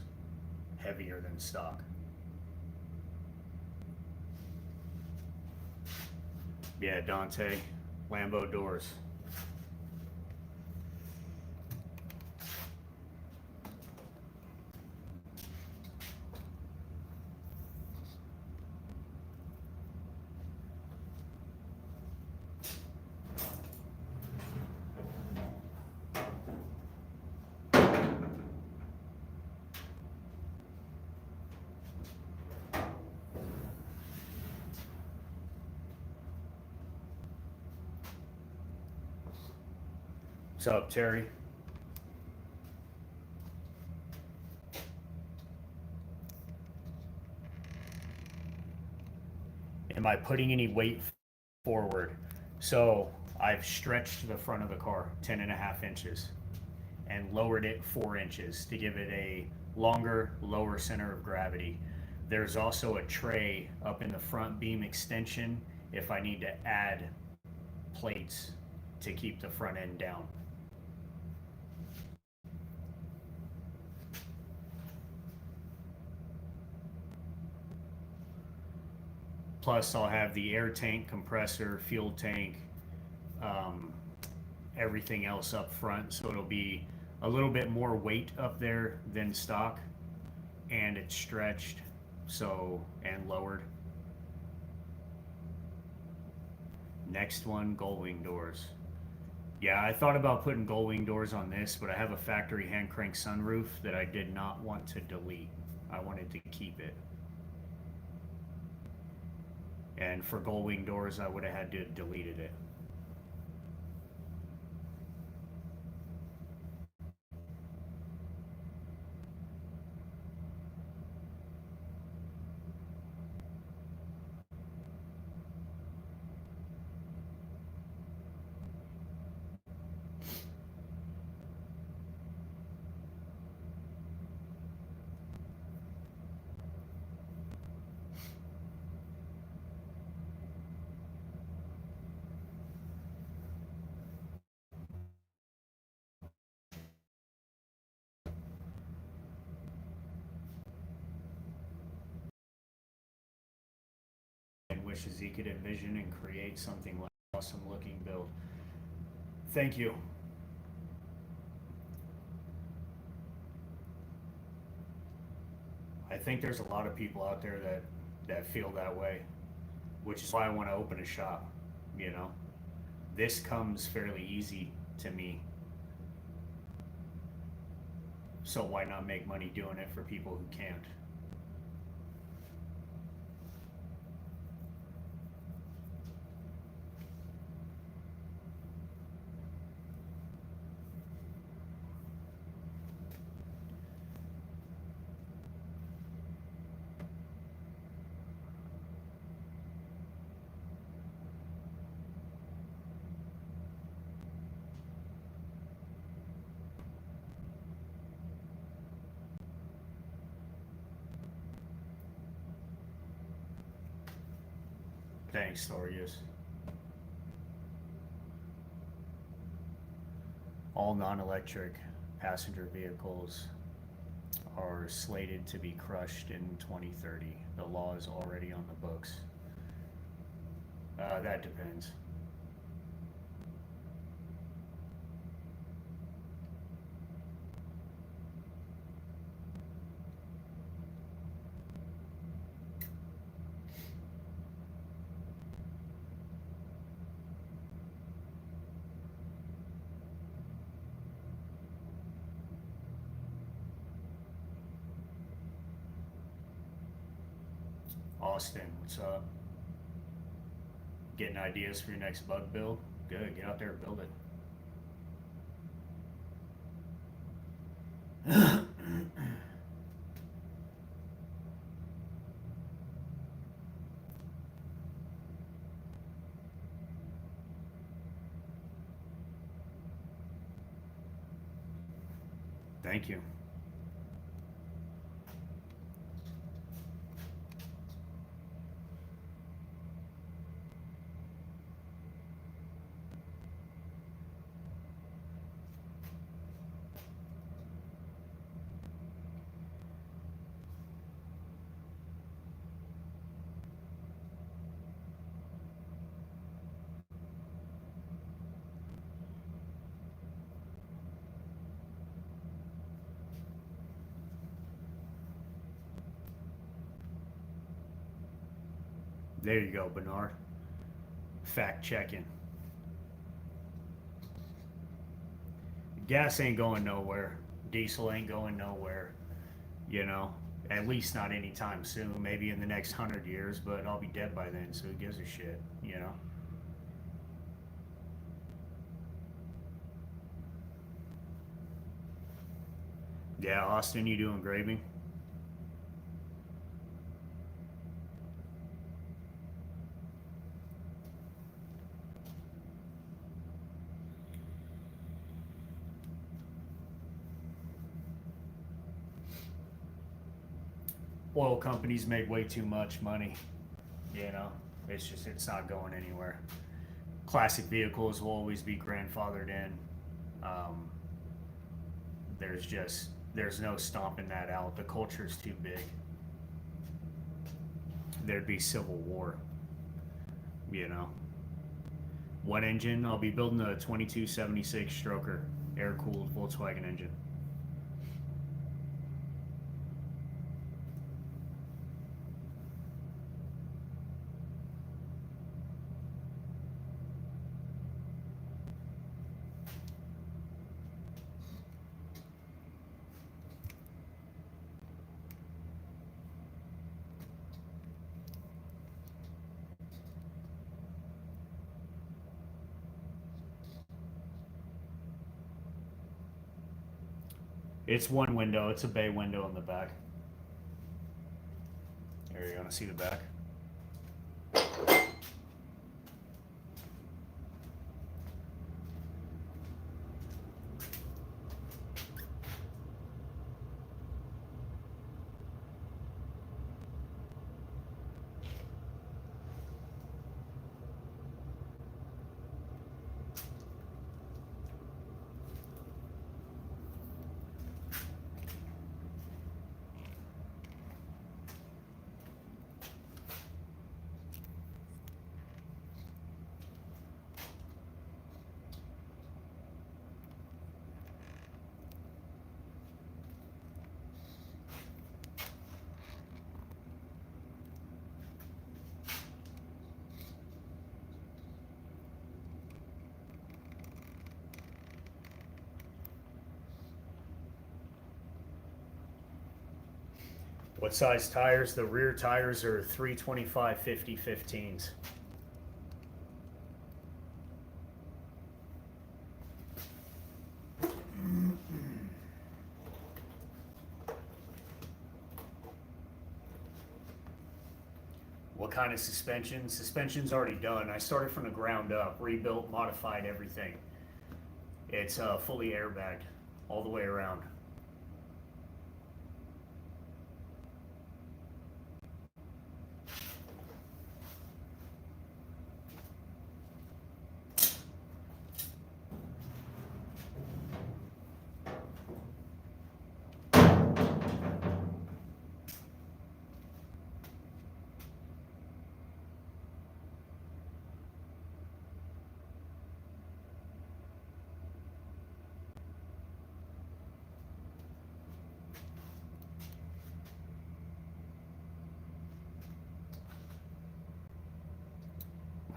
heavier than stock. Yeah, Dante, Lambo doors. What's up, Terry? Am I putting any weight forward? So I've stretched the front of the car 10.5 inches and lowered it 4 inches to give it a longer, lower center of gravity. There's also a tray up in the front beam extension if I need to add plates to keep the front end down. Plus, I'll have the air tank, compressor, fuel tank, um, everything else up front. So it'll be a little bit more weight up there than stock, and it's stretched, so, and lowered. Next one, gull wing doors. Yeah, I thought about putting gull wing doors on this, but I have a factory hand crank sunroof that I did not want to delete. I wanted to keep it. And for gull wing doors, I would have had to have deleted it. And wishes he could envision and create something like awesome looking build. Thank you. I think there's a lot of people out there that feel that way, which is why I want to open a shop, you know. This comes fairly easy to me. So why not make money doing it for people who can't? Thanks, Thorius. All non-electric passenger vehicles are slated to be crushed in 2030. The law is already on the books. That depends. Austin, what's up? Getting ideas for your next bug build? Good, get out there and build it. Thank you. There you go, Bernard. Fact checking. Gas ain't going nowhere. Diesel ain't going nowhere. You know, at least not anytime soon. Maybe in the next 100 years, but I'll be dead by then. So who gives a shit? You know. Yeah, Austin, you do engraving? Oil companies make way too much money. You know, it's not going anywhere. Classic vehicles will always be grandfathered in. Um, there's no stomping that out. The culture's too big. There'd be civil war. You know, one engine. I'll be building a 2276 stroker, air cooled Volkswagen engine. It's one window. It's a bay window in the back. There you want to see the back. What size tires? The rear tires are 325 50 15s. What kind of suspension? Suspension's already done. I started from the ground up, rebuilt, modified everything. It's fully airbagged all the way around.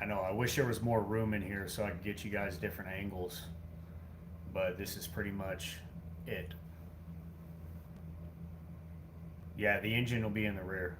I know, I wish there was more room in here so I could get you guys different angles, but this is pretty much it. Yeah, the engine will be in the rear.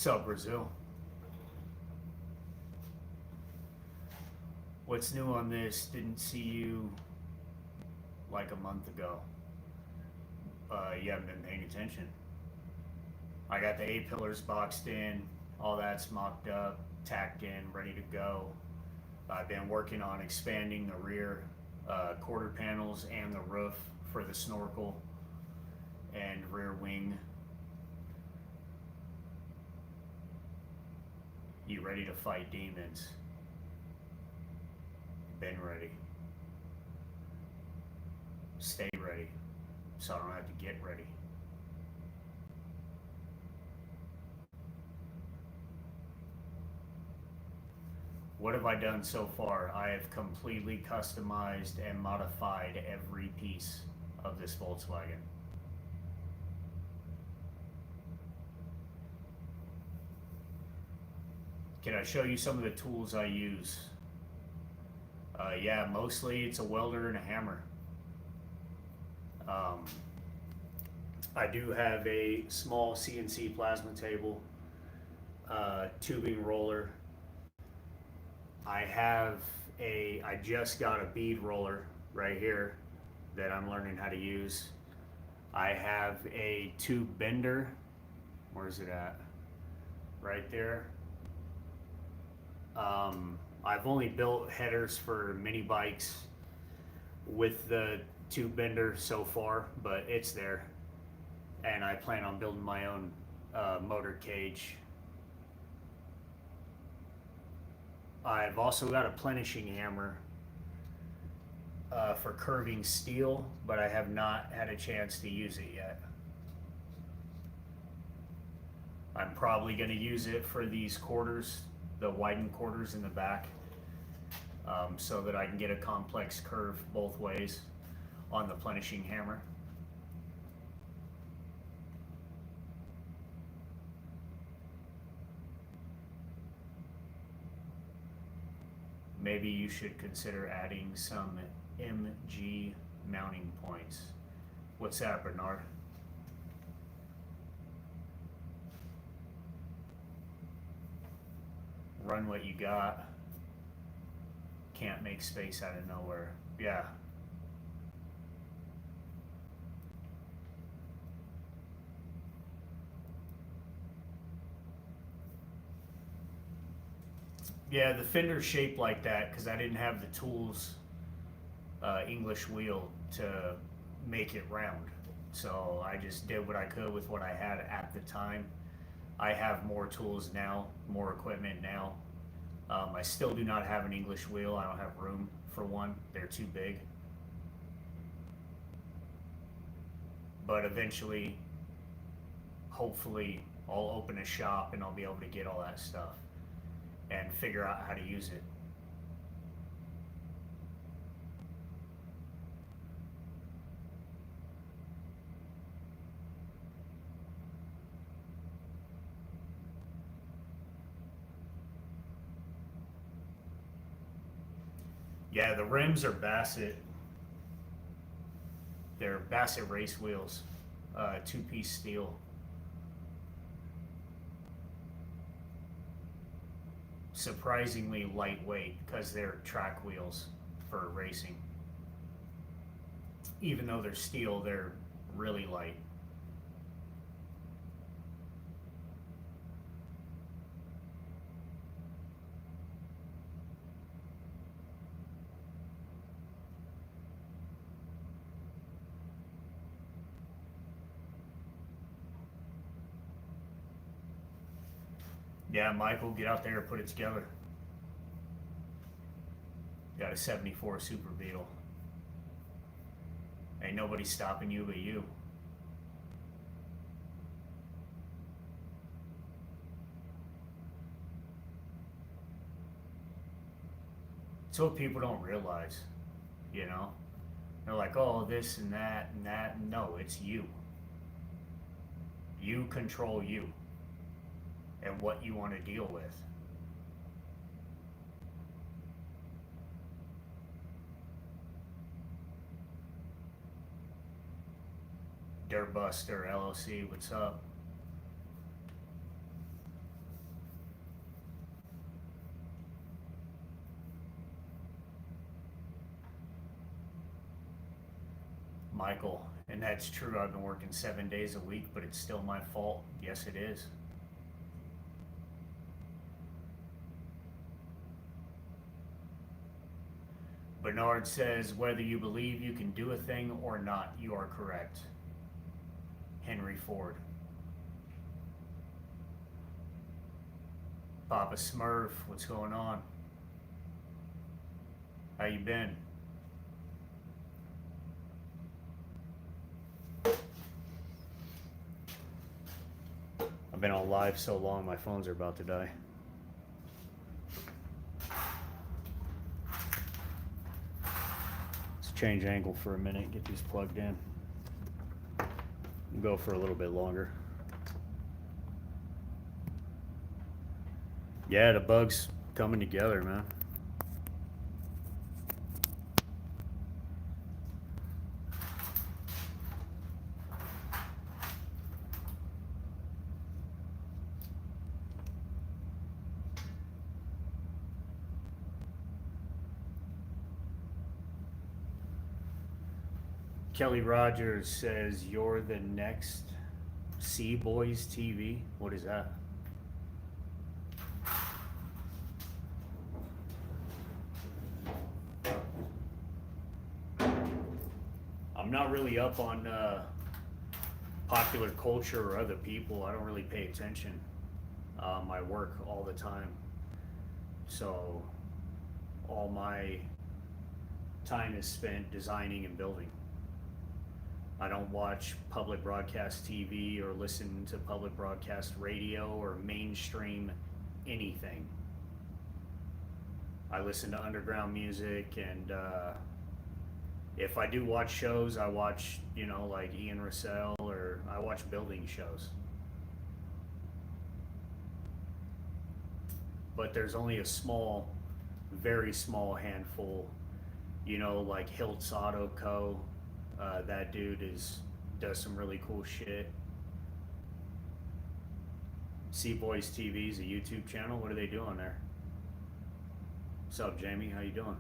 What's up, Brazil? What's new on this? Didn't see you like a month ago. You haven't been paying attention. I got the A pillars boxed in, all that's mocked up, tacked in, ready to go. I've been working on expanding the rear quarter panels and the roof for the snorkel and rear wing. You ready to fight demons? Been ready. Stay ready, so I don't have to get ready. What have I done so far? I have completely customized and modified every piece of this Volkswagen. Can I show you some of the tools I use? Yeah, mostly it's a welder and a hammer. I do have a small CNC plasma table, tubing roller. I just got a bead roller right here that I'm learning how to use. I have a tube bender. Where's it at? Right there. I've only built headers for mini bikes with the tube bender so far, but it's there. And I plan on building my own motor cage. I've also got a plenishing hammer for curving steel, but I have not had a chance to use it yet. I'm probably going to use it for these quarters, the widened quarters in the back, so that I can get a complex curve both ways on the plenishing hammer. Maybe you should consider adding some MG mounting points. What's that, Bernard? Run what you got. Can't make space out of nowhere. Yeah. Yeah, the fender's shaped like that because I didn't have the tools, English wheel, to make it round. So I just did what I could with what I had at the time. I have more tools now, more equipment now. I still do not have an English wheel. I don't have room for one. They're too big. But eventually, hopefully, I'll open a shop and I'll be able to get all that stuff and figure out how to use it. Yeah, the rims are Bassett. They're Bassett race wheels, two-piece steel. Surprisingly lightweight because they're track wheels for racing. Even though they're steel, they're really light. Yeah, Michael, get out there and put it together. Got a 74 Super Beetle. Ain't nobody stopping you but you. It's what people don't realize, you know? They're like, oh, this and that and that. No, it's you. You control you and what you want to deal with. Dirtbuster LLC, what's up? Michael, and that's true. I've been working 7 days a week, but it's still my fault. Yes, it is. Bernard says, whether you believe you can do a thing or not, you are correct. Henry Ford. Papa Smurf, what's going on? How you been? I've been on live so long, my phones are about to die. Let's change angle for a minute, get these plugged in. Go for a little bit longer. Yeah, the bug's coming together, man. Kelly Rogers says, you're the next Sea Boys TV. What is that? I'm not really up on popular culture or other people. I don't really pay attention. I work all the time. So all my time is spent designing and building. I don't watch public broadcast TV or listen to public broadcast radio or mainstream anything. I listen to underground music, and if I do watch shows, I watch, like Ian Russell, or I watch building shows. But there's only a small, very small handful, like Hiltz Auto Co. That dude does some really cool shit. Sea Boys TV is a YouTube channel. What are they doing there? What's up, Jamie? How you doing?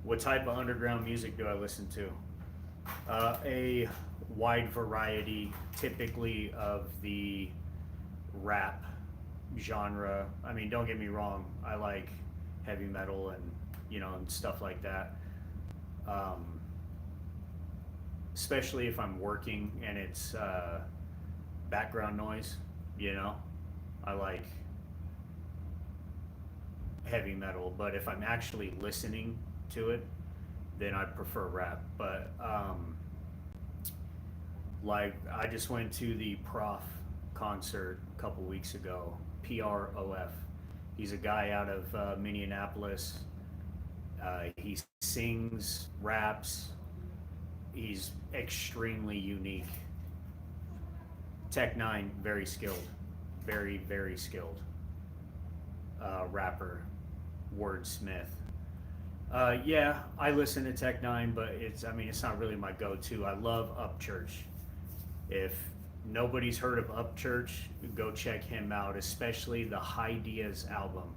What type of underground music do I listen to? A wide variety, typically of the rap genre. I mean, don't get me wrong. I like heavy metal and and stuff like that. Especially if I'm working and it's background noise, I like heavy metal. But if I'm actually listening to it, then I prefer rap. But like I just went to the Prof concert a couple weeks ago. PROF. He's a guy out of Minneapolis. He sings, raps. He's extremely unique. Tech Nine, very skilled, very, very skilled rapper, wordsmith. Yeah, I listen to Tech Nine, but it's not really my go-to. I love Upchurch. If nobody's heard of Upchurch, go check him out, especially the High Diaz album.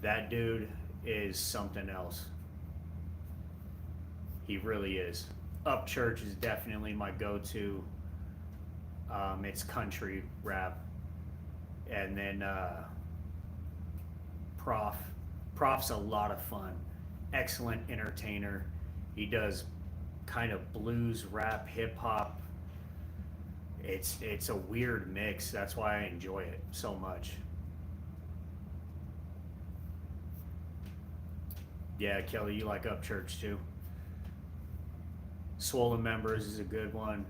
That dude is something else. He really is. Upchurch is definitely my go-to. It's country rap. And then Prof's a lot of fun. Excellent entertainer. He does kind of blues, rap, hip hop. It's a weird mix. That's why I enjoy it so much. Yeah, Kelly, you like Upchurch too. Swollen Members is a good one.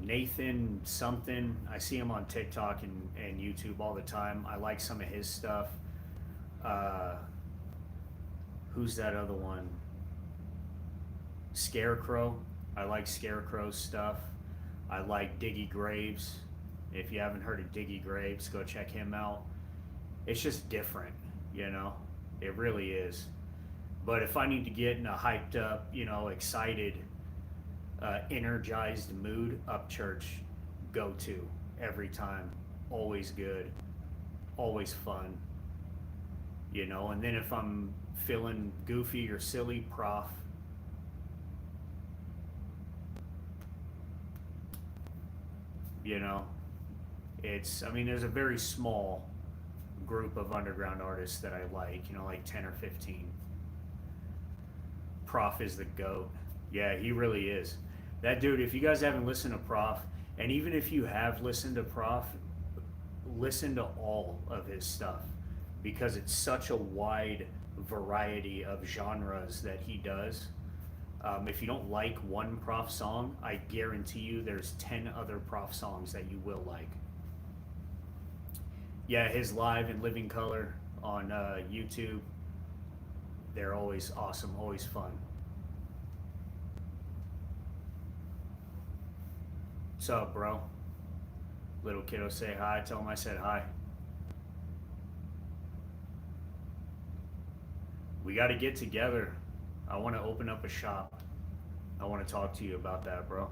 Nathan something, I see him on TikTok and YouTube all the time. I like some of his stuff. Who's that other one? Scarecrow. I like Scarecrow's stuff. I like Diggy Graves. If you haven't heard of Diggy Graves, go check him out. It's just different, It really is. But if I need to get in a hyped up, excited, energized mood, Upchurch, go to every time. Always good, always fun. And then if I'm feeling goofy or silly, Prof. There's a very small group of underground artists that I like, you know, like 10 or 15. Prof is the GOAT. Yeah, he really is. That dude, if you guys haven't listened to Prof, and even if you have listened to Prof, listen to all of his stuff because it's such a wide variety of genres that he does. If you don't like one Prof song, I guarantee you there's 10 other Prof songs that you will like. Yeah, his live in living color on YouTube, they're always awesome, always fun. What's up, bro? Little kiddo, say hi. Tell him I said hi. We got to get together. I want to open up a shop. I want to talk to you about that, bro.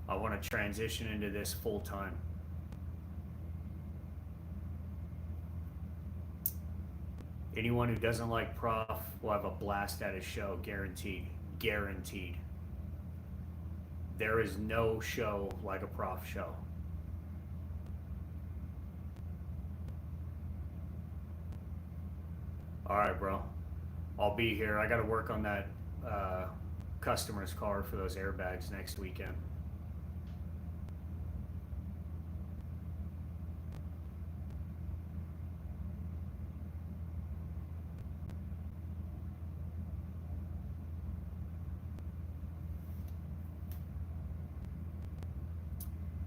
I want to transition into this full time. Anyone who doesn't like Prof will have a blast at his show, guaranteed. Guaranteed. There is no show like a Prof show. All right, bro. I'll be here. I got to work on that customer's card for those airbags next weekend.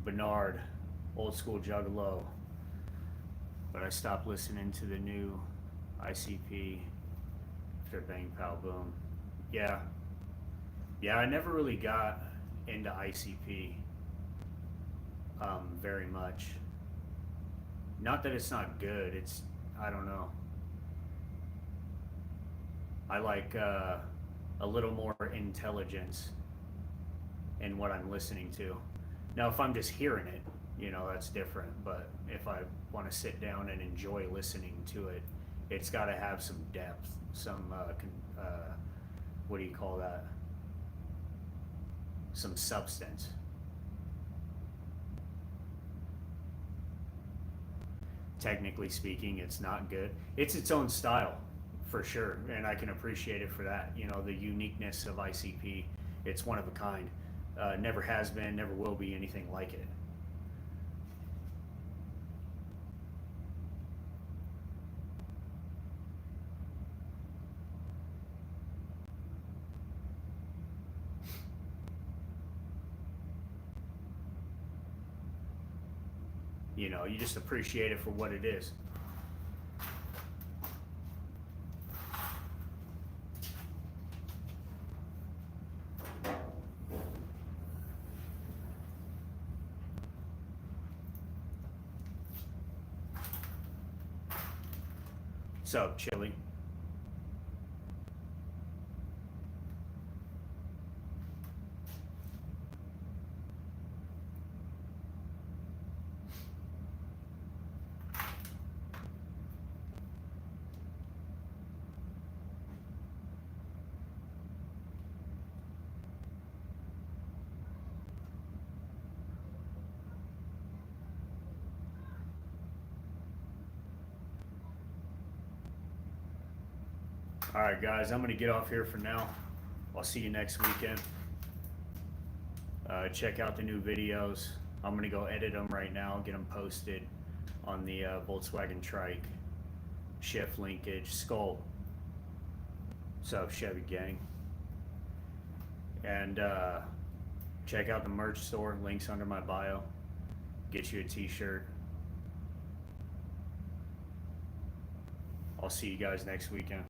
Bernard, old school juggalo. But I stopped listening to the new ICP after Bang Pow Boom. Yeah. Yeah, I never really got into ICP very much. Not that it's not good, it's, I don't know. I like a little more intelligence in what I'm listening to. Now, if I'm just hearing it, you know, that's different. But if I want to sit down and enjoy listening to it, it's got to have some depth, some, what do you call that? Some substance. Technically speaking, it's not good. It's its own style, for sure, and I can appreciate it for that. You know, the uniqueness of ICP, it's one of a kind. Never has been, never will be anything like it. You know, you just appreciate it for what it is. What's up, Chili? All right, guys, I'm going to get off here for now. I'll see you next weekend. Check out the new videos. I'm going to go edit them right now, get them posted on the Volkswagen Trike, shift linkage, Skull. What's up, Chevy gang? And check out the merch store, links under my bio. Get you a t-shirt. I'll see you guys next weekend.